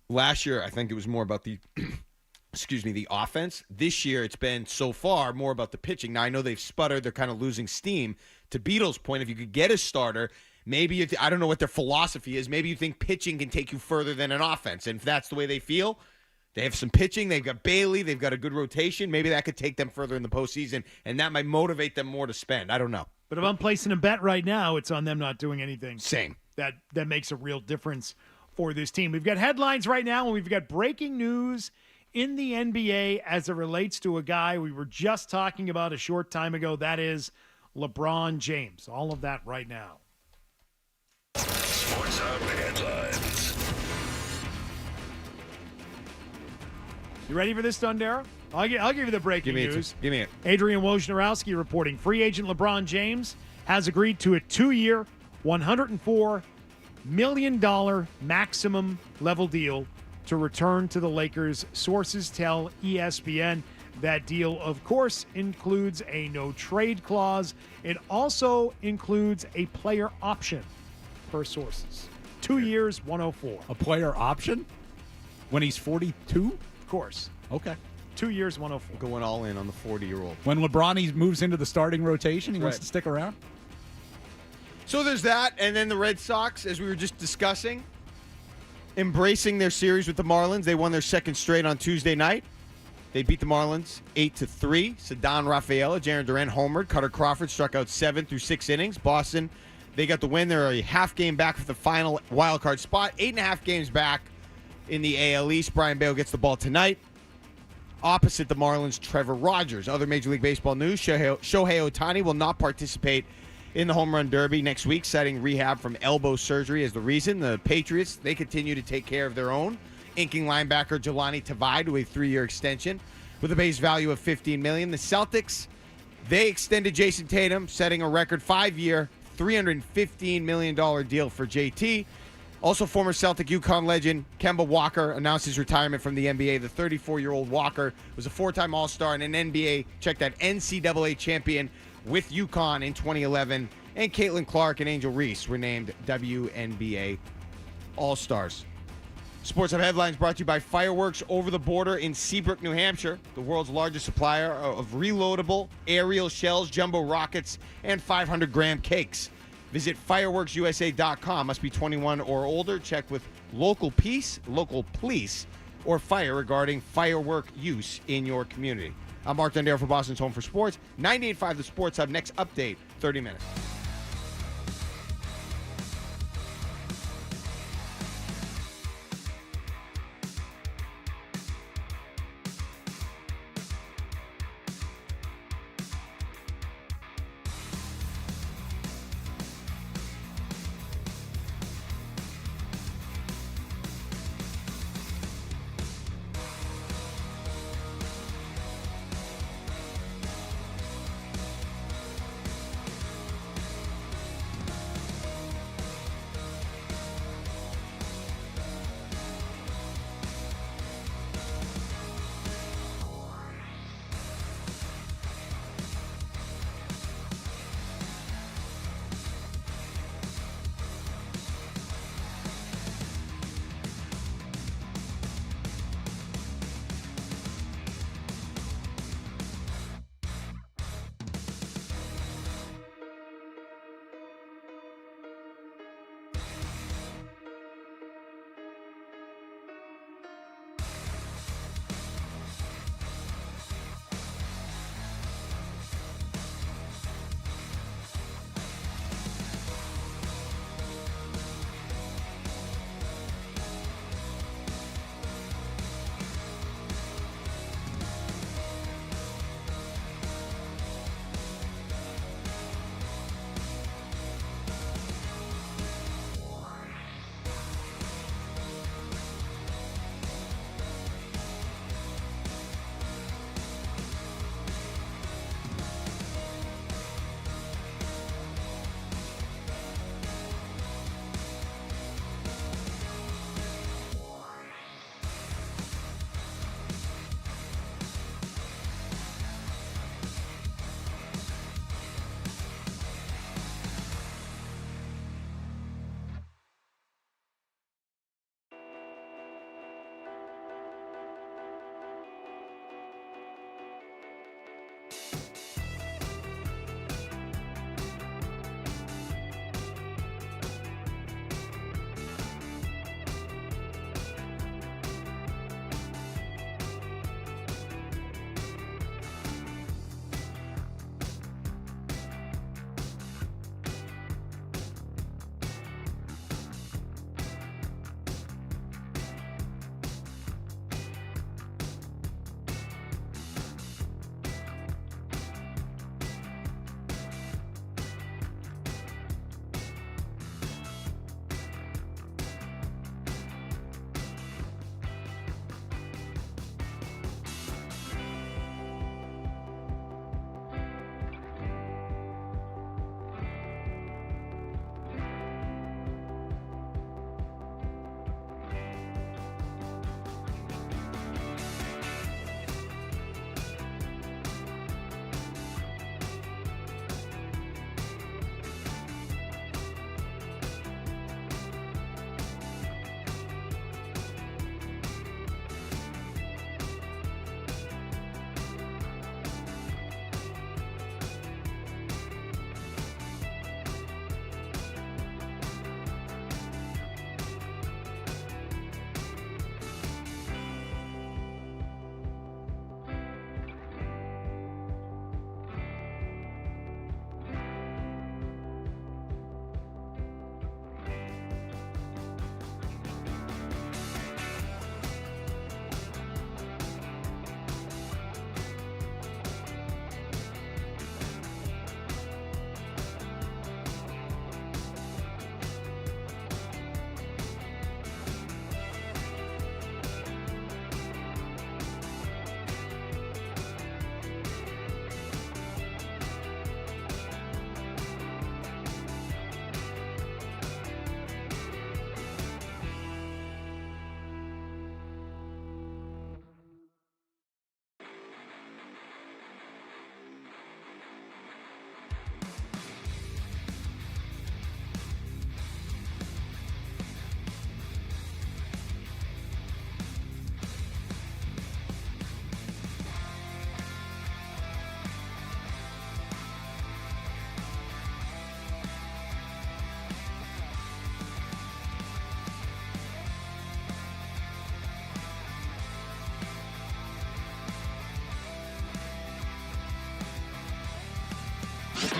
Last year, I think it was more about the the offense. This year, it's been so far more about the pitching. Now, I know they've sputtered. They're kind of losing steam. To Beetle's point, if you could get a starter, maybe I don't know what their philosophy is. Maybe you think pitching can take you further than an offense. And if that's the way they feel, they have some pitching. They've got Bailey. They've got a good rotation. Maybe that could take them further in the postseason, and that might motivate them more to spend. I don't know. But if I'm placing a bet right now, it's on them not doing anything. Same. That makes a real difference for this team. We've got headlines right now, and we've got breaking news in the NBA as it relates to a guy we were just talking about a short time ago. That is LeBron James. All of that right now. Sports Hub headlines. You ready for this, Dundera? I'll give you the breaking news. Give me it. Adrian Wojnarowski reporting. Free agent LeBron James has agreed to a 2-year, $104 million maximum level deal to return to the Lakers. Sources tell ESPN that deal, of course, includes a no-trade clause. It also includes a player option, per sources. 2 years, 104. A player option? When he's 42? Of course. Okay. 2 years, 104. Going all in on the 40-year-old. When LeBron moves into the starting rotation, he wants to stick around? So there's that, and then the Red Sox, as we were just discussing, embracing their series with the Marlins. They won their second straight on Tuesday night. They beat the Marlins 8-3. Ceddanne Rafaela, Jarren Duran homered. Cutter Crawford struck out 7 through 6 innings. Boston, they got the win. They're a half game back for the final wild card spot. 8.5 games back in the AL East. Brian Bale gets the ball tonight. Opposite the Marlins, Trevor Rogers. Other Major League Baseball news, Shohei Ohtani will not participate in the Home Run Derby next week, citing rehab from elbow surgery as the reason. The Patriots, they continue to take care of their own, inking linebacker Jelani Tavai to a 3-year extension with a base value of $15 million. The Celtics, they extended Jason Tatum, setting a record 5-year, $315 million deal for JT. Also, former Celtic UConn legend Kemba Walker announced his retirement from the NBA. The 34-year-old Walker was a 4-time All-Star and an NBA, check that, NCAA champion with UConn in 2011. And Caitlin Clark and Angel Reese were named WNBA All-Stars. Sports Hub headlines brought to you by Fireworks Over the Border in Seabrook, New Hampshire, the world's largest supplier of reloadable aerial shells, jumbo rockets, and 500-gram cakes. Visit fireworksusa.com. Must be 21 or older. Check with local police or fire regarding firework use in your community. I'm Mark Dondero for Boston's Home for Sports. 98.5 The Sports Hub. Next update, 30 minutes.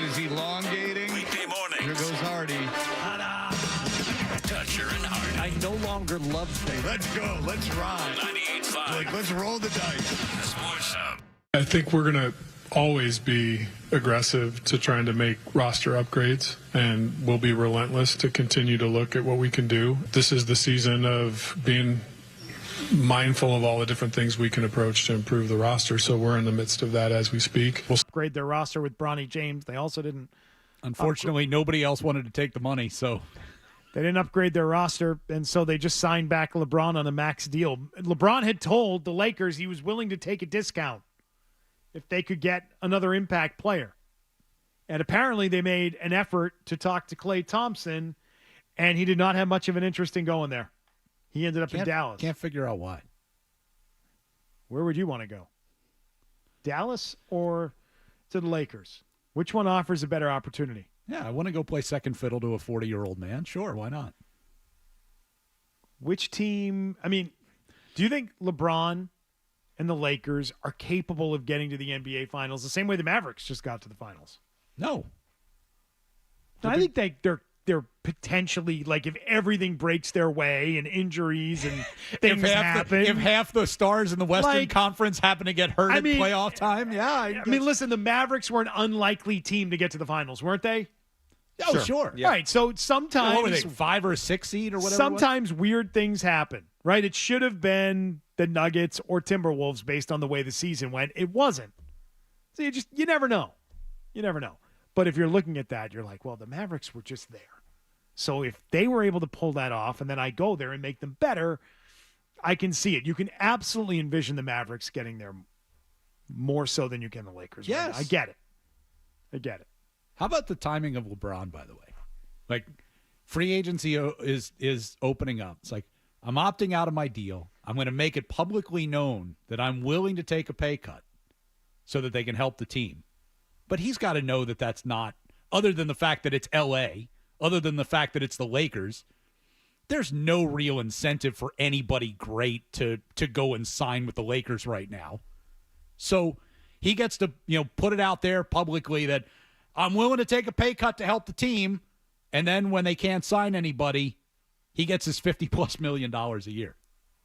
season is elongating. Weekday morning. Here goes Hardy. Toucher and Hardy. I no longer love State. Let's go. Let's ride. 98.5. Like, let's roll the dice. Sports Hub. I think we're going to always be aggressive to trying to make roster upgrades, and we'll be relentless to continue to look at what we can do. This is the season of being mindful of all the different things we can approach to improve the roster, so we're in the midst of that as we speak. We'll upgrade their roster with Bronny James. They also didn't. Unfortunately, nobody else wanted to take the money, so they didn't upgrade their roster, and so they just signed back LeBron on a max deal. LeBron had told the Lakers he was willing to take a discount if they could get another impact player. And apparently they made an effort to talk to Klay Thompson, and he did not have much of an interest in going there. He ended up in Dallas. Can't figure out why. Where would you want to go? Dallas or to the Lakers? Which one offers a better opportunity? Yeah, I want to go play second fiddle to a 40-year-old man. Sure, why not? Which team? I mean, do you think LeBron and the Lakers are capable of getting to the NBA Finals the same way the Mavericks just got to the Finals? No. I think they're potentially, like, if everything breaks their way and injuries and things happen. If half the stars in the Western Conference happen to get hurt at playoff time, yeah. I mean, listen, the Mavericks were an unlikely team to get to the Finals, weren't they? Oh, sure. Yeah. Right, so sometimes... What were they, 5 or 6 seed or whatever? Sometimes weird things happen, right? It should have been the Nuggets or Timberwolves based on the way the season went. It wasn't. So you never know. You never know. But if you're looking at that, you're like, well, the Mavericks were just there. So if they were able to pull that off and then I go there and make them better, I can see it. You can absolutely envision the Mavericks getting there more so than you can the Lakers. Yes. Right? I get it. How about the timing of LeBron, by the way? Like, free agency is opening up. It's like, I'm opting out of my deal. I'm going to make it publicly known that I'm willing to take a pay cut so that they can help the team. But he's got to know that that's not, other than the fact that it's L.A., other than the fact that it's the Lakers, there's no real incentive for anybody great to go and sign with the Lakers right now. So he gets to, put it out there publicly that I'm willing to take a pay cut to help the team, and then when they can't sign anybody, he gets his $50+ million a year.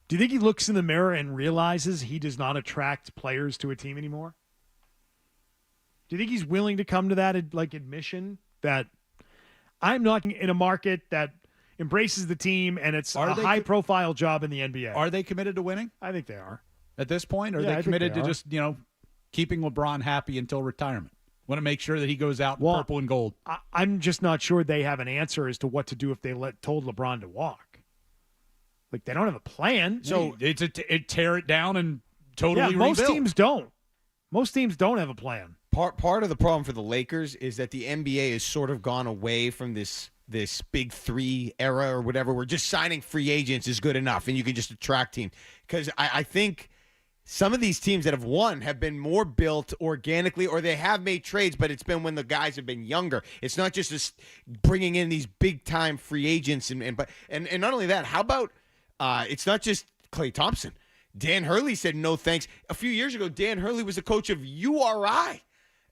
Do you think he looks in the mirror and realizes he does not attract players to a team anymore? Do you think he's willing to come to that admission that I'm not in a market that embraces the team and it's a high-profile job in the NBA? Are they committed to winning? I think they are. At this point? Are they committed to just, keeping LeBron happy until retirement? Want to make sure that he goes out in purple and gold. I'm just not sure they have an answer as to what to do if they told LeBron to walk. Like, they don't have a plan. So it's tear it down and totally rebuild. Most teams don't. Most teams don't have a plan. Part of the problem for the Lakers is that the NBA has sort of gone away from this big three era or whatever, where just signing free agents is good enough and you can just attract teams. Because I think some of these teams that have won have been more built organically, or they have made trades, but it's been when the guys have been younger. It's not just this bringing in these big-time free agents. And not only that, how about it's not just Klay Thompson. Dan Hurley said no thanks. A few years ago, Dan Hurley was the coach of URI.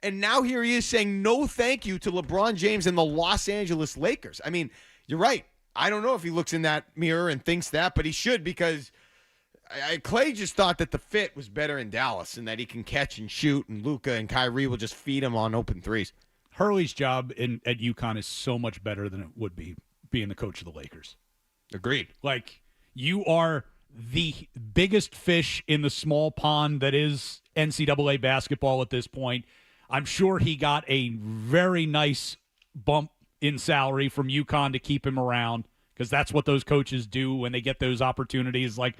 And now here he is saying no thank you to LeBron James and the Los Angeles Lakers. I mean, you're right. I don't know if he looks in that mirror and thinks that, but he should, because Klay just thought that the fit was better in Dallas and that he can catch and shoot, and Luka and Kyrie will just feed him on open threes. Hurley's job at UConn is so much better than it would be being the coach of the Lakers. Agreed. Like, you are the biggest fish in the small pond that is NCAA basketball at this point. I'm sure he got a very nice bump in salary from UConn to keep him around, because that's what those coaches do when they get those opportunities. Like,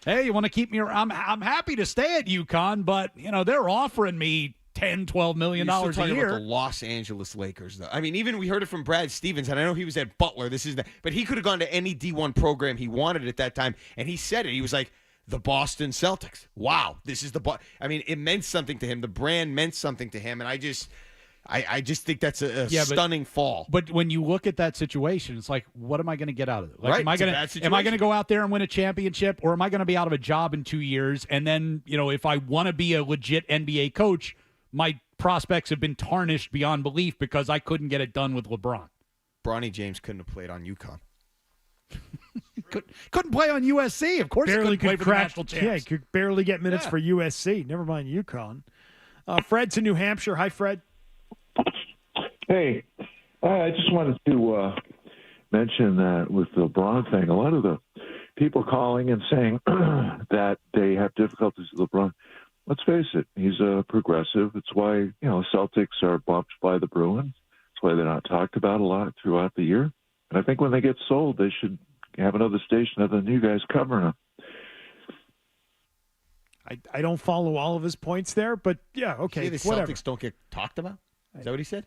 hey, you want to keep me around? I'm happy to stay at UConn, but they're offering me $10-12 million a year. About the Los Angeles Lakers, though. I mean, even we heard it from Brad Stevens, and I know he was at Butler. But he could have gone to any D1 program he wanted at that time, and he said it. He was like, the Boston Celtics. Wow, this is I mean, it meant something to him. The brand meant something to him, and I just think that's a stunning fall. But when you look at that situation, it's like, what am I going to get out of it? Like, right. Am I going to go out there and win a championship, or am I going to be out of a job in 2 years? And then, if I want to be a legit NBA coach, my prospects have been tarnished beyond belief because I couldn't get it done with LeBron. Bronny James couldn't have played on UConn. Couldn't play on USC. Of course, barely he couldn't play could for the crack. national champs. Yeah, he could barely get minutes for USC. Never mind UConn. Fred's in New Hampshire. Hi, Fred. Hey, I just wanted to mention that with the LeBron thing, a lot of the people calling and saying that they have difficulties with LeBron. Let's face it, he's a progressive. It's why, Celtics are bumped by the Bruins. It's why they're not talked about a lot throughout the year. And I think when they get sold, they should have another station other than you guys covering them. I don't follow all of his points there, but yeah, okay, the whatever. Celtics don't get talked about? Is that what he said?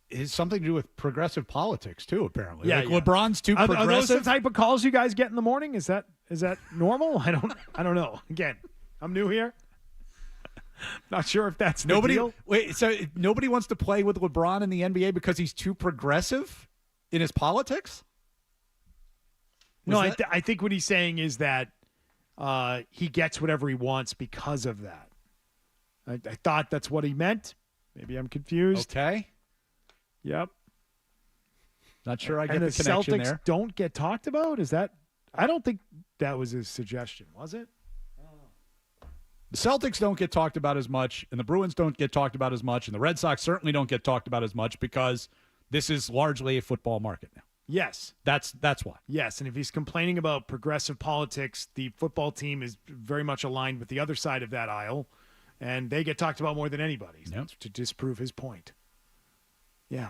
It's something to do with progressive politics too, apparently. Yeah, like yeah. LeBron's too Are progressive. those the type of calls you guys get in the morning? Is that normal? I don't know. Again, I'm new here. Not sure if that's the deal. Wait, so nobody wants to play with LeBron in the NBA because he's too progressive in his politics? No, I think what he's saying is that he gets whatever he wants because of that. I thought that's what he meant. Maybe I'm confused. Okay. Yep. Not sure I get and the connection Celtics there. don't get talked about? Is that? I don't think that was his suggestion, was it? The Celtics don't get talked about as much, and the Bruins don't get talked about as much, and the Red Sox certainly don't get talked about as much because this is largely a football market now. Yes. That's why. Yes, and if he's complaining about progressive politics, the football team is very much aligned with the other side of that aisle, and they get talked about more than anybody to disprove his point. Yeah.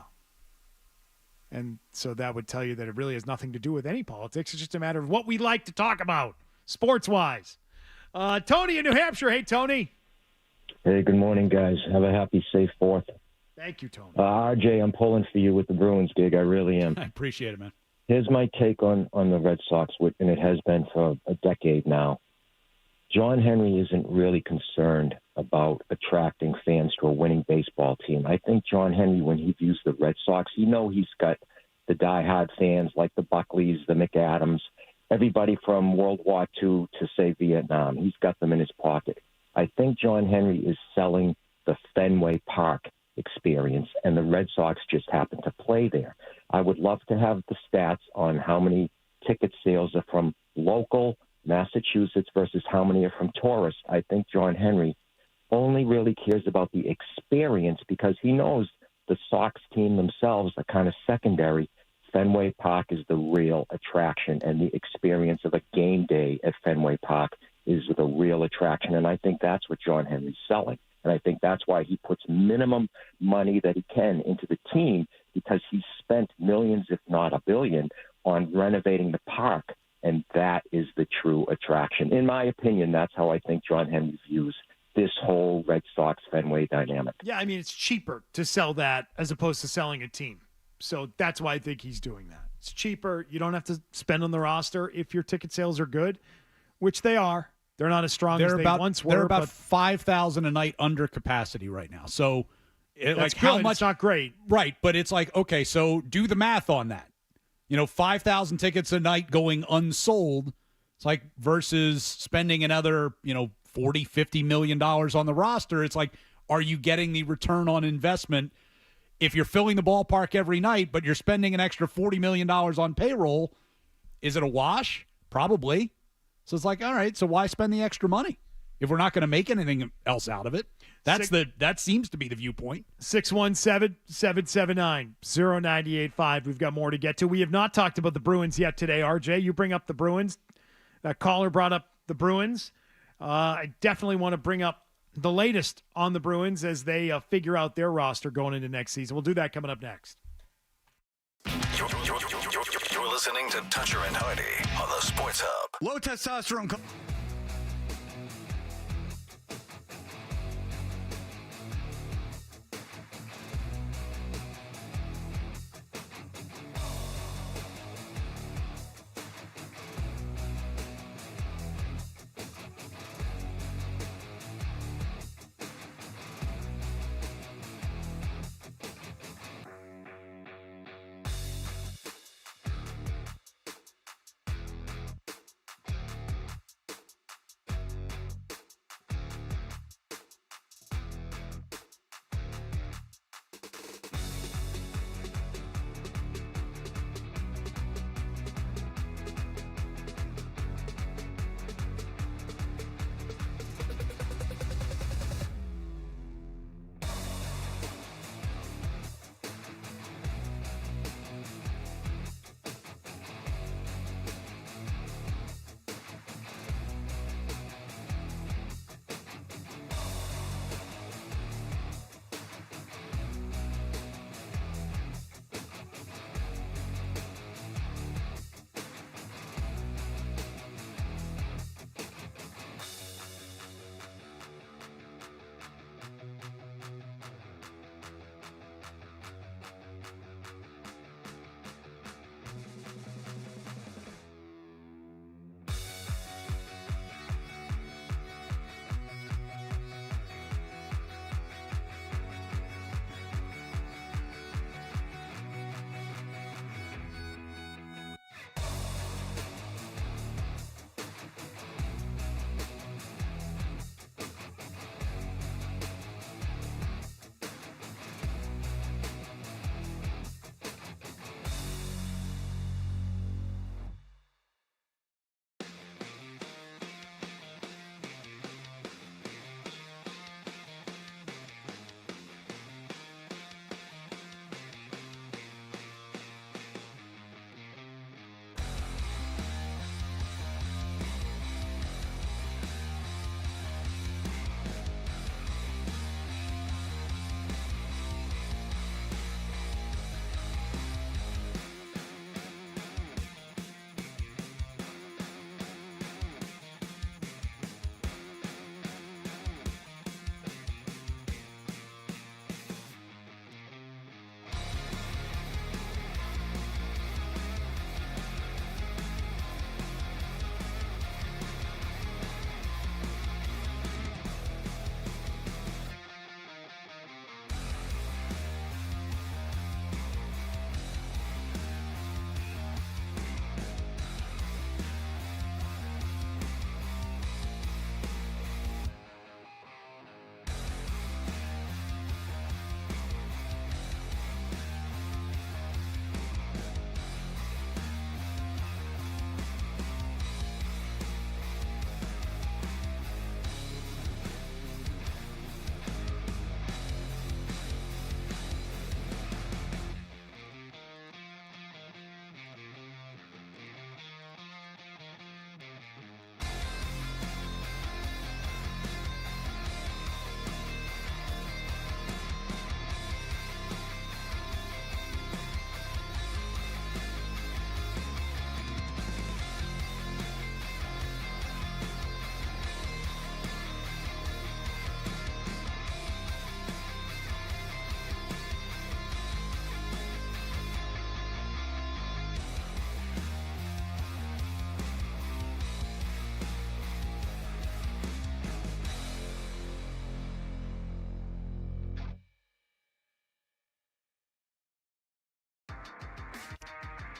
And so that would tell you that it really has nothing to do with any politics. It's just a matter of what we like to talk about, sports-wise. Tony in New Hampshire. Hey, Tony. Hey, good morning, guys. Have a happy, safe 4th. Thank you, Tony. RJ, I'm pulling for you with the Bruins gig. I really am. I appreciate it, man. Here's my take on the Red Sox, and it has been for a decade now. John Henry isn't really concerned about attracting fans to a winning baseball team. I think John Henry, when he views the Red Sox, he's got the diehard fans like the Buckleys, the McAdams, everybody from World War II to, say, Vietnam. He's got them in his pocket. I think John Henry is selling the Fenway Park experience, and the Red Sox just happen to play there. I would love to have the stats on how many ticket sales are from local Massachusetts versus how many are from tourists. I think John Henry only really cares about the experience because he knows the Sox team themselves are kind of secondary. Fenway Park is the real attraction, and the experience of a game day at Fenway Park is the real attraction, and I think that's what John Henry's selling. And I think that's why he puts minimum money that he can into the team, because he's spent millions, if not $1 billion, on renovating the park. And that is the true attraction. In my opinion, that's how I think John Henry views this whole Red Sox Fenway dynamic. Yeah, I mean, it's cheaper to sell that as opposed to selling a team. So that's why I think he's doing that. It's cheaper. You don't have to spend on the roster if your ticket sales are good, which they are. They're not as strong as they once were. They're about 5,000 a night under capacity right now. So, that's how good. much? It's not great, right? But it's like, okay, so do the math on that. 5,000 tickets a night going unsold. It's like versus spending another, $40-50 million on the roster. It's like, are you getting the return on investment? If you're filling the ballpark every night, but you're spending an extra $40 million on payroll, is it a wash? Probably. So it's like, all right, so why spend the extra money if we're not going to make anything else out of it? That seems to be the viewpoint. 617-779-0985. We've got more to get to. We have not talked about the Bruins yet today, RJ. You bring up the Bruins. That caller brought up the Bruins. I definitely want to bring up the latest on the Bruins as they figure out their roster going into next season. We'll do that coming up next. You're listening to Toucher and Hardy on the Sports Hub. Low testosterone.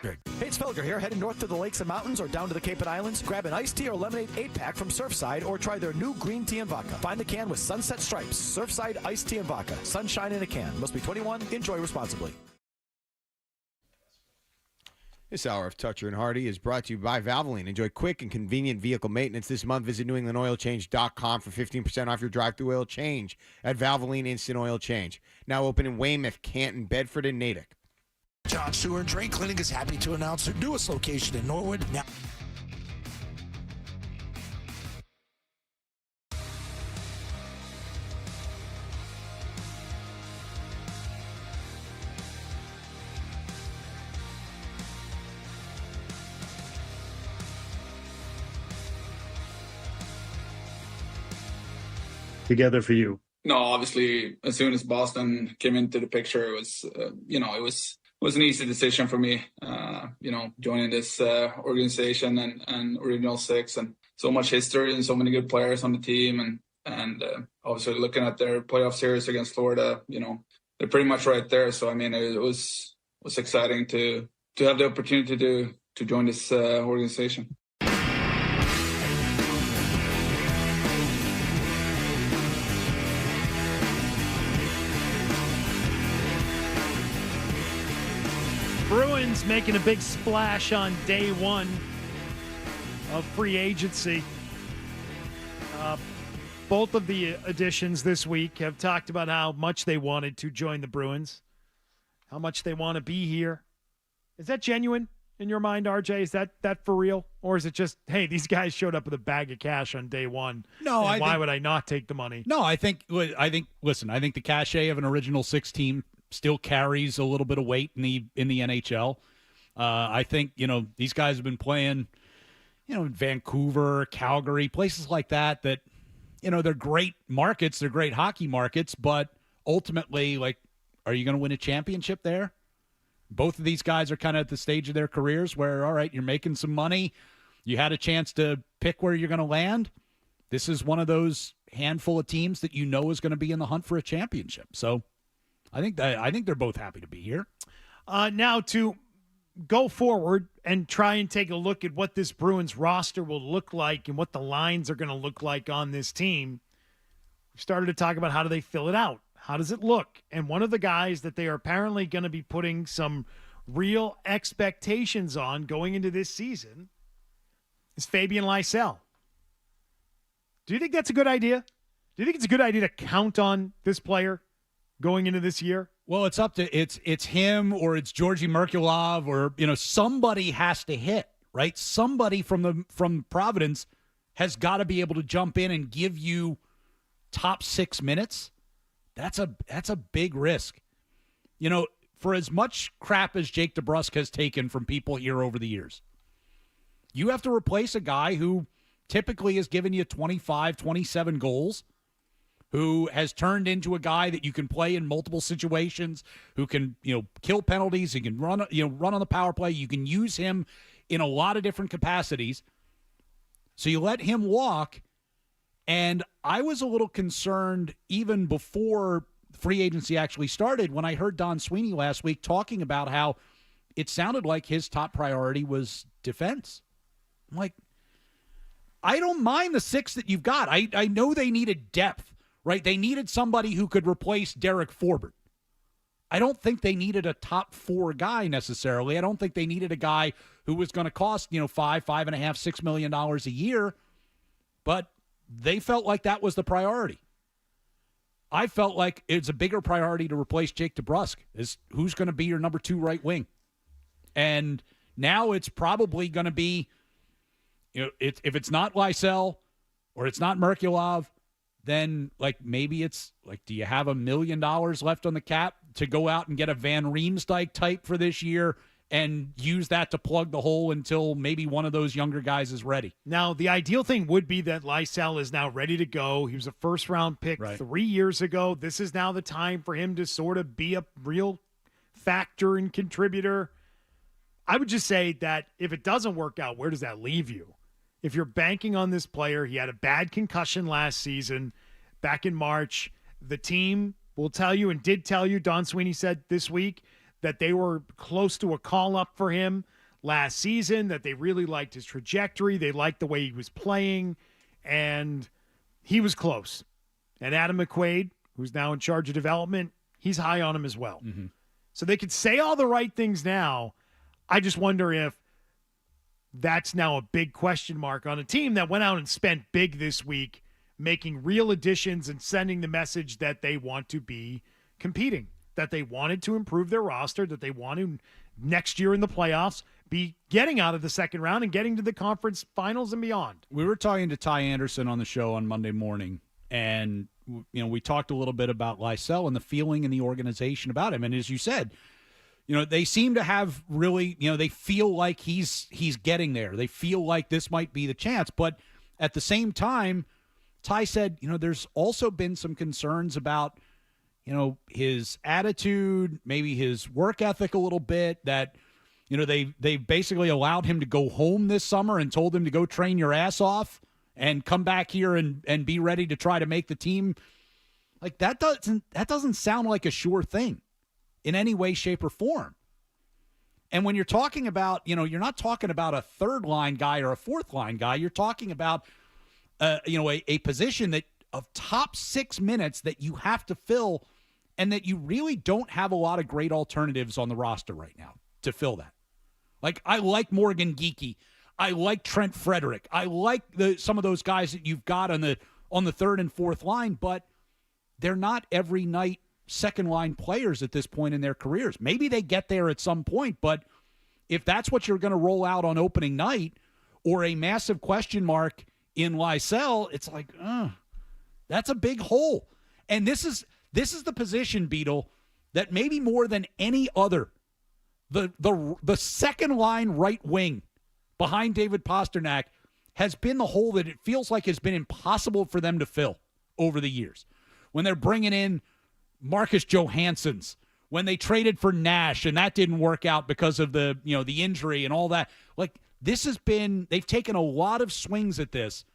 Hey, it's Felger here, heading north to the lakes and mountains or down to the Cape and Islands. Grab an iced tea or lemonade 8-pack from Surfside or try their new green tea and vodka. Find the can with sunset stripes. Surfside iced tea and vodka. Sunshine in a can. Must be 21. Enjoy responsibly. This hour of Toucher and Hardy is brought to you by Valvoline. Enjoy quick and convenient vehicle maintenance this month. Visit NewEnglandOilChange.com for 15% off your drive-thru oil change at Valvoline Instant Oil Change. Now open in Weymouth, Canton, Bedford, and Natick. John Sewer and Drain Clinic is happy to announce their newest location in Norwood. Now, together for you? No, obviously, as soon as Boston came into the picture, it was, it was an easy decision for me, joining this organization and Original Six, and so much history and so many good players on the team, and obviously looking at their playoff series against Florida, they're pretty much right there. So I mean, it was exciting to have the opportunity to join this organization. Bruins making a big splash on day one of free agency. Both of the additions this week have talked about how much they wanted to join the Bruins, how much they want to be here. Is that genuine in your mind, RJ? Is that for real? Or is it just, hey, these guys showed up with a bag of cash on day one? No, why would I not take the money? No, I think the cachet of an Original Six team still carries a little bit of weight in the NHL. I think, these guys have been playing, in Vancouver, Calgary, places like that, they're great markets. They're great hockey markets, but ultimately, are you going to win a championship there? Both of these guys are kind of at the stage of their careers where, all right, you're making some money. You had a chance to pick where you're going to land. This is one of those handful of teams that is going to be in the hunt for a championship. So I think they're both happy to be here. Now to go forward and try and take a look at what this Bruins roster will look like and what the lines are going to look like on this team. We started to talk about how do they fill it out? How does it look? And one of the guys that they are apparently going to be putting some real expectations on going into this season is Fabian Lysell. Do you think that's a good idea? Do you think it's a good idea to count on this player going into this year? Well, it's up to it's him or it's Georgi Merkulov or somebody has to hit, right? Somebody from Providence has got to be able to jump in and give you top 6 minutes. That's a big risk. For as much crap as Jake DeBrusk has taken from people here over the years, you have to replace a guy who typically has given you 25, 27 goals, who has turned into a guy that you can play in multiple situations, who can, kill penalties, he can run on the power play. You can use him in a lot of different capacities. So you let him walk. And I was a little concerned even before free agency actually started when I heard Don Sweeney last week talking about how it sounded like his top priority was defense. I'm like, I don't mind the 6 that you've got. I know they needed depth. Right, they needed somebody who could replace Derek Forbort. I don't think they needed a top 4 guy necessarily. I don't think they needed a guy who was going to cost, $5.5, $6 million a year. But they felt like that was the priority. I felt like it's a bigger priority to replace Jake DeBrusk. Is who's going to be your number 2 right wing. And now it's probably going to be, if it's not Lysell or it's not Merkulov, then maybe it's do you have $1 million left on the cap to go out and get a Van Riemsdyk type for this year and use that to plug the hole until maybe one of those younger guys is ready? Now, the ideal thing would be that Lysell is now ready to go. He was a first-round pick 3 years ago. This is now the time for him to sort of be a real factor and contributor. I would just say that if it doesn't work out, where does that leave you? If you're banking on this player, he had a bad concussion last season back in March. The team will tell you and did tell you, Don Sweeney said this week, that they were close to a call-up for him last season, that they really liked his trajectory. They liked the way he was playing, and he was close. And Adam McQuaid, who's now in charge of development, he's high on him as well. So they could say all the right things now. I just wonder if that's now a big question mark on a team that went out and spent big this week, making real additions and sending the message that they want to be competing, that they wanted to improve their roster, that they want to next year in the playoffs be getting out of the second round and getting to the conference finals and beyond. We were talking to Ty Anderson on the show on Monday morning, and we talked a little bit about Lysell and the feeling in the organization about him. And as you said, they seem to have really, they feel like he's getting there. They feel like this might be the chance. But at the same time, Ty said, there's also been some concerns about, his attitude, maybe his work ethic a little bit, that, they basically allowed him to go home this summer and told him to go train your ass off and come back here and be ready to try to make the team. Like that doesn't sound like a sure thing in any way, shape, or form. And when you're talking about, you're not talking about a third line guy or a fourth line guy. You're talking about, a position that of top 6 minutes that you have to fill, and that you really don't have a lot of great alternatives on the roster right now to fill that. Like, I like Morgan Geekie. I like Trent Frederick. I like some of those guys that you've got on the third and fourth line, but they're not every night second line players at this point in their careers. Maybe they get there at some point, but if that's what you're going to roll out on opening night, or a massive question mark in Lysell, it's like, that's a big hole. And this is the position, Beetle, that maybe more than any other, the second line right wing behind David Pasternak has been the hole that it feels like has been impossible for them to fill over the years. When they're bringing in Marcus Johanssons, when they traded for Nash and that didn't work out because of the injury and all that. Like, they've taken a lot of swings at this,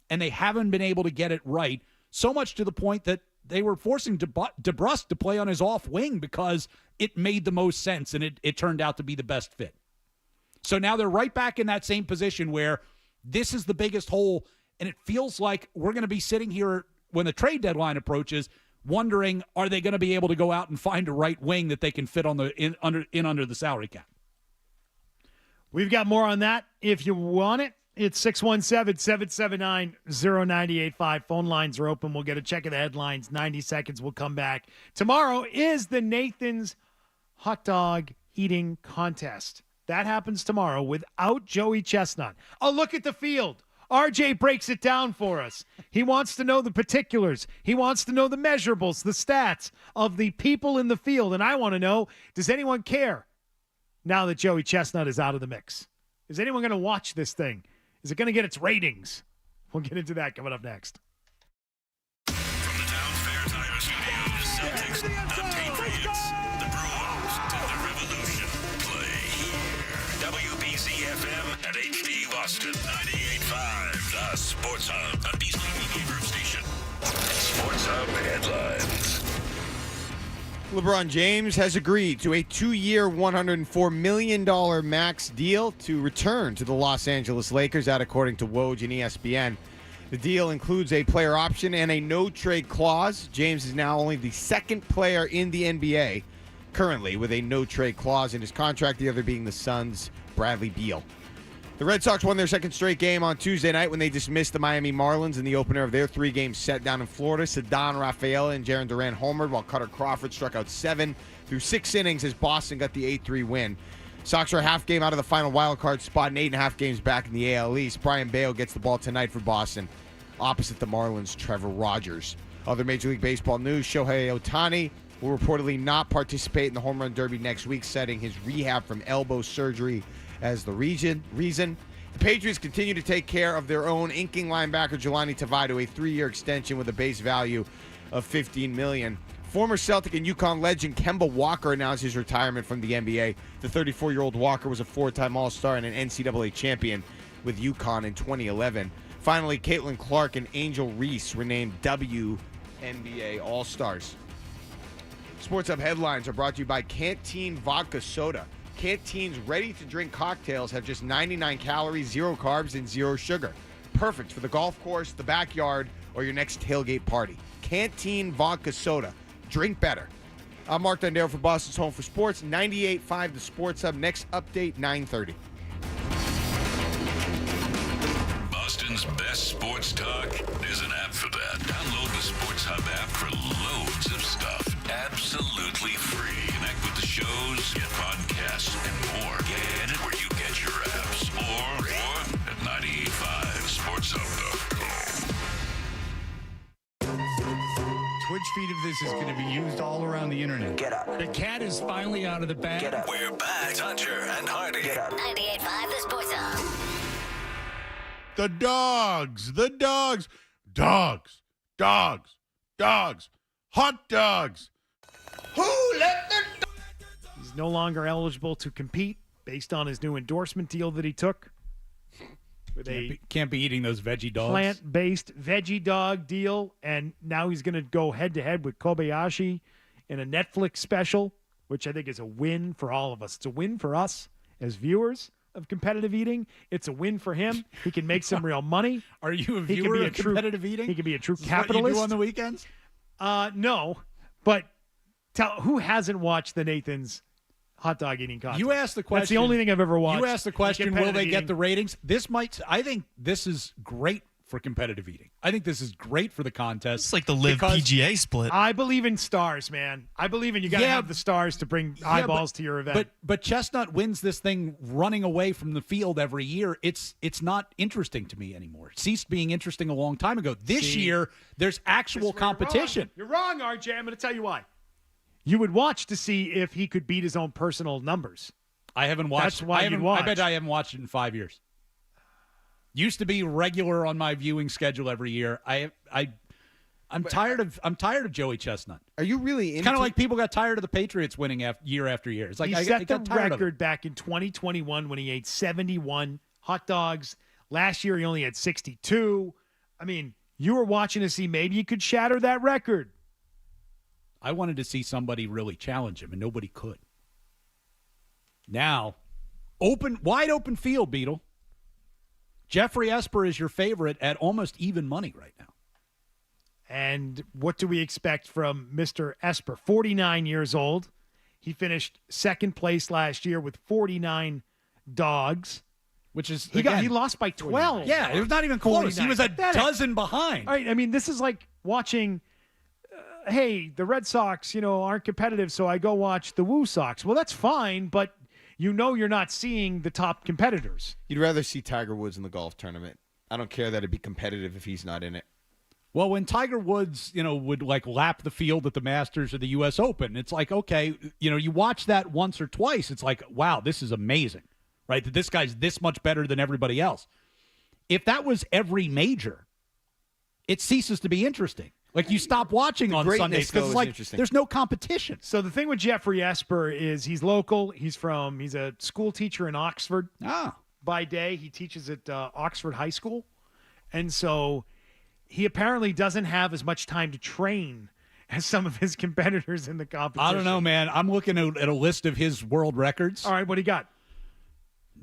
and they haven't been able to get it right, so much to the point that they were forcing DeBrusque to play on his off wing because it made the most sense, and it turned out to be the best fit. So now they're right back in that same position where this is the biggest hole, and it feels like we're going to be sitting here when the trade deadline approaches wondering, are they going to be able to go out and find a right wing that they can fit on under the salary cap? We've got more on that if you want it. It's 617-779-0985. Phone lines are open. We'll get a check of the headlines. 90 seconds. We'll come back. Tomorrow is the Nathan's hot dog eating contest. That happens tomorrow without Joey Chestnut. A look at the field. RJ breaks it down for us. He wants to know the particulars. He wants to know the measurables, the stats of the people in the field. And I want to know, does anyone care now that Joey Chestnut is out of the mix? Is anyone going to watch this thing? Is it going to get its ratings? We'll get into that coming up next. From the Town Fair Tire Studios, Celtics, the Patriots, the Bruins, to the Revolution. Play here. WBZ-FM and HD Boston 98.5. The Sports Hub, a Beasley Media Group station. Sports Hub headlines. LeBron James has agreed to a 2-year, $104 million max deal to return to the Los Angeles Lakers, that according to Woj and ESPN. The deal includes a player option and a no-trade clause. James is now only the second player in the NBA currently with a no-trade clause in his contract, the other being the Suns' Bradley Beal. The Red Sox won their second straight game on Tuesday night when they dismissed the Miami Marlins in the opener of their 3-game set down in Florida. Ceddanne Rafaela and Jarren Duran homered while Cutter Crawford struck out 7 through 6 innings as Boston got the 8-3 win. Sox are a half game out of the final wild card spot and 8.5 games back in the AL East. Brian Bale gets the ball tonight for Boston opposite the Marlins' Trevor Rogers. Other Major League Baseball news, Shohei Ohtani will reportedly not participate in the Home Run Derby next week, citing his rehab from elbow surgery as the reason. The Patriots continue to take care of their own inking linebacker Jelani Tavai to a 3-year extension with a base value of $15 million. Former Celtic and UConn legend Kemba Walker announced his retirement from the NBA. The 34-year-old Walker was a 4-time All-Star and an NCAA champion with UConn in 2011. Finally, Caitlin Clark and Angel Reese were named WNBA All-Stars. Sports Hub headlines are brought to you by Canteen Vodka Soda. Canteen's ready-to-drink cocktails have just 99 calories, 0 carbs, and 0 sugar. Perfect for the golf course, the backyard, or your next tailgate party. Canteen Vodka Soda. Drink better. I'm Mark Dondero for Boston's Home for Sports. 98.5 The Sports Hub. Next update, 9:30. Boston's best sports talk. There's an app for that. Download the Sports Hub app for loads of stuff. Absolutely free. Connect with the shows, get podcasts, and more. Get it where you get your apps. Or at 985sportshub.com. Twitch feed of this is going to be used all around the internet. Get up. The cat is finally out of the bag. Get up. We're back. Hunter and Hardy. Get up. 98.5 The Sports Hub. The dogs. Dogs. Hot dogs. Who let the He's no longer eligible to compete based on his new endorsement deal that he took with can't be eating those veggie dogs. Plant-based veggie dog deal, and now he's going to go head-to-head with Kobayashi in a Netflix special, which I think is a win for all of us. It's a win for us as viewers of competitive eating. It's a win for him. He can make some real money. Are you a viewer of competitive eating? He can be a true Is capitalist. What you do on the weekends? No, but who hasn't watched the Nathan's hot dog eating contest? You asked the question. That's the only thing I've ever watched. You asked the question, will they get eating. the ratings? I think this is great for competitive eating. I think this is great for the contest. It's like the Live PGA split. I believe in stars, man. I believe in you got to have the stars to bring eyeballs to your event. But Chestnut wins this thing running away from the field every year. It's not interesting to me anymore. It ceased being interesting a long time ago. This year, there's actual competition. You're wrong, RJ. I'm going to tell you why. You would watch to see if he could beat his own personal numbers. I haven't watched. That's why you'd watch. I bet I haven't watched it in 5 years. Used to be regular on my viewing schedule every year. I'm tired of Joey Chestnut. Are you really It's kind of like people got tired of the Patriots winning year after year. It's like he I set got the tired of it. record back in 2021 when he ate 71 hot dogs. Last year he only had 62. I mean, you were watching to see maybe you could shatter that record. I wanted to see somebody really challenge him, and nobody could. Now, wide open field, Beetle. Jeffrey Esper is your favorite at almost even money right now. And what do we expect from Mr. Esper? 49 years old. He finished second place last year with 49 dogs. Which is, he lost by 12. Yeah, it was not even close. He was a dozen behind. All right, I mean, this is like watching, hey, the Red Sox, aren't competitive, so I go watch the Woo Sox. Well, that's fine, but you're not seeing the top competitors. You'd rather see Tiger Woods in the golf tournament. I don't care that it'd be competitive if he's not in it. Well, when Tiger Woods, would like lap the field at the Masters or the U.S. Open, it's like, okay, you watch that once or twice. It's like, wow, this is amazing, right? That this guy's this much better than everybody else. If that was every major, it ceases to be interesting. Like you stop watching on Sundays because it's like there's no competition. So the thing with Jeffrey Esper is he's local. He's a school teacher in Oxford. By day, he teaches at Oxford High School. And so he apparently doesn't have as much time to train as some of his competitors in the competition. I don't know, man. I'm looking at a list of his world records. All right, what do you got?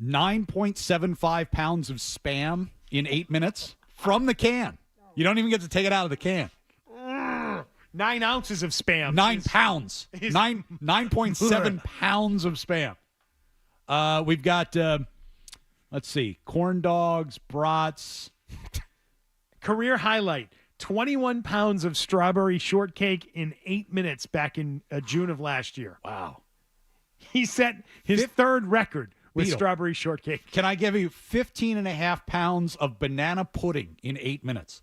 9.75 pounds of Spam in 8 minutes from the can. You don't even get to take it out of the can. 9 ounces of Spam. 9 pounds. 9.7 pounds of Spam. We've got, let's see, corn dogs, brats. Career highlight, 21 pounds of strawberry shortcake in 8 minutes back in June of last year. Wow. He set his third record with Beetle. Strawberry shortcake. Can I give you 15.5 pounds of banana pudding in 8 minutes?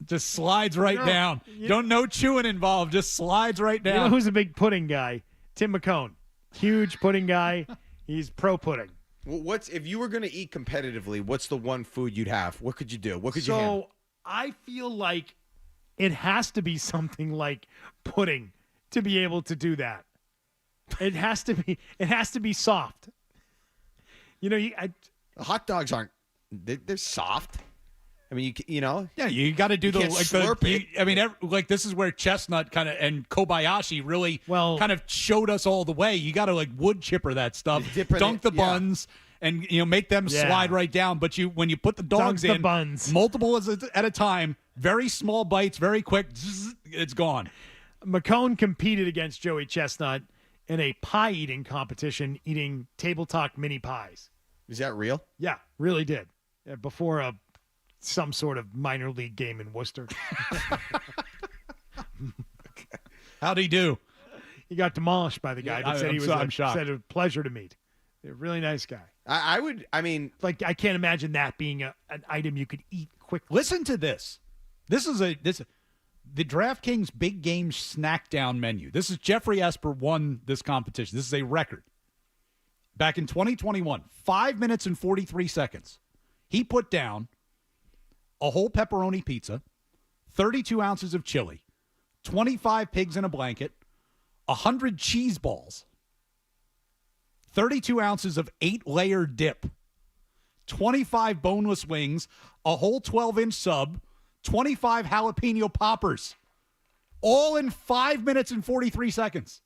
Just slides right down. No chewing involved. Just slides right down. You know who's a big pudding guy? Tim McCone. Huge pudding guy. He's pro pudding. Well, if you were going to eat competitively, what's the one food you'd have? What could you do? What could you handle? So I feel like it has to be something like pudding to be able to do that. It has to be soft. Hot dogs aren't. They're soft. I mean, you know. Yeah, you got to do the can't like slurp it. this is where Chestnut kind of and Kobayashi really kind of showed us all the way. You got to like wood chipper that stuff, dunk the buns, and make them slide right down. But when you put the dogs Dunk the in buns. multiple at a time, very small bites, very quick, it's gone. McCone competed against Joey Chestnut in a pie eating competition, eating Table Talk mini pies. Is that real? Yeah, really did. Before some sort of minor league game in Worcester. How'd he do? He got demolished by the guy, but said I'm shocked. said a pleasure to meet. A really nice guy. I mean, like I can't imagine that being an item you could eat quickly. Listen to this. This is the DraftKings Big Game Snack Down menu. This is Jeffrey Esper won this competition. This is a record. Back in 2021, 5 minutes and 43 seconds, he put down a whole pepperoni pizza, 32 ounces of chili, 25 pigs in a blanket, 100 cheese balls, 32 ounces of 8-layer dip, 25 boneless wings, a whole 12-inch sub, 25 jalapeno poppers, all in 5 minutes and 43 seconds.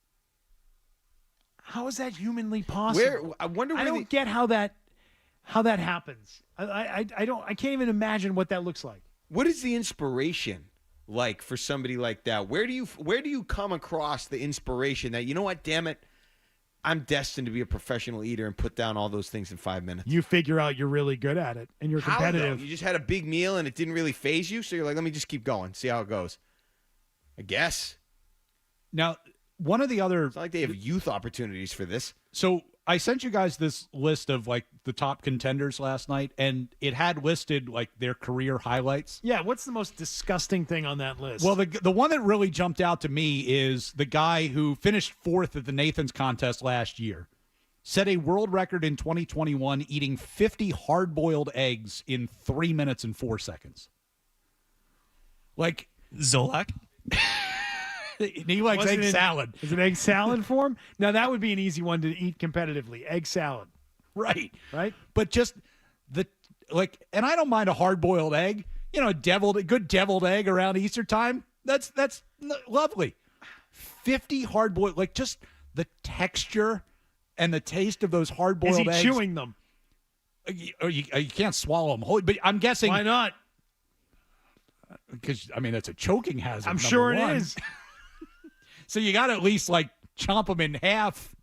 How is that humanly possible? I wonder. I don't get how that happens. I can't even imagine what that looks like. What is the inspiration like for somebody like that? Where do you come across the inspiration that, you know what, damn it, I'm destined to be a professional eater and put down all those things in 5 minutes? You figure out you're really good at it and you're competitive. How, though? You just had a big meal and it didn't really faze you, so you're like, let me just keep going, see how it goes. I guess. Now, one of the other... It's not like they have youth opportunities for this. So I sent you guys this list of like the top contenders last night, and it had listed like their career highlights. Yeah, what's the most disgusting thing on that list? Well, the one that really jumped out to me is the guy who finished fourth at the Nathan's contest last year, set a world record in 2021 eating 50 hard-boiled eggs in 3 minutes and 4 seconds. Like Zolak? He likes egg salad. Is it egg salad for him? Now, that would be an easy one to eat competitively. Egg salad. Right. Right? But just and I don't mind a hard-boiled egg. A good deviled egg around Easter time. That's lovely. 50 hard-boiled, like just the texture and the taste of those hard-boiled eggs. Is he chewing them? You can't swallow them whole, but I'm guessing. Why not? Because, that's a choking hazard. I'm sure it is. So you got to at least like chomp them in half,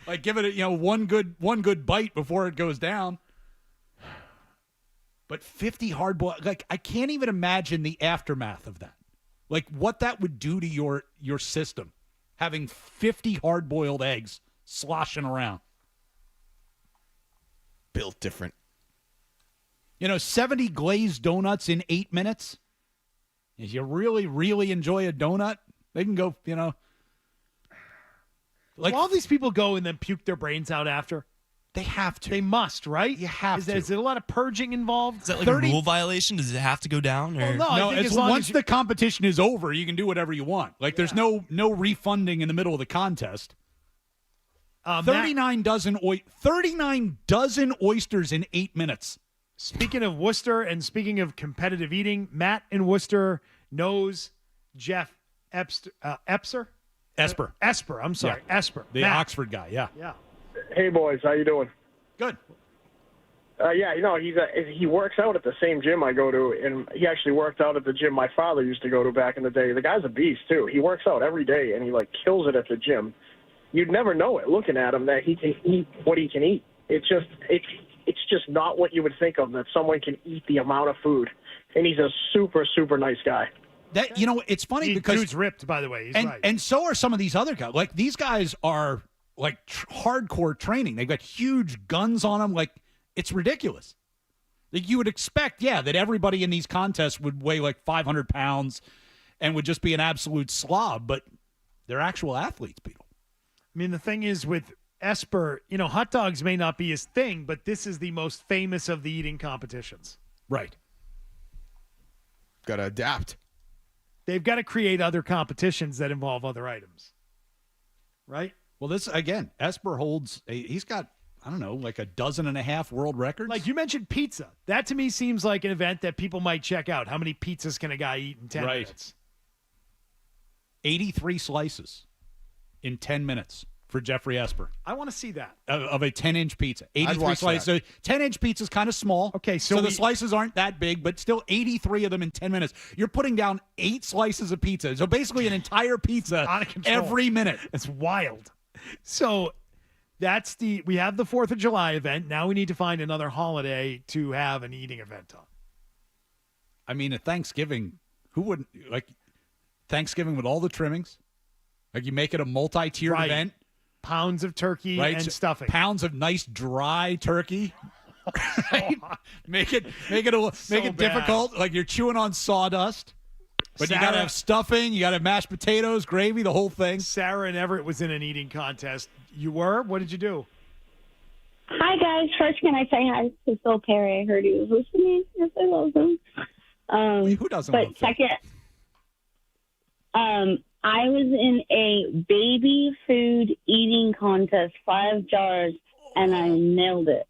like give it one good bite before it goes down. But 50 hard boiled, like I can't even imagine the aftermath of that, like what that would do to your system, having 50 hard boiled eggs sloshing around. Built different. 70 glazed donuts in 8 minutes. If you really, really enjoy a donut, they can go, like all these people go and then puke their brains out after. They have to. They must, right? You have to. Is there a lot of purging involved? Is that like a rule violation? Does it have to go down? Or? Well, no, it's once the competition is over, you can do whatever you want. Like there's no refunding in the middle of the contest. 39 dozen oysters in 8 minutes. Speaking of Worcester and speaking of competitive eating, Matt in Worcester knows Jeff Esper. I'm sorry, yeah. Esper. The Matt. Oxford guy, yeah. Yeah. Hey, boys. How you doing? Good. He works out at the same gym I go to, and he actually worked out at the gym my father used to go to back in the day. The guy's a beast, too. He works out every day, and he, kills it at the gym. You'd never know it looking at him that he can eat what he can eat. It's just not what you would think of, that someone can eat the amount of food. And he's a super, super nice guy. That it's funny because dude's ripped, by the way. He's right. And so are some of these other guys. Like these guys are hardcore training. They've got huge guns on them. Like it's ridiculous. Like you would expect, that everybody in these contests would weigh like 500 pounds and would just be an absolute slob. But they're actual athletes, Beetle. The thing is with Esper, hot dogs may not be his thing, but this is the most famous of the eating competitions. Right. Got to adapt. They've got to create other competitions that involve other items. Right? Well, this, again, Esper holds, he's got, I don't know, like a dozen and a half world records. Like you mentioned pizza. That to me seems like an event that people might check out. How many pizzas can a guy eat in 10 minutes? 83 slices in 10 minutes for Jeffrey Esper. I want to see that. Of a 10-inch pizza. 83 watch slices. that. So 10-inch pizza is kind of small. Okay, so the slices aren't that big, but still 83 of them in 10 minutes. You're putting down 8 slices of pizza. So basically an entire pizza Out of control. every minute. It's wild. So we have the 4th of July event. Now we need to find another holiday to have an eating event on. I mean, at Thanksgiving, who wouldn't like Thanksgiving with all the trimmings? Like you make it a multi-tiered Right. event. Pounds of turkey Right? and So stuffing. Pounds of nice dry turkey. Right? Make it bad. difficult. Like you're chewing on sawdust. But you got to Sarah- have stuffing. You got to have mashed potatoes, gravy, the whole thing. Sarah and Everett was in an eating contest. You were? What did you do? Hi, guys. First, can I say hi to Phil Perry? I heard he was listening. Yes, I love him. Who doesn't but love Phil? second, I was in a baby food eating contest, 5 jars, and I nailed it.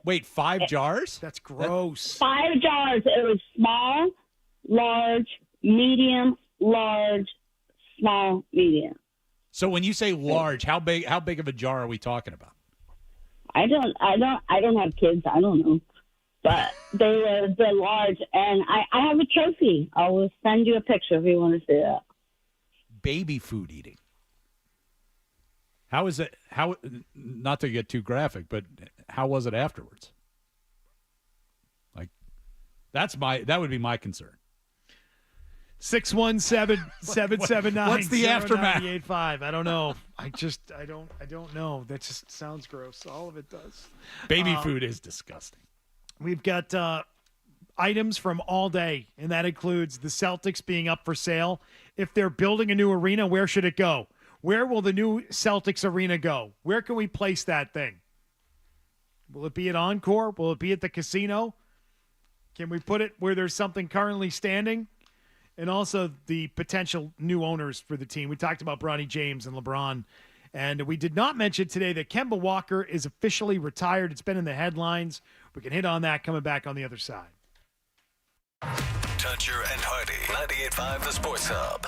Wait, 5 jars? That's gross. 5 jars. It was small, large, medium, large, small, medium. So when you say large, how big of a jar are we talking about? I don't have kids. I don't know. But they were the large, and I have a trophy. I will send you a picture if you want to see that. Baby food eating. How is it? How not to get too graphic, but how was it afterwards? Like that would be my concern. 617-779. What's the aftermath? 0985. I don't know. I don't know. That just sounds gross. All of it does. Baby food is disgusting. We've got items from all day, and that includes the Celtics being up for sale. If they're building a new arena, where should it go? Where will the new Celtics arena go? Where can we place that thing? Will it be at Encore? Will it be at the casino? Can we put it where there's something currently standing? And also the potential new owners for the team. We talked about Bronny James and LeBron. And we did not mention today that Kemba Walker is officially retired. It's been in the headlines. We can hit on that coming back on the other side. Toucher and Hardy, 98.5 The Sports Hub.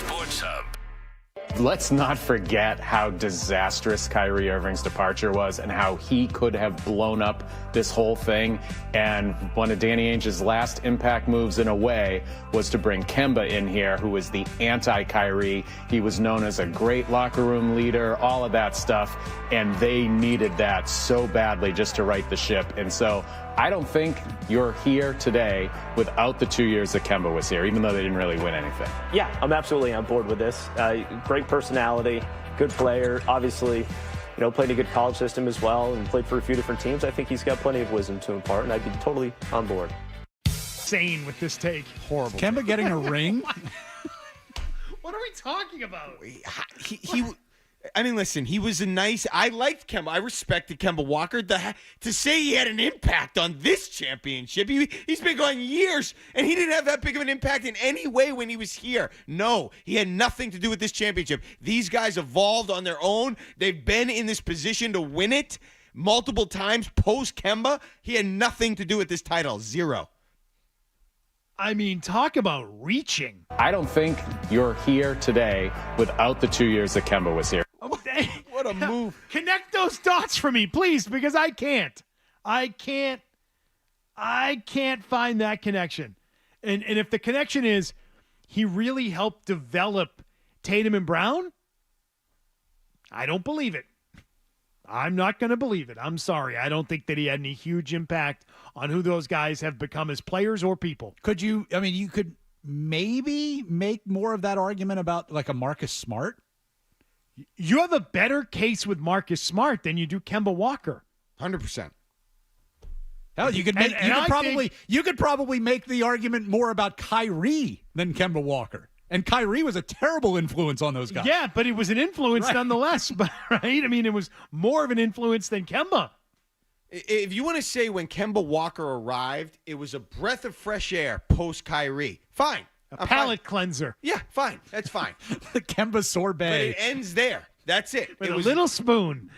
Sports Hub. Let's not forget how disastrous Kyrie Irving's departure was and how he could have blown up this whole thing. And one of Danny Ainge's last impact moves in a way was to bring Kemba in here, who was the anti-Kyrie. He was known as a great locker room leader, all of that stuff. And they needed that so badly just to right the ship. And so I don't think you're here today without the 2 years that Kemba was here, even though they didn't really win anything. Yeah, I'm absolutely on board with this. Great personality, good player. Obviously, played in a good college system as well and played for a few different teams. I think he's got plenty of wisdom to impart, and I'd be totally on board. Insane with this take. Horrible. Kemba getting a ring? What are we talking about? I mean, listen, he was I liked Kemba. I respected Kemba Walker. To say he had an impact on this championship, he's been gone years, and he didn't have that big of an impact in any way when he was here. No, he had nothing to do with this championship. These guys evolved on their own. They've been in this position to win it multiple times post-Kemba. He had nothing to do with this title. Zero. I mean, talk about reaching. I don't think you're here today without the 2 years that Kemba was here. What a move. Connect those dots for me, please, because I can't find that connection. And if the connection is he really helped develop Tatum and Brown, I don't believe it. I'm not going to believe it. I'm sorry. I don't think that he had any huge impact on who those guys have become as players or people. You could maybe make more of that argument about like a Marcus Smart. You have a better case with Marcus Smart than you do Kemba Walker. 100%. Hell, you could probably make the argument more about Kyrie than Kemba Walker. And Kyrie was a terrible influence on those guys. Yeah, but it was an influence nonetheless, right? I mean, it was more of an influence than Kemba. If you want to say when Kemba Walker arrived, it was a breath of fresh air post-Kyrie, fine. A palate cleanser. Yeah, fine. That's fine. The Kemba sorbet. But it ends there. That's it. With a little spoon.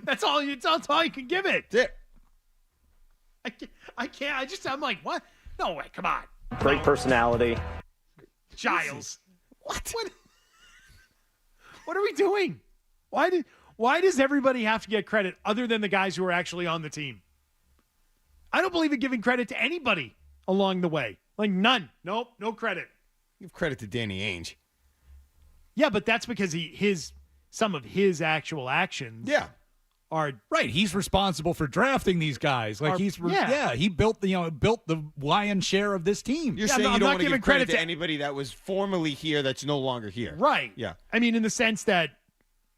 That's all you can give it. That's it. I can't. I'm like, what? No way. Come on. Great personality. Giles. What? What are we doing? Why does everybody have to get credit other than the guys who are actually on the team? I don't believe in giving credit to anybody along the way. Like none. Nope, no credit. Give credit to Danny Ainge. Yeah, but that's because some of his actual actions are right. He's responsible for drafting these guys. Like he built the lion's share of this team. You're saying you don't want to give credit to anybody that was formerly here that's no longer here. Right. Yeah. I mean, in the sense that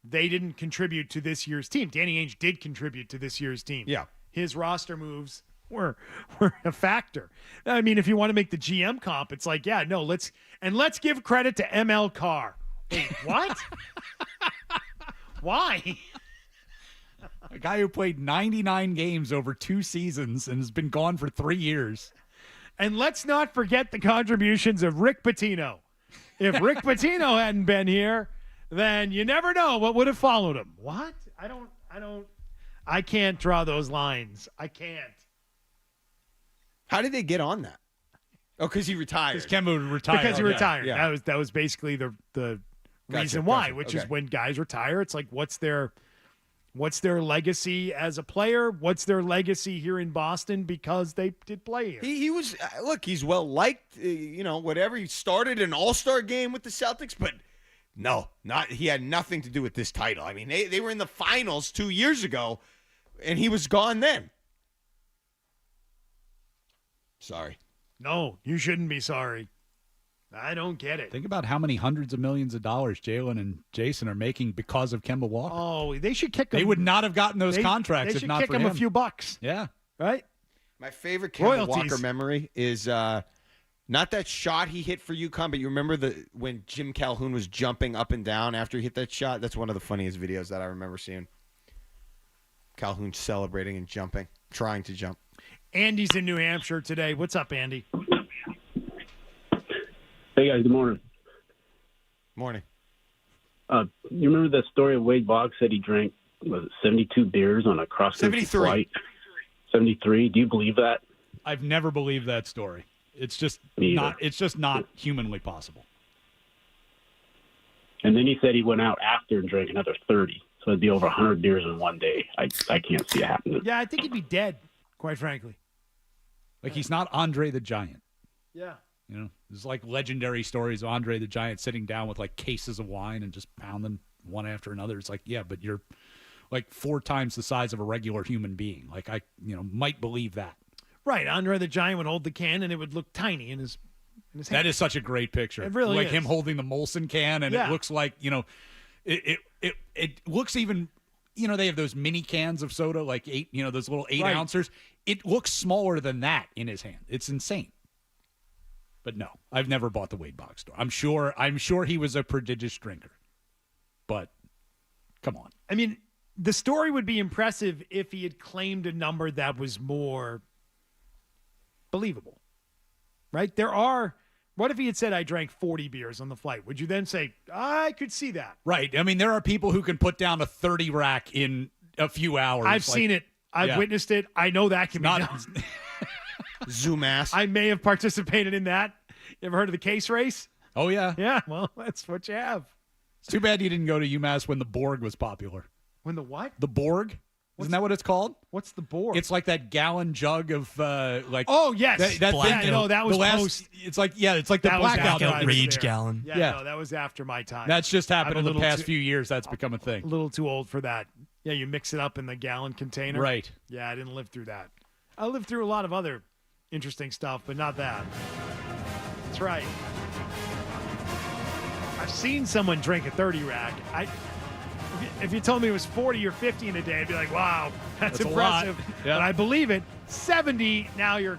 they didn't contribute to this year's team. Danny Ainge did contribute to this year's team. Yeah. His roster moves were a factor. I mean, if you want to make the GM comp, it's like, let's give credit to ML Carr. Wait, what? Why? A guy who played 99 games over 2 seasons and has been gone for 3 years. And let's not forget the contributions of Rick Pitino. If Rick Pitino hadn't been here, then you never know what would have followed him. What? I can't draw those lines. I can't. How did they get on that? Oh, because he retired. Because Kemba retired. Because he retired. Yeah. That was basically the reason why, which is when guys retire, it's like, what's their legacy as a player? What's their legacy here in Boston because they did play here? He was he's well liked. Whatever. He started an All-Star game with the Celtics, but he had nothing to do with this title. I mean, they were in the finals 2 years ago, and he was gone then. Sorry. No, you shouldn't be sorry. I don't get it. Think about how many hundreds of millions of dollars Jalen and Jason are making because of Kemba Walker. Oh, they should kick him. They would not have gotten those contracts if not for him. They should kick him a few bucks. Yeah. Right? My favorite Kemba Walker memory is not that shot he hit for UConn, but you remember when Jim Calhoun was jumping up and down after he hit that shot? That's one of the funniest videos that I remember seeing. Calhoun celebrating and jumping, trying to jump. Andy's in New Hampshire today. What's up, Andy? Hey, guys. Good morning. Morning. You remember that story of Wade Boggs said he drank 72 beers on a cross-country flight? 73. Do you believe that? I've never believed that story. It's just not humanly possible. And then he said he went out after and drank another 30. So it'd be over 100 beers in one day. I can't see it happening. Yeah, I think he'd be dead, quite frankly. Like, he's not Andre the Giant. Yeah. You know, there's like legendary stories of Andre the Giant sitting down with like cases of wine and just pounding one after another. It's like, yeah, but you're like 4 times the size of a regular human being. Like, I, might believe that. Right. Andre the Giant would hold the can and it would look tiny in his hand. That is such a great picture. It really like is. him holding the Molson can, and it looks like, it looks even, they have those mini cans of soda, like 8, those little 8 ounces. It looks smaller than that in his hand. It's insane. But no, I've never bought the Wade Boggs store. I'm sure he was a prodigious drinker. But come on. I mean, the story would be impressive if he had claimed a number that was more believable. Right? What if he had said, I drank 40 beers on the flight? Would you then say, I could see that? Right. I mean, there are people who can put down a 30 rack in a few hours. I've seen it. I've witnessed it. I know that can be done. Zoom ass. I may have participated in that. You ever heard of the case race? Oh, yeah. Yeah, well, that's what you have. It's too bad you didn't go to UMass when the Borg was popular. When the what? The Borg? Isn't that what it's called? What's the Borg? It's like that gallon jug of Oh yes, that was post. It's like the blackout rage gallon. Yeah, no, that was after my time. That's just happened in the past few years. That's become a thing. A little too old for that. Yeah, you mix it up in the gallon container. Right. Yeah, I didn't live through that. I lived through a lot of other interesting stuff, but not that. That's right. I've seen someone drink a 30 rack. If you told me it was 40 or 50 in a day, I'd be like, wow, that's impressive. Yeah. But I believe it. 70, now you're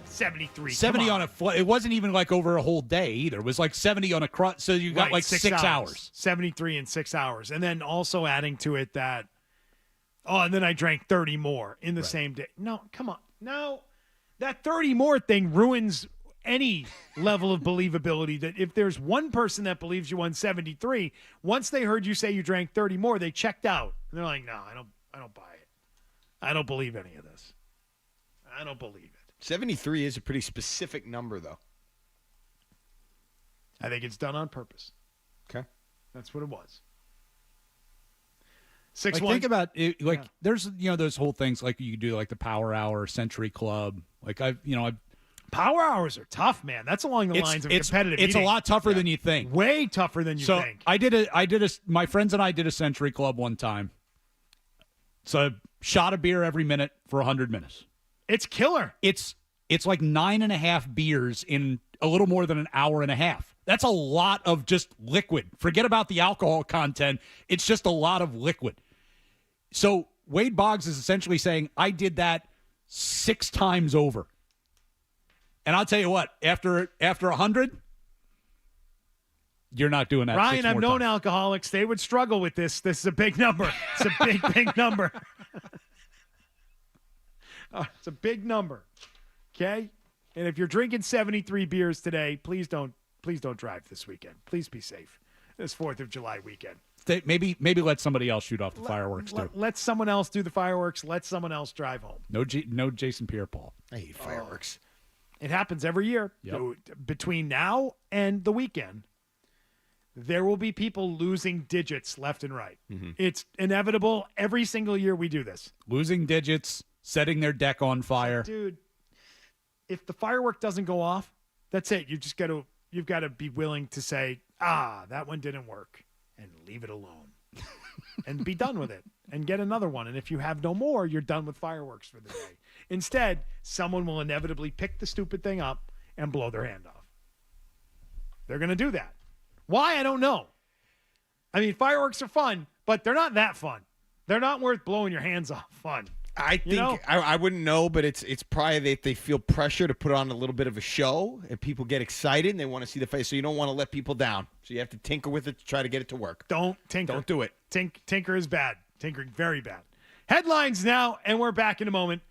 73. 70 on a flight. It wasn't even like over a whole day either. It was like 70 on a cross. So you got like 6 hours. 73 in 6 hours. And then also adding to it that, and then I drank 30 more in the same day. No, come on. No, that 30 more thing ruins any level of believability. That if there's one person that believes you won 73, once they heard you say you drank 30 more, they checked out. And they're like, no, I don't buy it. I don't believe any of this. I don't believe it. 73 is a pretty specific number, though. I think it's done on purpose. Okay. That's what it was. Think about it. There's, those whole things like you do like the Power Hour, Century Club. Like I've Power hours are tough, man. That's along the lines of competitive It's eating. a lot tougher than you think. Way tougher than you think. My friends and I did a Century Club one time. It's a shot of beer every minute for 100 minutes. It's killer. It's like 9.5 beers in a little more than an hour and a half. That's a lot of just liquid. Forget about the alcohol content. It's just a lot of liquid. So Wade Boggs is essentially saying, I did that 6 times over. And I'll tell you what, after 100, you're not doing that. Ryan, I've known times. alcoholics. They would struggle with this. This is a big number. It's a big number. It's a big number. Okay? And if you're drinking 73 beers today, please don't drive this weekend. Please be safe. This 4th of July weekend. Maybe let somebody else shoot off the fireworks too. Let someone else do the fireworks. Let someone else drive home. No Jason Pierre-Paul. I hate fireworks. It happens every year. Yep. Between now and the weekend, there will be people losing digits left and right. Mm-hmm. It's inevitable. Every single year we do this. Losing digits, setting their deck on fire. Dude, if the firework doesn't go off, that's it. You've got to be willing to say, that one didn't work, and leave it alone. And be done with it and get another one. And if you have no more, you're done with fireworks for the day. Instead, someone will inevitably pick the stupid thing up and blow their hand off. They're going to do that. Why? I don't know. I mean, fireworks are fun, but they're not that fun. They're not worth blowing your hands off fun. I think I wouldn't know, but it's probably that they feel pressure to put on a little bit of a show, and people get excited and they want to see the face. So you don't want to let people down. So you have to tinker with it to try to get it to work. Don't tinker. Don't do it. Tinker is bad. Tinkering very bad. Headlines now, and we're back in a moment.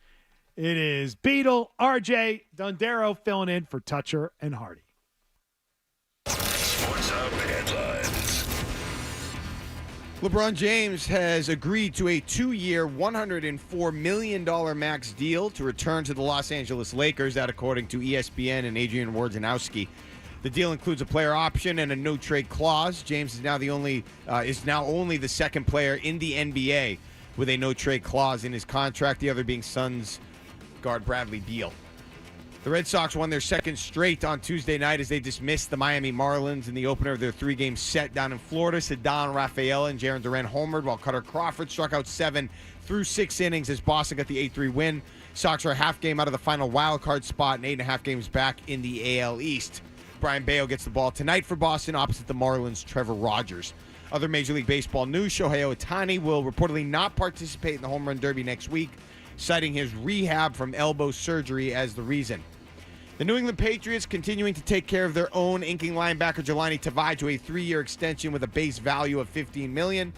It is Beetle, RJ, Dondero filling in for Toucher and Hardy. Sports Hub headlines. LeBron James has agreed to a 2-year, $104 million max deal to return to the Los Angeles Lakers, that according to ESPN and Adrian Wojnarowski. The deal includes a player option and a no-trade clause. James is now only the second player in the NBA with a no-trade clause in his contract, the other being Suns guard Bradley Beal. The Red Sox won their second straight on Tuesday night as they dismissed the Miami Marlins in the opener of their three-game set down in Florida. Ceddanne Rafaela and Jarren Duran homered while Cutter Crawford struck out 7 through 6 innings as Boston got the 8-3 win. Sox are a half game out of the final wild card spot and 8.5 games back in the AL East. Brian Bayo gets the ball tonight for Boston opposite the Marlins' Trevor Rogers. Other Major League Baseball news, Shohei Ohtani will reportedly not participate in the Home Run Derby next week, citing his rehab from elbow surgery as the reason. The New England Patriots continuing to take care of their own, inking linebacker Jelani Tavai to a 3-year extension with a base value of $15 million.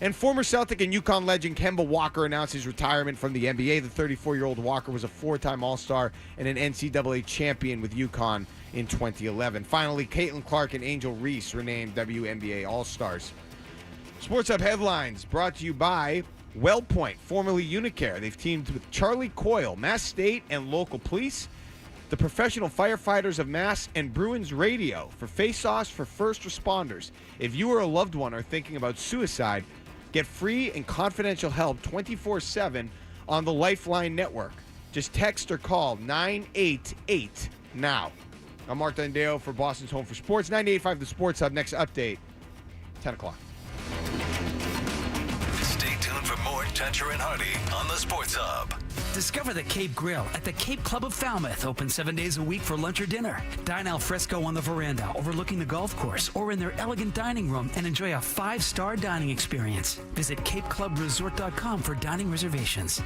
And former Celtic and UConn legend Kemba Walker announced his retirement from the NBA. The 34-year-old Walker was a 4-time All-Star and an NCAA champion with UConn in 2011. Finally, Caitlin Clark and Angel Reese were named WNBA All-Stars. Sports Hub headlines brought to you by WellPoint, formerly Unicare. They've teamed with Charlie Coyle, Mass State, and local police, the professional firefighters of Mass, and Bruins Radio for face-offs for first responders. If you or a loved one are thinking about suicide, get free and confidential help 24/7 on the Lifeline Network. Just text or call 988 now. I'm Mark Dundeo for Boston's Home for Sports. 98.5 The Sports Hub. Next update, 10 o'clock. Stay tuned for more Toucher and Hardy on the Sports Hub. Discover the Cape Grill at the Cape Club of Falmouth, open 7 days a week for lunch or dinner. Dine al fresco on the veranda overlooking the golf course or in their elegant dining room and enjoy a 5-star dining experience. Visit capeclubresort.com for dining reservations.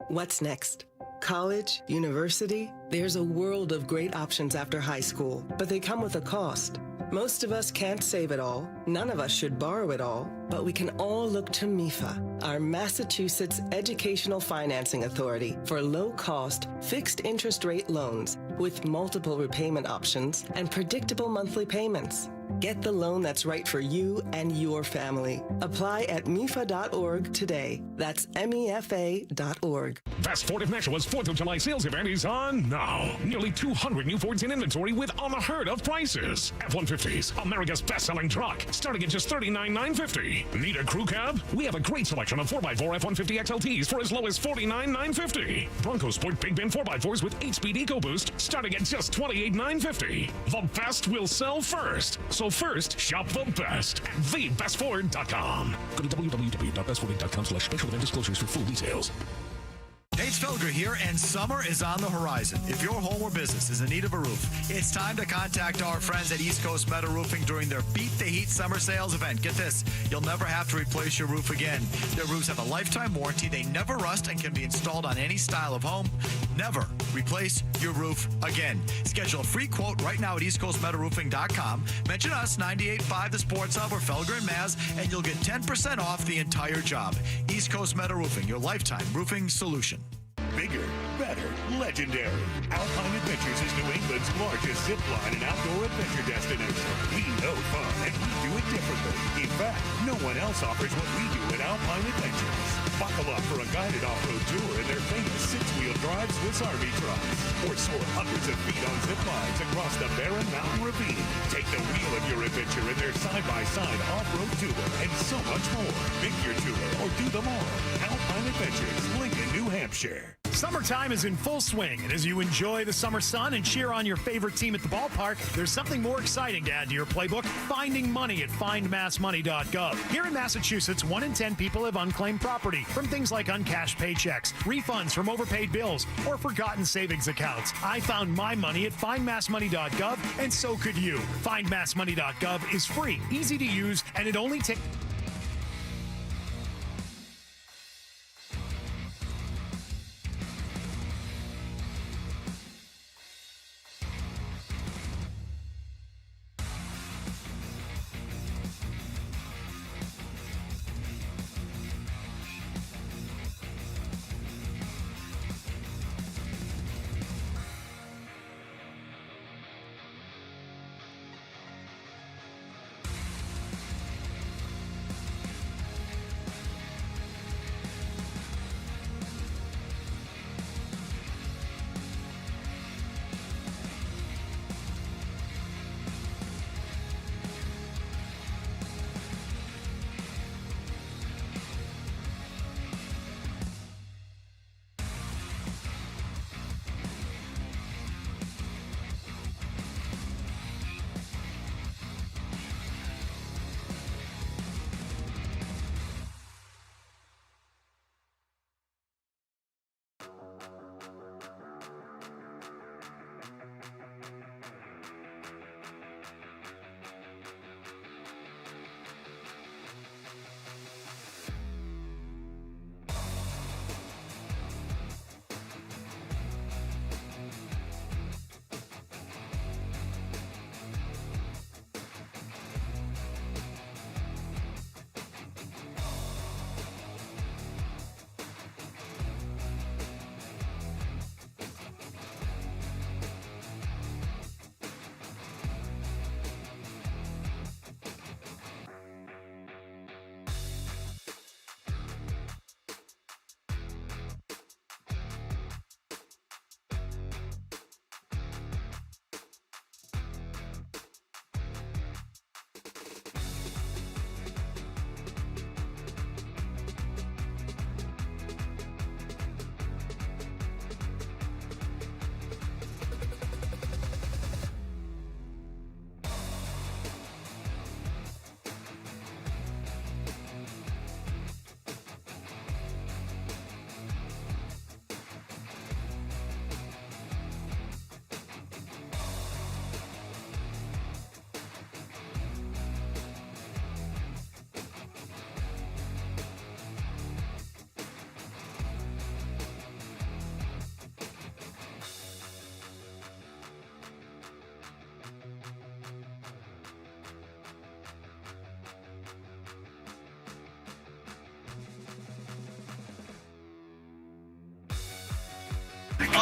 What's next? College? University? There's a world of great options after high school, but they come with a cost. Most of us can't save it all. None of us should borrow it all. But we can all look to MIFA, our Massachusetts Educational Financing Authority, for low-cost, fixed-interest-rate loans with multiple repayment options and predictable monthly payments. Get the loan that's right for you and your family. Apply at MIFA.org today. That's MEFA.org. Fast Ford of Nashua's 4th of July sales event is on now. Nearly 200 new Fords in inventory with unheard-of prices. F-150s, America's best-selling truck, starting at just $39,950. Need a crew cab? We have a great selection of 4x4 F-150 XLTs for as low as $49,950. Bronco Sport Big Bin 4x4s with 8-speed EcoBoost, starting at just $28,950. The best will sell first. So first, shop the best at thebestford.com. Go to www.bestford.com/special event disclosures for full details. Nate Felger here, and summer is on the horizon. If your home or business is in need of a roof, it's time to contact our friends at East Coast Metal Roofing during their Beat the Heat summer sales event. Get this, you'll never have to replace your roof again. Their roofs have a lifetime warranty, they never rust, and can be installed on any style of home. Never replace your roof again. Schedule a free quote right now at eastcoastmetalroofing.com. Mention us, 98.5 The Sports Hub or Felger and Maz, and you'll get 10% off the entire job. East Coast Metal Roofing, your lifetime roofing solution. Bigger, better, legendary. Alpine Adventures is New England's largest zip line and outdoor adventure destination. We know fun, and we do it differently. In fact, no one else offers what we do at Alpine Adventures. Buckle up for a guided off-road tour in their famous 6-wheel drive Swiss Army trucks. Or soar hundreds of feet on zip lines across the barren mountain ravine. Take the wheel of your adventure in their side-by-side off-road tour and so much more. Pick your tour or do them all. Alpine Adventures, Lincoln, New Hampshire. Summertime is in full swing, and as you enjoy the summer sun and cheer on your favorite team at the ballpark, there's something more exciting to add to your playbook: finding money at findmassmoney.gov. Here in Massachusetts, 1 in 10 people have unclaimed property from things like uncashed paychecks, refunds from overpaid bills, or forgotten savings accounts. I found my money at findmassmoney.gov, and so could you. Findmassmoney.gov is free, easy to use, and it only takes...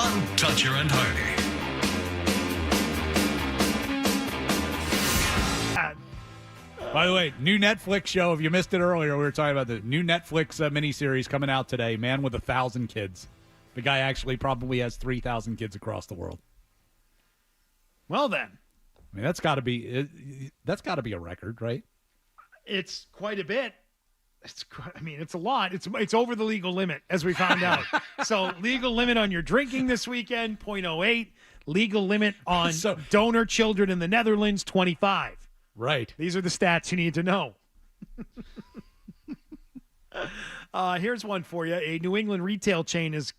on Toucher and Hardy. By the way, new Netflix show. If you missed it earlier, we were talking about the new Netflix miniseries coming out today. Man with 1,000 kids. The guy actually probably has 3,000 kids across the world. Well, then. I mean, that's got to be a record, right? It's quite a bit. It's a lot. It's over the legal limit, as we found out. So legal limit on your drinking this weekend, 0.08. Legal limit on donor children in the Netherlands, 25. Right. These are the stats you need to know. Here's one for you. A New England retail chain is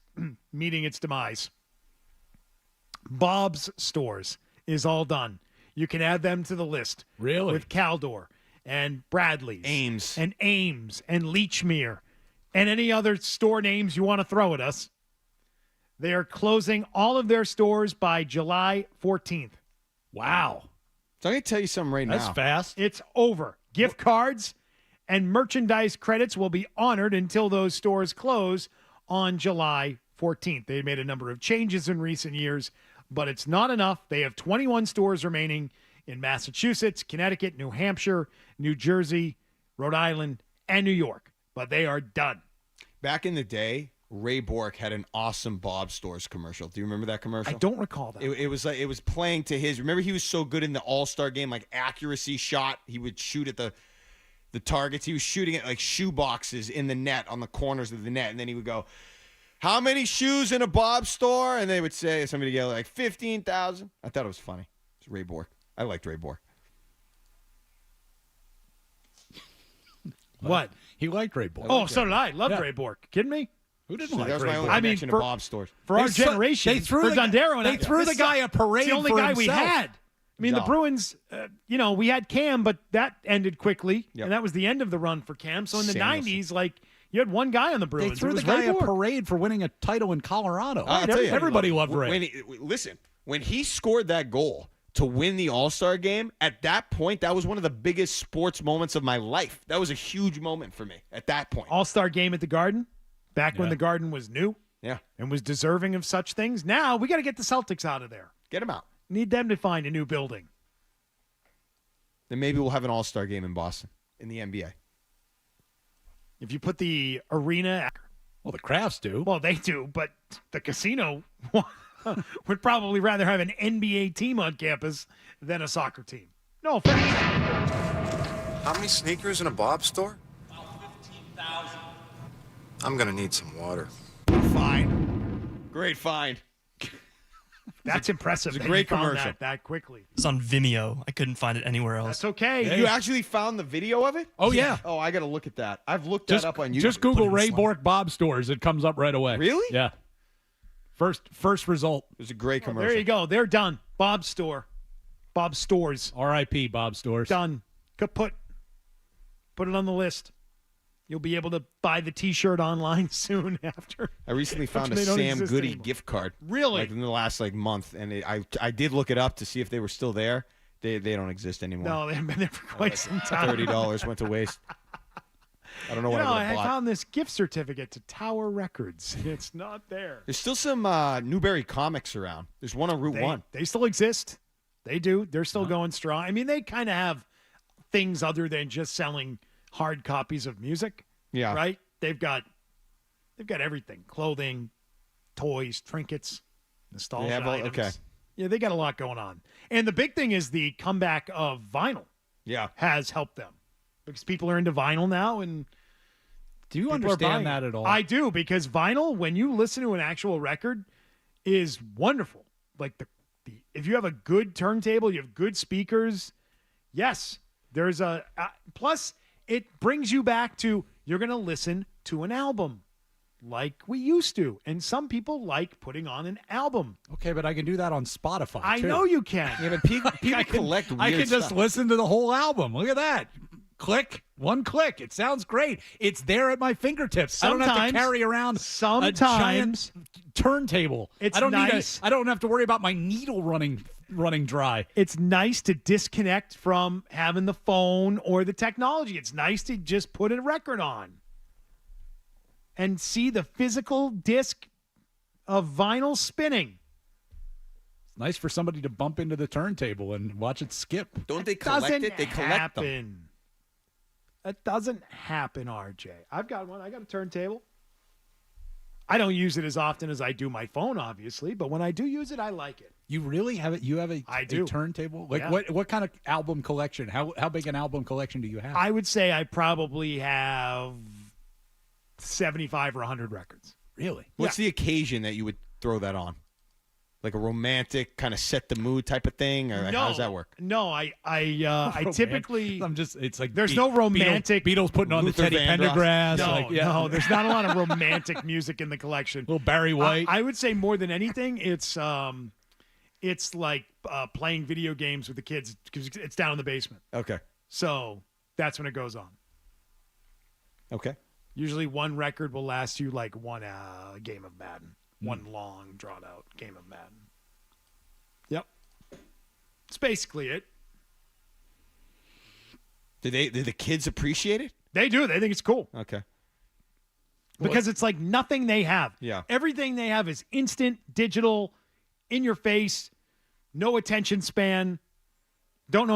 meeting its demise. Bob's Stores is all done. You can add them to the list. Really? With Caldor and Bradley's. Ames and Leechmere and any other store names you want to throw at us. They are closing all of their stores by July 14th. Wow. So I'm going to tell you something right now. That's fast. It's over. Gift cards and merchandise credits will be honored until those stores close on July 14th. They made a number of changes in recent years, but it's not enough. They have 21 stores remaining in Massachusetts, Connecticut, New Hampshire, New Jersey, Rhode Island, and New York. But they are done. Back in the day, Ray Bork had an awesome Bob Stores commercial. Do you remember that commercial? I don't recall that. It was like it was playing to his. Remember, he was so good in the All-Star game, like accuracy shot. He would shoot at the targets. He was shooting at like shoe boxes in the net on the corners of the net, and then he would go, "How many shoes in a Bob store?" And they would say somebody yell like 15,000. I thought it was funny. It's Ray Bork. I liked Ray Bork. What? He liked Ray Bork. Oh, so did I. Loved Ray Bork. Kidding me? Who didn't So like that was Ray my only Bork? connection to Bob Stores. For our generation, they threw for the Dondero and they I, threw the guy a parade it's the only for guy himself. we had. I mean, the Bruins, we had Cam, but that ended quickly, and that was the end of the run for Cam. So in the Samuelson. 90s, like, you had one guy on the They Bruins. threw It the was guy Ray a Bork. parade for winning a title in Colorado. I'll tell you, Everybody loved Ray. When he scored that goal to win the All-Star game, at that point, that was one of the biggest sports moments of my life. That was a huge moment for me at that point. All-Star game at the Garden, back when the Garden was new. Yeah. And was deserving of such things. Now, we got to get the Celtics out of there. Get them out. Need them to find a new building. Then maybe we'll have an All-Star game in Boston in the NBA. If you put the arena... Well, the Crafts do. Well, they do, but the casino would probably rather have an NBA team on campus than a soccer team. No offense. How many sneakers in a Bob store? About 15,000. I'm going to need some water. Fine. Great find. That's impressive. It's a that great you found commercial. that quickly. It's on Vimeo. I couldn't find it anywhere else. That's okay. You actually found the video of it? Oh, yeah. Oh, I got to look at that. I've looked that up on YouTube. Just Google Ray Bork Bob Stores. It comes up right away. Really? Yeah. First result. It was a great commercial. There you go. They're done. Bob Store. Bob Stores. R.I.P. Bob Stores. Done. Put it on the list. You'll be able to buy the T-shirt online soon after. I recently found a They don't Sam exist Goody anymore. gift card. Really? Like in the last month, and I did look it up to see if they were still there. They don't exist anymore. No, they haven't been there for quite some time. $30 went to waste. I don't know what I I would have bought. found this gift certificate to Tower Records. It's not there. There's still some Newberry comics around. There's one on Route 1. They still exist. They do. They're still going strong. I mean, they kind of have things other than just selling hard copies of music. Yeah. Right? They've got everything. Clothing, toys, trinkets, nostalgia items. Okay. Yeah, they got a lot going on. And the big thing is the comeback of vinyl. Yeah. Has helped them. Because people are into vinyl now, and do you people are understand buying that it. at all? I do, because vinyl, when you listen to an actual record, is wonderful. Like the if you have a good turntable, you have good speakers. Yes, there's a plus. It brings you back to you're going to listen to an album like we used to, and some people like putting on an album. Okay, but I can do that on Spotify. I too. know you can. Yeah, but people collect weird I can just stuff. listen to the whole album. Look at that. Click, one click. It sounds great. It's there at my fingertips. I don't have to Sometimes- carry around a sometimes giant turntable. it's I don't nice. I don't have to worry about my needle running dry. It's nice to disconnect from having the phone or the technology. It's nice to just put a record on and see the physical disc of vinyl spinning. It's nice for somebody to bump into the turntable and watch it skip. Don't they collect it? They collect them. Happen. That doesn't happen, RJ. I've got one. I got a turntable. I don't use it as often as I do my phone, obviously, but when I do use it, I like it. You really have it? You have a turntable? Like Yeah. what kind of album collection? How big an album collection do you have? I would say I probably have 75 or 100 records. Really? What's the occasion that you would throw that on? Like a romantic kind of set the mood type of thing, or how does that work? No, I typically. It's like there's no romantic. Beatles putting on Luther the Teddy Vandross. Pendergrass. No, there's not a lot of romantic music in the collection. Little Barry White. I would say more than anything, it's like playing video games with the kids because it's down in the basement. Okay. So that's when it goes on. Okay. Usually one record will last you like one game of Madden. One long, drawn-out game of Madden. Yep. It's basically it. Do the kids appreciate it? They do. They think it's cool. Okay. Because it's like nothing they have. Yeah. Everything they have is instant, digital, in your face, no attention span, don't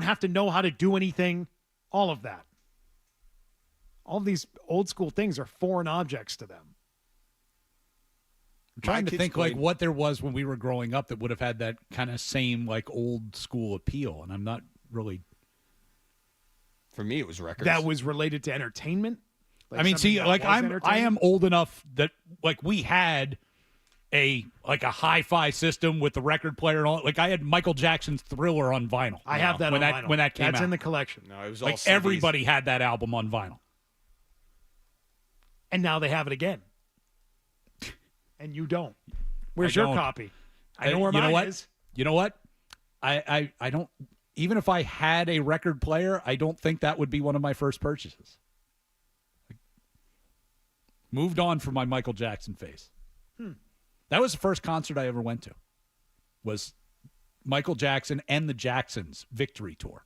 have to know how to do anything, all of that. All of these old school things are foreign objects to them. I'm trying to think like what there was when we were growing up that would have had that kind of same like old school appeal, and I'm not really. For me, it was records. That was related to entertainment. I mean, see, like I am old enough that like we had a hi-fi system with the record player and all. Like I had Michael Jackson's Thriller on vinyl. I have that when on that vinyl. when that came out. That's in the collection. No, it was all like CDs. everybody had that album on vinyl. And now they have it again. And you don't. Where's I your don't. copy? I know where mine is. You know what? I don't. Even if I had a record player, I don't think that would be one of my first purchases. Moved on from my Michael Jackson phase. That was the first concert I ever went to. Was Michael Jackson and the Jacksons Victory Tour.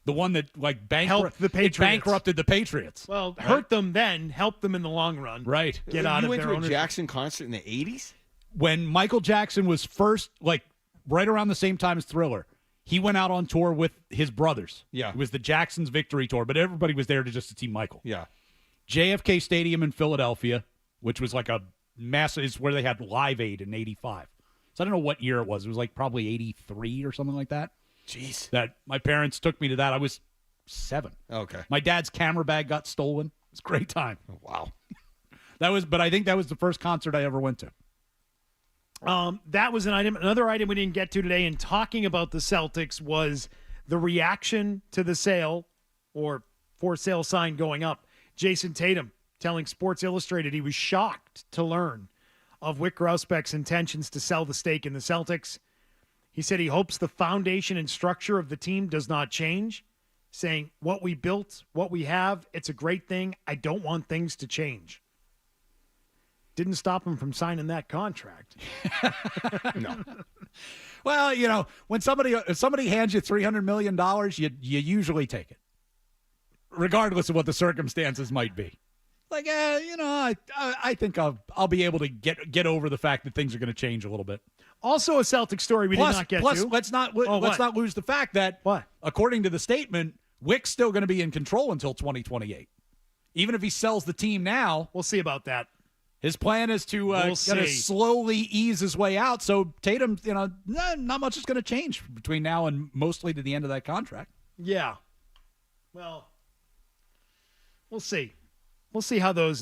The one that like Helped the Patriots. bankrupted the Patriots. Well, hurt them then, helped them in the long run. Right. Get out you of went their to a ownership. Jackson concert in the 80s? When Michael Jackson was first, like right around the same time as Thriller, he went out on tour with his brothers. Yeah. It was the Jacksons Victory Tour, but everybody was there to see Michael. Yeah. JFK Stadium in Philadelphia, which was like a massive, is where they had Live Aid in 85. So I don't know what year it was. It was like probably 83 or something like that. Jeez. That my parents took me to that. I was 7. Okay. My dad's camera bag got stolen. It was a great time. Oh, wow. But I think that was the first concert I ever went to. That was an item. Another item we didn't get to today in talking about the Celtics was the reaction to the sale or for sale sign going up. Jason Tatum telling Sports Illustrated he was shocked to learn of Wyc Grousbeck's intentions to sell the stake in the Celtics. He said he hopes the foundation and structure of the team does not change, saying, what we built, what we have, it's a great thing. I don't want things to change. Didn't stop him from signing that contract. No. Well, you know, when if somebody hands you $300 million, you usually take it, regardless of what the circumstances might be. Like, you know, I think I'll be able to get over the fact that things are going to change a little bit. Also, a Celtic story we did not get to. Let's not lose the fact that, according to the statement, Wyc's still going to be in control until 2028. Even if he sells the team now, we'll see about that. His plan is to slowly ease his way out. So Tatum, you know, not much is going to change between now and mostly to the end of that contract. Yeah. Well, we'll see. We'll see how those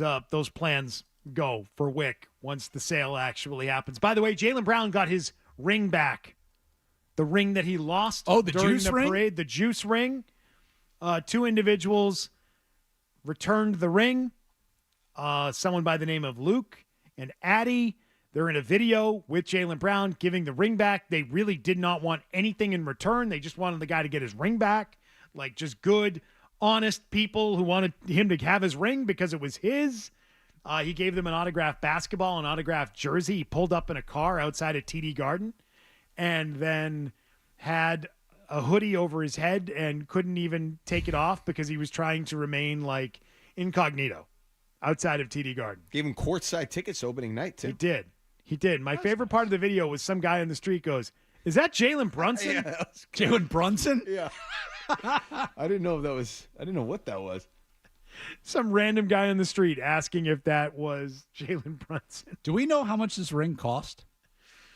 plans go for Wyc once the sale actually happens. By the way, Jaylen Brown got his ring back. The ring that he lost the during juice the ring? parade. The juice ring. 2 individuals returned the ring. Someone by the name of Luke and Addie. They're in a video with Jaylen Brown giving the ring back. They really did not want anything in return. They just wanted the guy to get his ring back. Like just good, honest people who wanted him to have his ring because it was his. He gave them an autographed basketball, an autographed jersey. He pulled up in a car outside of TD Garden and then had a hoodie over his head and couldn't even take it off because he was trying to remain like incognito outside of TD Garden. Gave him courtside tickets opening night, too. He did. He did. My favorite part of the video was some guy on the street goes, "Is that Jalen Brunson?" Yeah, that was Jalen Brunson? Yeah. I didn't know if that was. I didn't know what that was. Some random guy on the street asking if that was Jalen Brunson. Do we know how much this ring cost?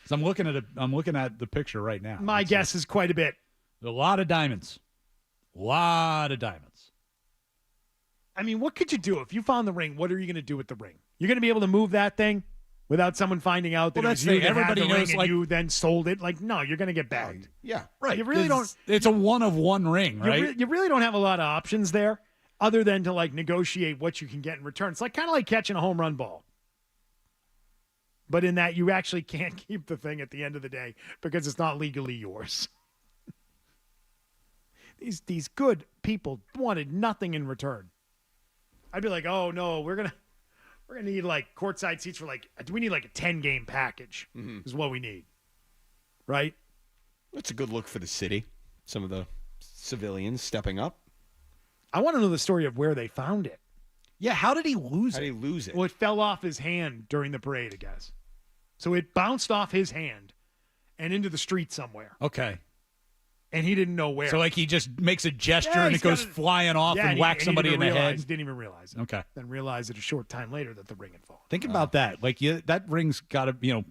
'Cause I'm looking at the picture right now. My guess is quite a bit. A lot of diamonds. A lot of diamonds. I mean, what could you do if you found the ring? What are you going to do with the ring? You're going to be able to move that thing without someone finding out that Well, it was that's you the- that had everybody the ring knows, and like- you then sold it. Like, no, you're going to get bagged. Yeah. Right. You really don't. It's a one of one ring, right? You really don't have a lot of options there, other than to like negotiate what you can get in return. It's like kind of like catching a home run ball, but in that you actually can't keep the thing at the end of the day because it's not legally yours. These good people wanted nothing in return. I'd be like, oh no, we're gonna need like courtside seats for like. Do we need like a 10-game package? Is what we need, right? That's a good look for the city. Some of the civilians stepping up. I want to know the story of where they found it. Yeah, how did he lose How did he lose it? Well, it fell off his hand during the parade, I guess. So it bounced off his hand and into the street somewhere. Okay. And he didn't know where. So like he just makes a gesture Yeah, and he's it goes got it. flying off Yeah, and whacks he somebody in didn't the even head. realize- Didn't even realize it. Okay. Then realized it a short time later that the ring had fallen. Think about that. Like that ring's got to,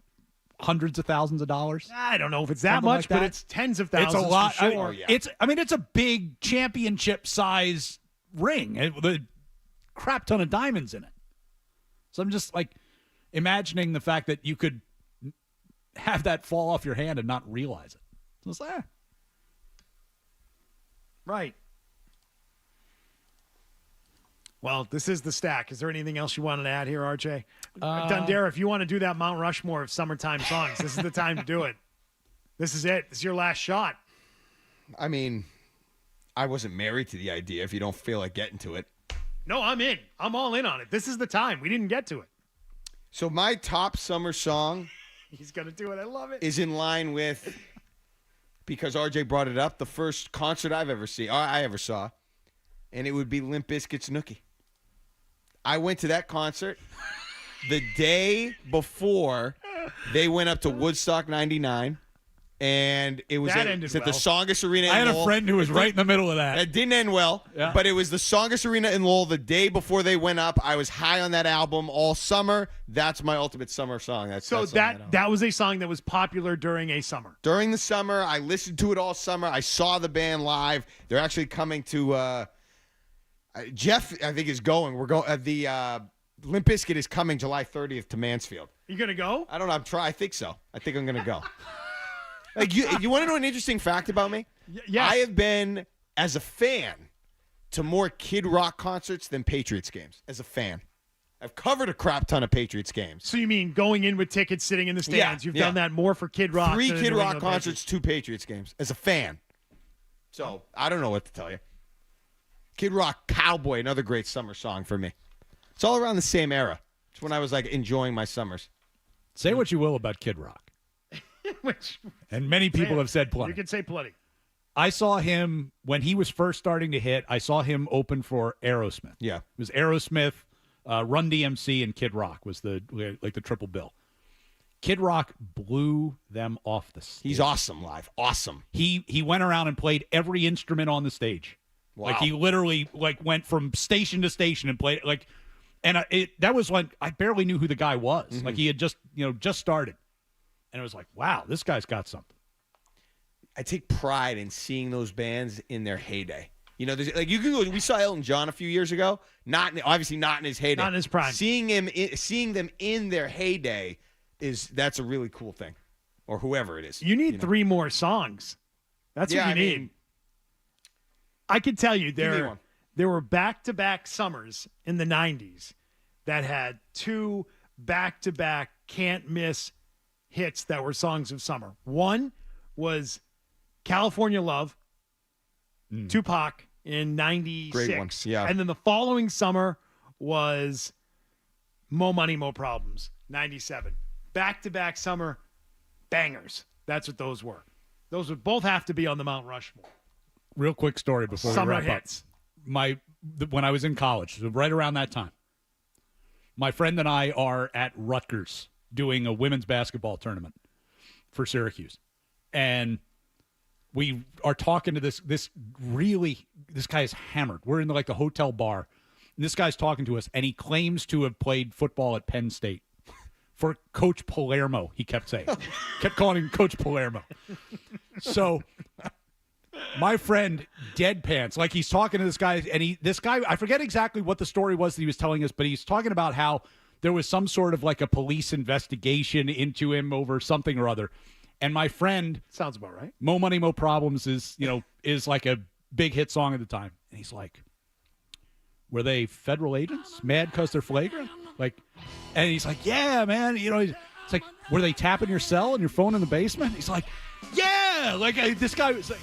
hundreds of thousands of dollars. I don't know if it's that Something much, like but that. it's tens of It's thousands a lot. for sure. It's a big championship size ring with a crap ton of diamonds in it. So I'm just like imagining the fact that you could have that fall off your hand and not realize it. So it's like, Right. Well, this is the stack. Is there anything else you wanted to add here, RJ? Dundera, if you want to do that Mount Rushmore of summertime songs, this is the time to do it. This is it. This is your last shot. I mean, I wasn't married to the idea. If you don't feel like getting to it. No, I'm in. I'm all in on it. This is the time. We didn't get to it. So my top summer song He's going to do it. I love it. is in line with, because RJ brought it up, the first concert I ever saw, and it would be Limp Bizkit's Nookie. I went to that concert the day before they went up to Woodstock 99, and it was That at ended the well. Songus Arena in I had a Lowell. friend who was right in the middle of that. It didn't end well, Yeah. but it was the Songus Arena in Lowell the day before they went up. I was high on that album all summer. That's my ultimate summer song. So that was a song that was popular during a summer. During the summer, I listened to it all summer. I saw the band live. They're actually coming to Jeff, I think, is going. We're going. The Limp Bizkit is coming July 30th to Mansfield. You gonna go? I don't know. I think so. I think I'm gonna go. Like you want to know an interesting fact about me? Yes. I have been, as a fan, to more Kid Rock concerts than Patriots games. As a fan, I've covered a crap ton of Patriots games. So you mean going in with tickets, sitting in the stands? You've done that more for Kid Rock. 3 than Kid New Rock England concerts, 2 Patriots games. As a fan, so I don't know what to tell you. Kid Rock, Cowboy, another great summer song for me. It's all around the same era. It's when I was like enjoying my summers. Say what you will about Kid Rock. Which, And many people have said plenty. you can say plenty. I saw him when he was first starting to hit. I saw him open for Aerosmith. Yeah. It was Aerosmith, Run DMC, and Kid Rock was the triple bill. Kid Rock blew them off the stage. He's awesome live. Awesome. He went around and played every instrument on the stage. Wow. Like he literally went from station to station and played and that was like I barely knew who the guy was. Mm-hmm. Like he had just started. And it was like, wow, this guy's got something. I take pride in seeing those bands in their heyday. There's you can go. We saw Elton John a few years ago. Obviously not in his heyday. Not in his prime. Seeing them in their heyday that's a really cool thing. Or whoever it is. You need 3 more songs. That's what you need. I can tell you there were back-to-back summers in the 90s that had 2 back-to-back can't-miss hits that were songs of summer. One was California Love, Tupac in 96. Great one, yeah. And then the following summer was Mo Money, Mo Problems, 97. Back-to-back summer bangers. That's what those were. Those would both have to be on the Mount Rushmore. Real quick story before Summer we wrap hits. up. When I was in college, so right around that time, my friend and I are at Rutgers doing a women's basketball tournament for Syracuse. And we are talking to this guy is hammered. We're in the hotel bar. And this guy's talking to us, and he claims to have played football at Penn State for Coach Palermo, he kept saying. Kept calling him Coach Palermo. So my friend deadpans, like he's talking to this guy, and this guy, I forget exactly what the story was that he was telling us, but he's talking about how there was some sort of a police investigation into him over something or other. And my friend, sounds about right. Mo Money, Mo Problems is like a big hit song at the time. And he's like, were they federal agents mad because they're flagrant? And he's like, yeah, man. It's like, were they tapping your cell and your phone in the basement? He's like, yeah. This guy was like,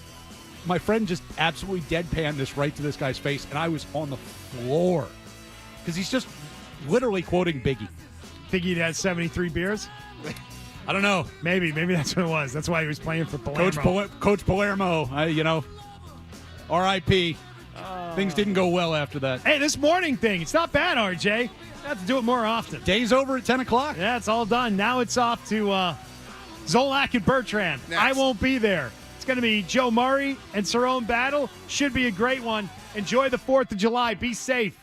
my friend just absolutely deadpanned this right to this guy's face. And I was on the floor because he's just literally quoting Biggie. Think he'd had 73 beers? I don't know. Maybe that's what it was. That's why he was playing for Palermo. Coach Palermo, R.I.P. Things didn't go well after that. Hey, this morning thing, it's not bad, RJ. I have to do it more often. Day's over at 10 o'clock. Yeah, it's all done. Now it's off to Zolak and Bertrand. Next. I won't be there. It's going to be Joe Murray and Cerrone battle. Should be a great one. Enjoy the 4th of July. Be safe.